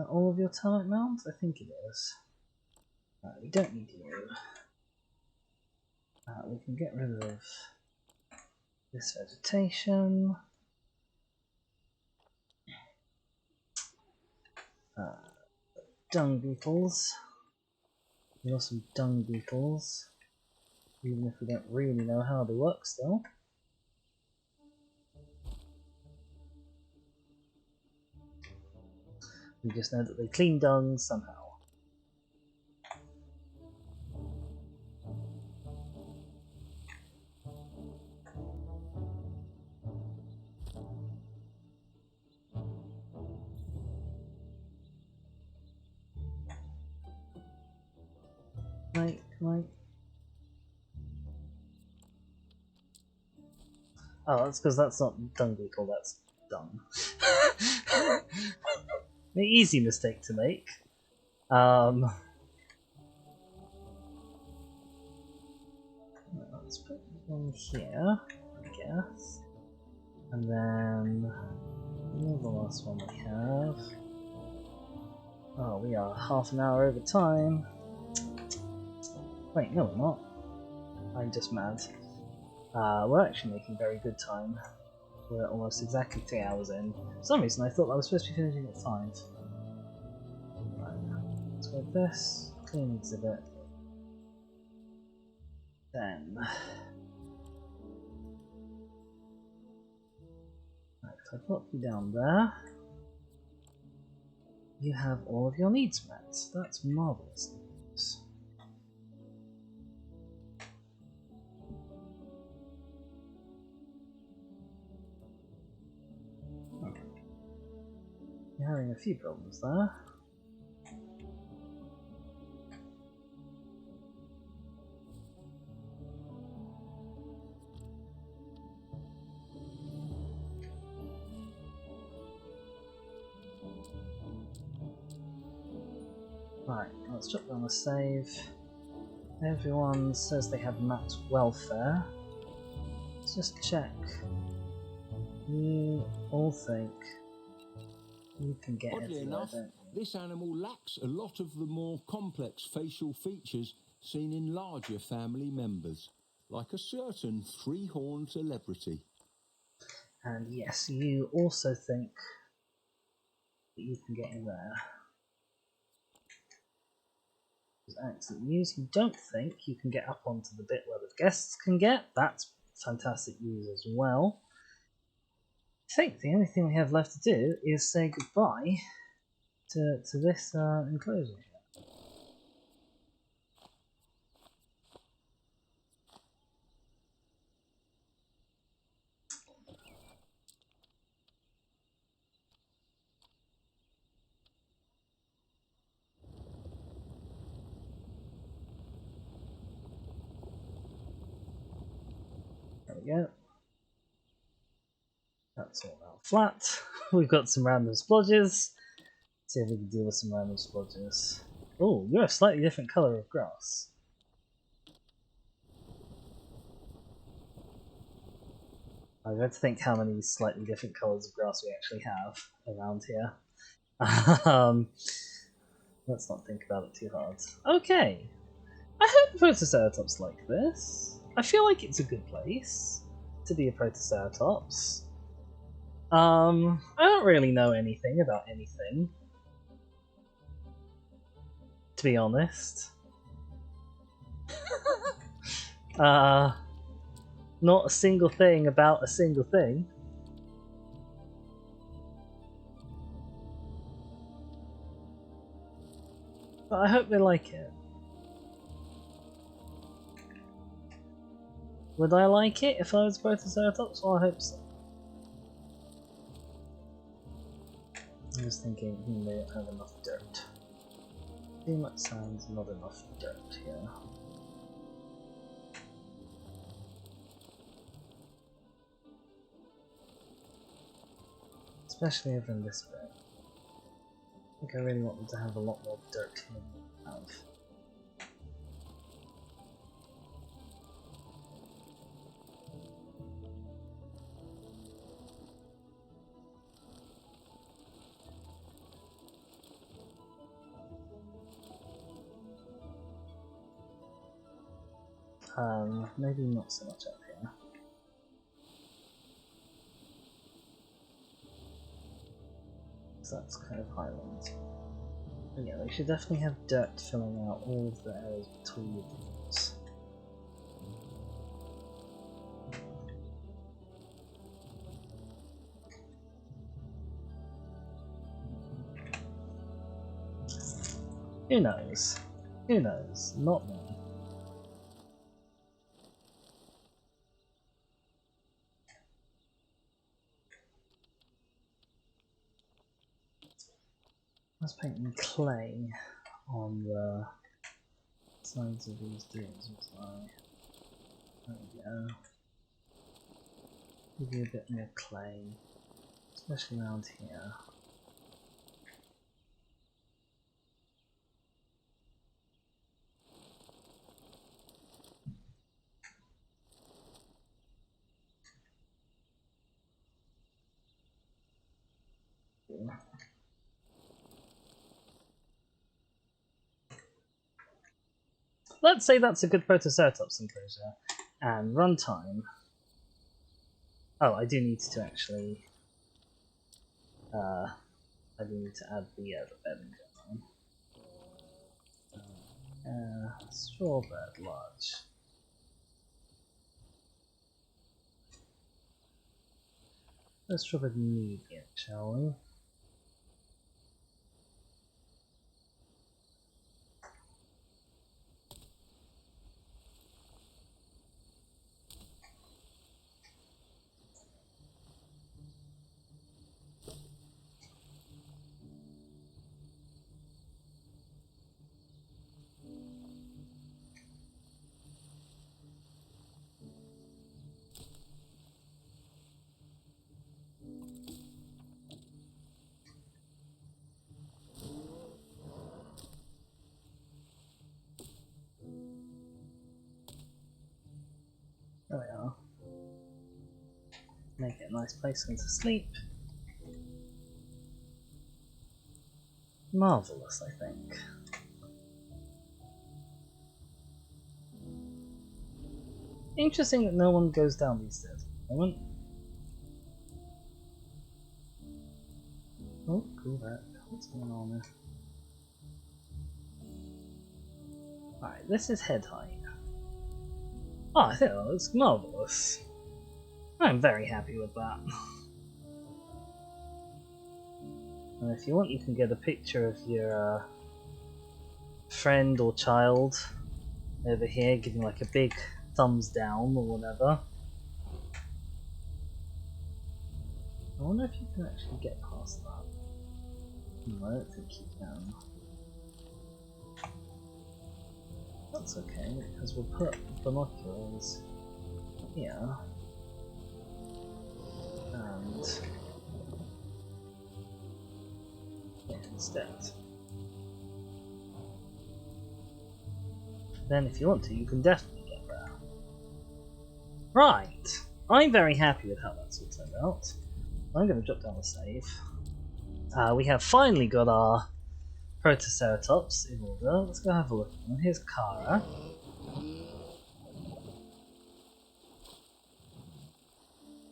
that all of your termite mounds? I think it is. We don't need you. We can get rid of this vegetation. Dung beetles. There are some dung beetles, even if we don't really know how they work still. We just know that they clean dung somehow. Right. Oh, that's because that's not dung beetle, that's dung. The easy mistake to make. Let's put one here, I guess. And then the last one we have. Oh, we are half an hour over time. Wait, no we're not. I'm just mad. We're actually making very good time. We're almost exactly 3 hours in. For some reason I thought I was supposed to be finishing at 5. Right, let's go with this. Clean exhibit. Then... Right, if I put you down there, you have all of your needs met. That's marvellous news. You're having a few problems there. Right, let's drop down the save. Everyone says they have mapped welfare. Let's just check. You all think you can get Oddly everywhere, enough, don't you? this animal lacks a lot of the more complex facial features seen in larger family members, like a certain three-horned celebrity. And yes, you also think that you can get in there. Excellent news. You don't think you can get up onto the bit where the guests can get. That's fantastic news as well. I think the only thing we have left to do is say goodbye to this enclosure. There we go. That's all now flat. We've got some random splodges. See if we can deal with some random splodges. Oh, you're a slightly different colour of grass. I've got to think how many slightly different colours of grass we actually have around here. Let's not think about it too hard. Okay. I hope Protoceratops like this. I feel like it's a good place to be a Protoceratops. I don't really know anything about anything, to be honest. Not a single thing about a single thing. But I hope they like it. Would I like it if I was Protoceratops? Well, I hope so. I'm just thinking they don't have enough dirt. Too much sand, not enough dirt here. Especially over in this bit. I think I really want them to have a lot more dirt here than they have. Maybe not so much up here. So that's kind of highland. But yeah, we should definitely have dirt filling out all of the areas between the walls. Who knows? Who knows? Not me. I was painting clay on the sides of these dunes, wasn't I? There we go. Give you a bit more clay, especially around here. Let's say that's a good Protoceratops enclosure. And runtime. Oh, I do need to actually. I do need to add the bedding on. Straw bed large. Let's drop a medium, shall we? There we are. Make it a nice place to sleep. Marvellous, I think. Interesting that no one goes down these stairs at the moment. Oh, cool that. What's going on there? Alright, this is head height. Oh, I think that looks marvellous. I'm very happy with that. And if you want, you can get a picture of your friend or child over here giving like a big thumbs down or whatever. I wonder if you can actually get past that. No, I don't think you can. That's okay, because we'll put binoculars here. And here instead. Then if you want to, you can definitely get there. Right! I'm very happy with how that's all turned out. I'm going to drop down the save. We have finally got our Protoceratops in order. Let's go have a look at them. Here's Kara.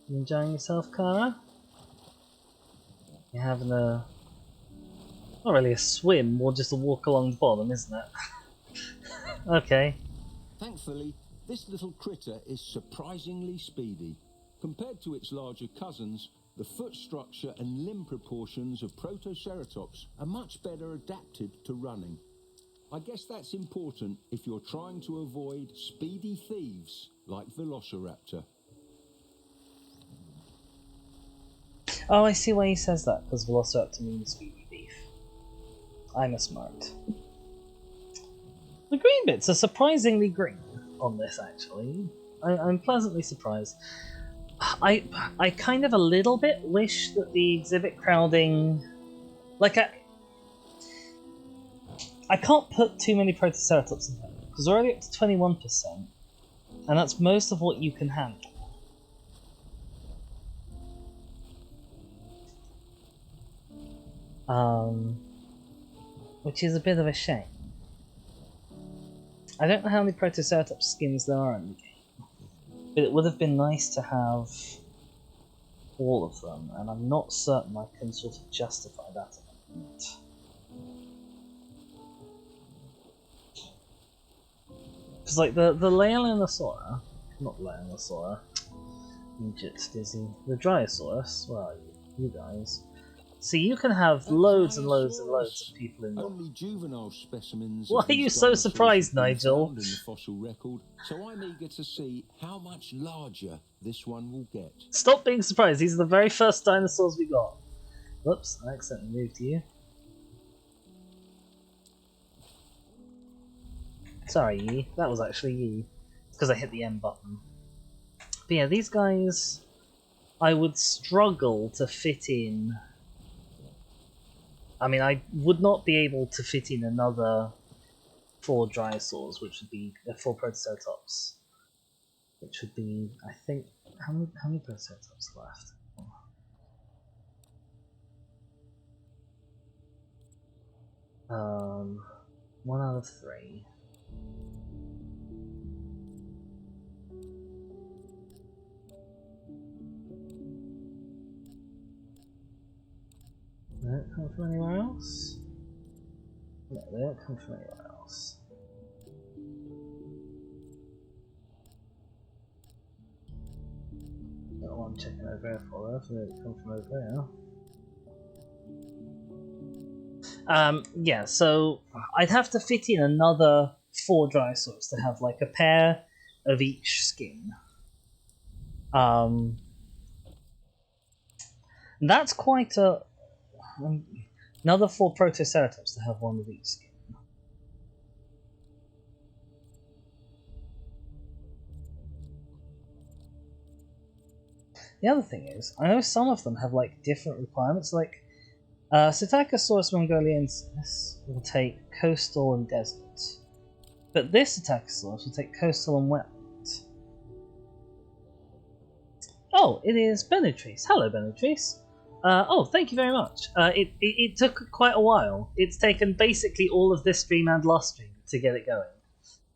You enjoying yourself, Kara? You're having a... not really a swim, more just a walk along the bottom, isn't it? Okay. Thankfully, this little critter is surprisingly speedy. Compared to its larger cousins, the foot structure and limb proportions of Protoceratops are much better adapted to running. I guess that's important if you're trying to avoid speedy thieves like Velociraptor. Oh, I see why he says that, because Velociraptor means speedy thief. I'm a smart. The green bits are surprisingly green on this, actually. I'm pleasantly surprised. I kind of a little bit wish that the exhibit crowding... like, I can't put too many Protoceratops in there, because we're already up to 21%, and that's most of what you can handle. Which is a bit of a shame. I don't know how many Protoceratops skins there are in the game, but it would have been nice to have all of them, and I'm not certain I can sort of justify that at the moment. Because like the Leilanosaura, not Leilanosaura, Egypt, Dizzy, the Dryosaurus, where are you? You guys. See, you can have loads and loads and loads of people in your... Only juvenile specimens. Why of are you these so dinosaurs surprised, have been Nigel? found in the fossil record, so I'm eager to see how much larger this one will get. Stop being surprised, these are the very first dinosaurs we got. Whoops, I accidentally moved you. Sorry, Yi. That was actually Yi. It's because I hit the M button. But yeah, these guys... I would struggle to fit in... I mean, I would not be able to fit in another 4 Dryosaurs, which would be 4 Protoceratops. Which would be, I think... How many Protoceratops left? 1 out of 3. They don't come from anywhere else? No, they don't come from anywhere else. Got one checking over here for us, they don't come from over here. Yeah, so I'd have to fit in another 4 Dryosaurs to have like a pair of each skin. That's quite a... another 4 Protoceratops to have one of each skin. The other thing is, I know some of them have like different requirements, like Psittacosaurus mongoliensis will take coastal and desert, but this Psittacosaurus will take coastal and wetland. Oh, it is Benetrice. Hello, Benetrice. Oh, thank you very much. It took quite a while. It's taken basically all of this stream and last stream to get it going.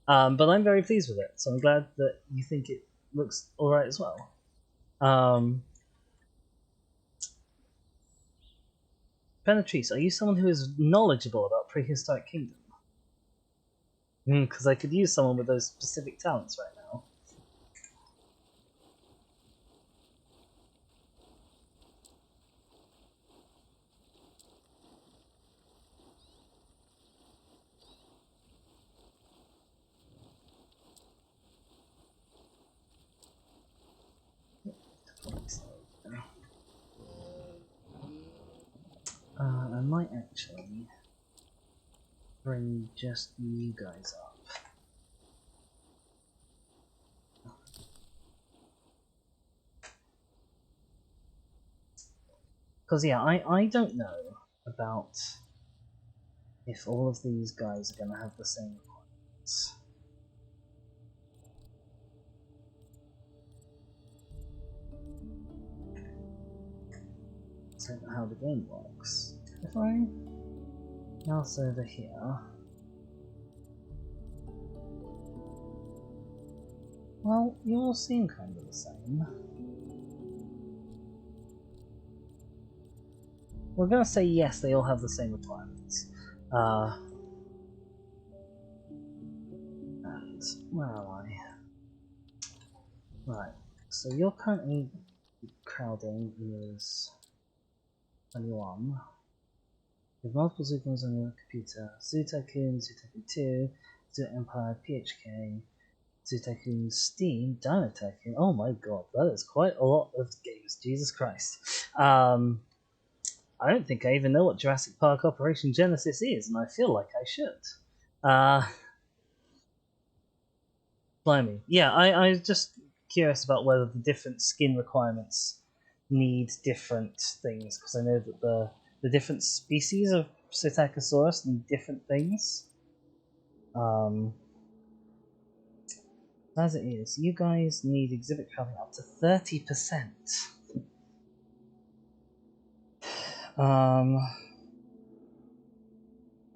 But I'm very pleased with it, so I'm glad that you think it looks alright as well. Benetrice, are you someone who is knowledgeable about Prehistoric Kingdom? Because I could use someone with those specific talents right now. I might actually bring just you guys up. Because yeah, I don't know about if all of these guys are going to have the same requirements. I don't know how the game works. If I mouse over here, well, you all seem kind of the same. We're going to say yes, they all have the same requirements. And where am I? Right, so you're currently crowding is 21. You have multiple Zookons on your computer. Zoo Tycoon, Zoo Tycoon 2, Zoo Empire, PHK, Zoo Tycoon Steam, Dino Tycoon. Oh my god, that is quite a lot of games, Jesus Christ. I don't think I even know what Jurassic Park Operation Genesis is, and I feel like I should. Blimey. Yeah, I was just curious about whether the different skin requirements need different things, because I know that the different species of Psittacosaurus need different things. As it is, you guys need exhibit traveling up to 30%.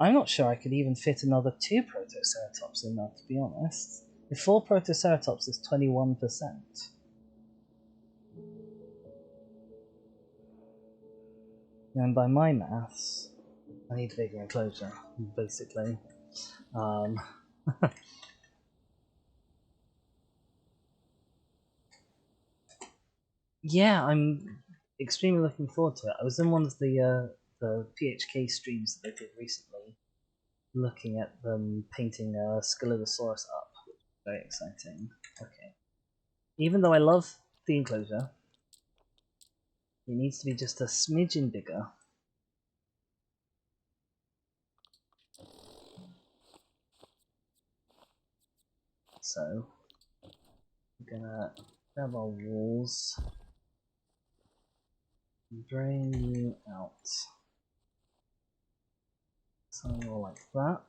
I'm not sure I could even fit another 2 Protoceratops in there, to be honest. If 4 Protoceratops is 21%. And by my maths, I need a bigger enclosure, basically. Yeah, I'm extremely looking forward to it. I was in one of the PHK streams that they did recently, looking at them painting a Scelidosaurus up. Very exciting. Okay. Even though I love the enclosure, it needs to be just a smidgen bigger. So, we're gonna grab our walls, drain you out. Something more like that.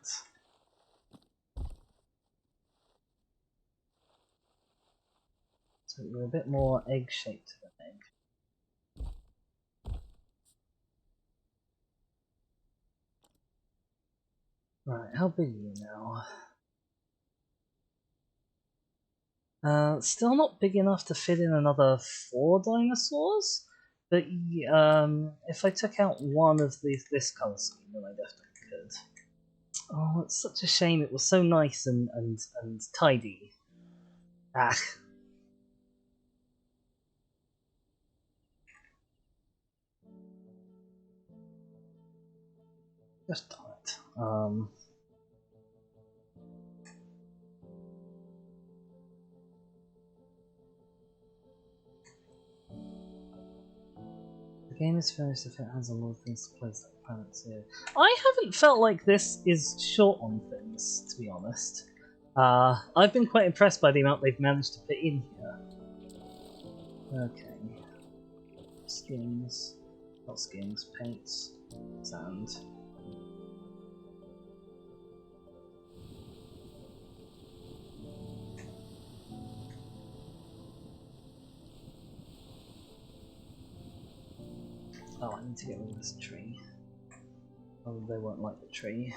So you're a bit more egg-shaped than an egg. Right, how big are you now? Still not big enough to fit in another 4 dinosaurs, but if I took out one of this colour scheme, then I definitely could. Oh, it's such a shame. It was so nice and tidy. Ah. Just darn it. The game is finished if it has a lot of things to place like planets here. I haven't felt like this is short on things, to be honest. I've been quite impressed by the amount they've managed to fit in here. Okay. Skins. Not skins, paints. Sand. Oh, I need to get rid of this tree. Oh, they won't like the tree.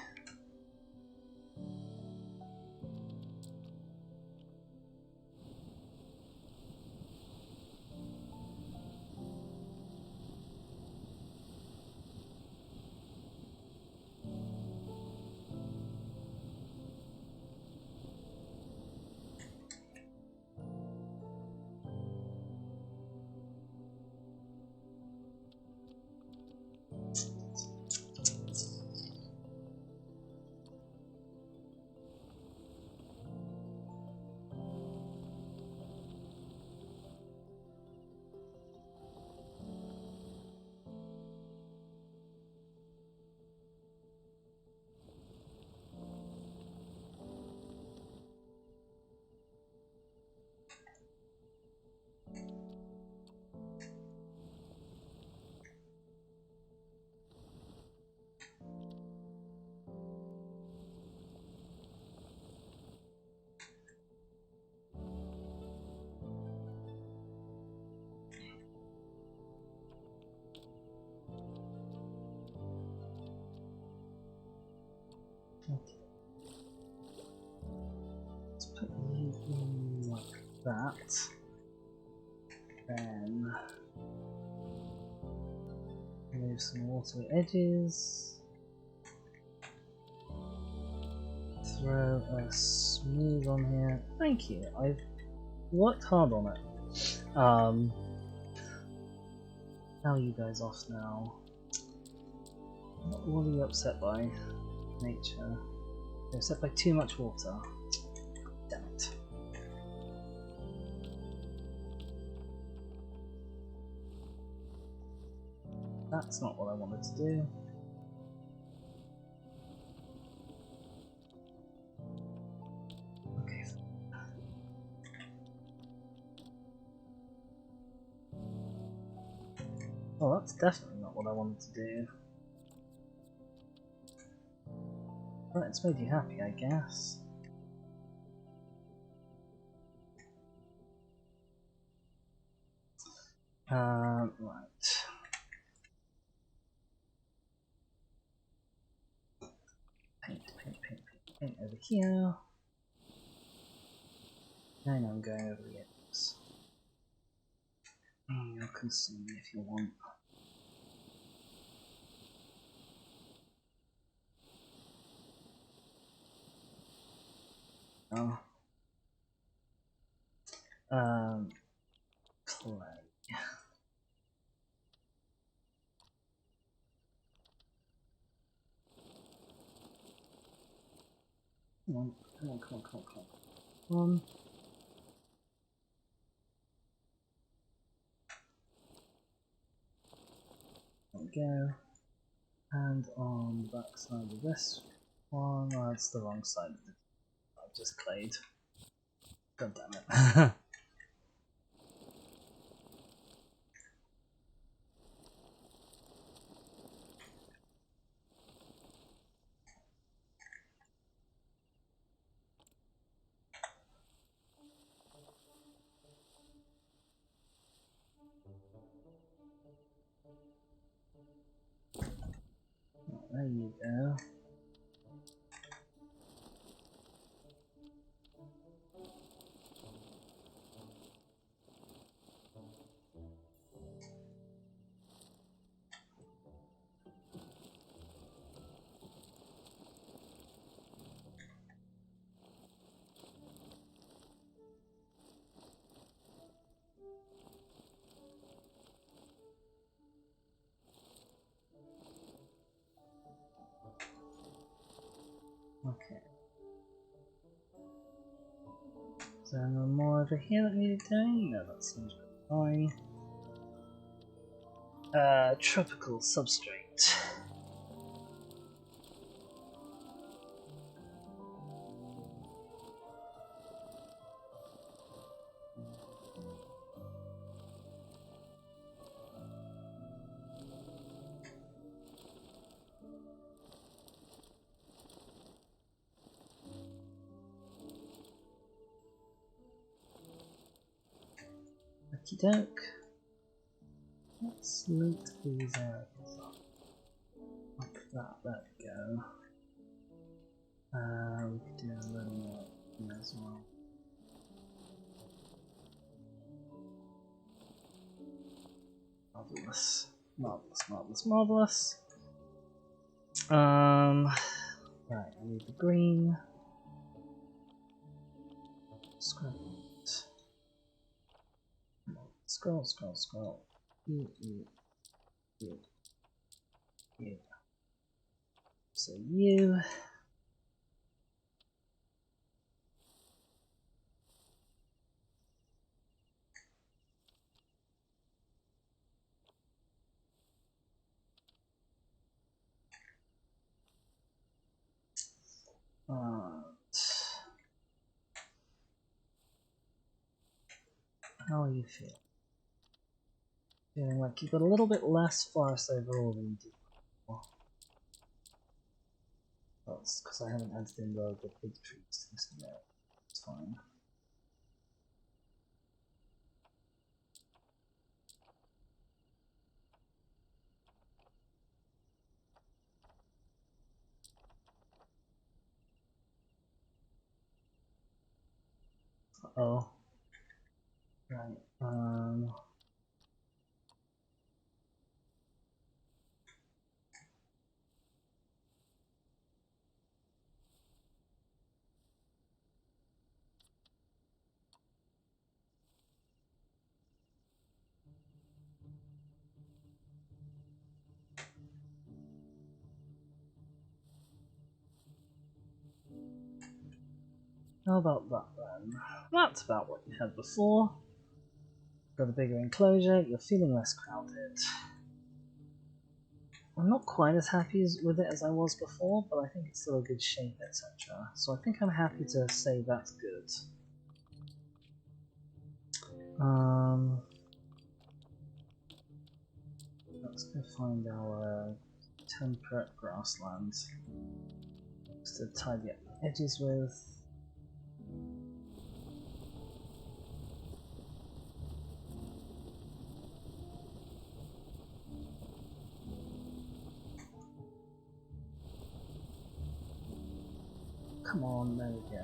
Okay. Let's put you in like that. Then remove some watery edges. Throw a smooth on here. Thank you. I've worked hard on it. How are you guys off now? What are you upset by? Nature. You're upset by too much water. Damn it. That's not what I wanted to do. Okay. Well, that's definitely not what I wanted to do. But it's made you happy, I guess. Right. Okay, over here. And I'm going over the edges. You'll consume me if you want. Oh. Clay. Come on, come on, come on, come on, come on. Come on. There we go. And on the back side of this one, oh, that's the wrong side of it. I've just clayed. God damn it. There you go. Okay. Is there no more over here that needed doing? No, that seems fine. Tropical substrate. Okie doke. Let's loot these areas up. Like that, there we go. We could do a little more here as well. Marvelous. Marvelous, marvelous, marvelous. Right, I need the green. Scroll it. Scroll, scroll, scroll. You. So you. How are you feeling? Feeling like you've got a little bit less forest overall than you did before. That's because I haven't added in the big trees to this yet. It's fine. Uh-oh. Right, how about that then? That's about what you had before. Got a bigger enclosure, you're feeling less crowded. I'm not quite as happy with it as I was before, but I think it's still a good shape, etc. So I think I'm happy to say that's good. Let's go find our temperate grassland just to tidy up the edges with. come on, there we go.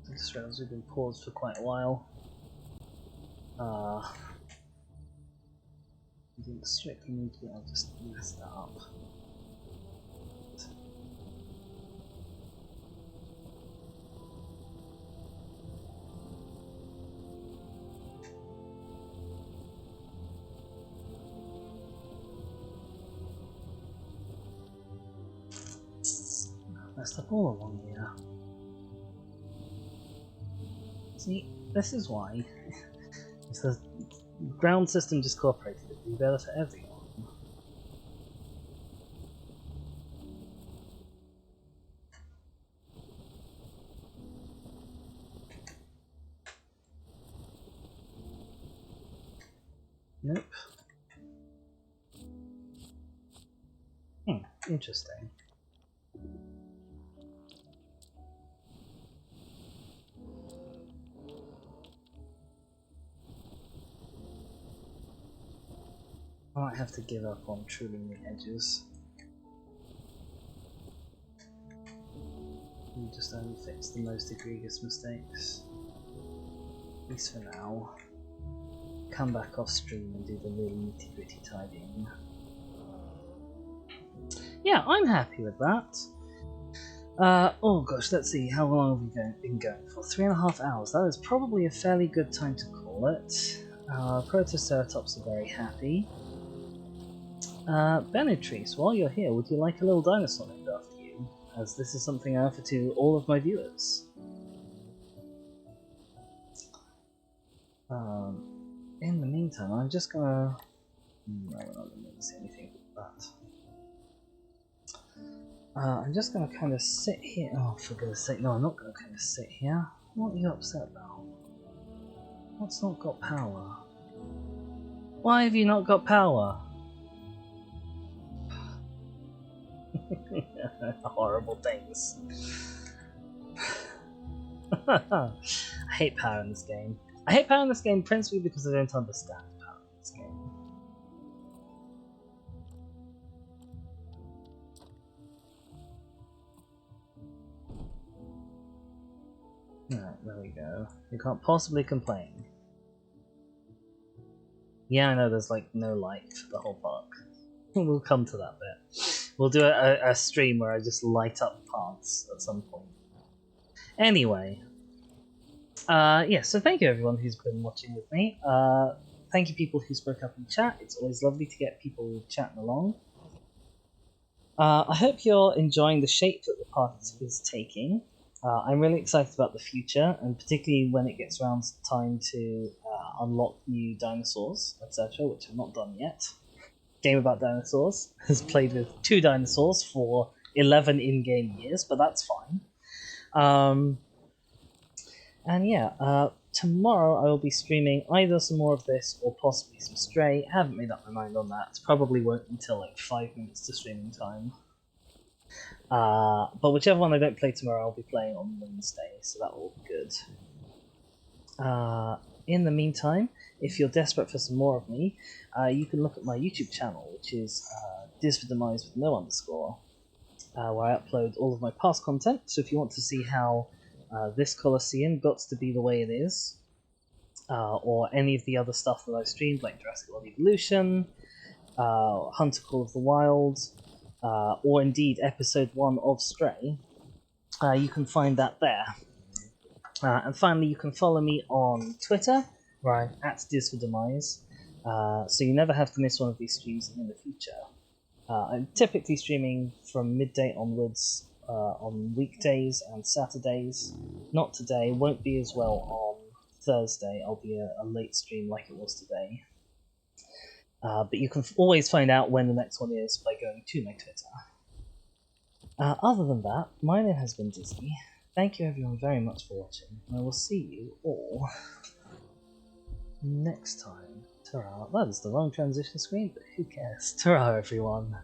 I just realised we've been paused for quite a while. I didn't strictly need to, I just messed that up. Messed up all along here. See, this is why if the ground system just cooperated, it would be better for everyone. Nope. Interesting. I might have to give up on trimming the edges. And just only fix the most egregious mistakes. At least for now. Come back off stream and do the really nitty gritty tidying. Yeah, I'm happy with that. Oh gosh, let's see, how long have we been going for? 3.5 hours. That is probably a fairly good time to call it. Protoceratops are very happy. Benetrice, while you're here, would you like a little dinosaur named after you? As this is something I offer to all of my viewers. In the meantime, I'm just gonna... No, we're not going to see anything like that. I'm just gonna kind of sit here. Oh, for goodness sake, no, I'm not gonna kind of sit here. What are you upset about? What's not got power? Why have you not got power? Horrible things. I hate power in this game. I hate power in this game principally because I don't understand power in this game. Alright, there we go. You can't possibly complain. Yeah, I know there's like no light for the whole park. We'll come to that bit. We'll do a stream where I just light up parts at some point. Anyway. Yeah, so thank you everyone who's been watching with me. Thank you people who spoke up in chat. It's always lovely to get people chatting along. I hope you're enjoying the shape that the park is taking. I'm really excited about the future, and particularly when it gets around time to unlock new dinosaurs, etc., which I've not done yet. Game about dinosaurs has played with 2 dinosaurs for 11 in-game years, but that's fine. And yeah, tomorrow I will be streaming either some more of this or possibly some Stray. Haven't made up my mind on that. Probably won't until like 5 minutes to streaming time. But whichever one I don't play tomorrow, I'll be playing on Wednesday, so that will be good. In the meantime, if you're desperate for some more of me, you can look at my YouTube channel, which is Disfordemise with no underscore, where I upload all of my past content. So if you want to see how this Colosseum got to be the way it is, or any of the other stuff that I've streamed, like Jurassic World Evolution, Hunter Call of the Wild, or indeed Episode 1 of Stray, you can find that there. And finally, you can follow me on Twitter, where I'm at Disfordemise, so you never have to miss one of these streams in the future. I'm typically streaming from midday onwards on weekdays and Saturdays. Not today, won't be as well on Thursday. I'll be a late stream like it was today. But you can always find out when the next one is by going to my Twitter. Other than that, my name has been Disney. Thank you everyone very much for watching, and I will see you all next time. Ta-ra. That is the wrong transition screen, but who cares? Ta-ra everyone.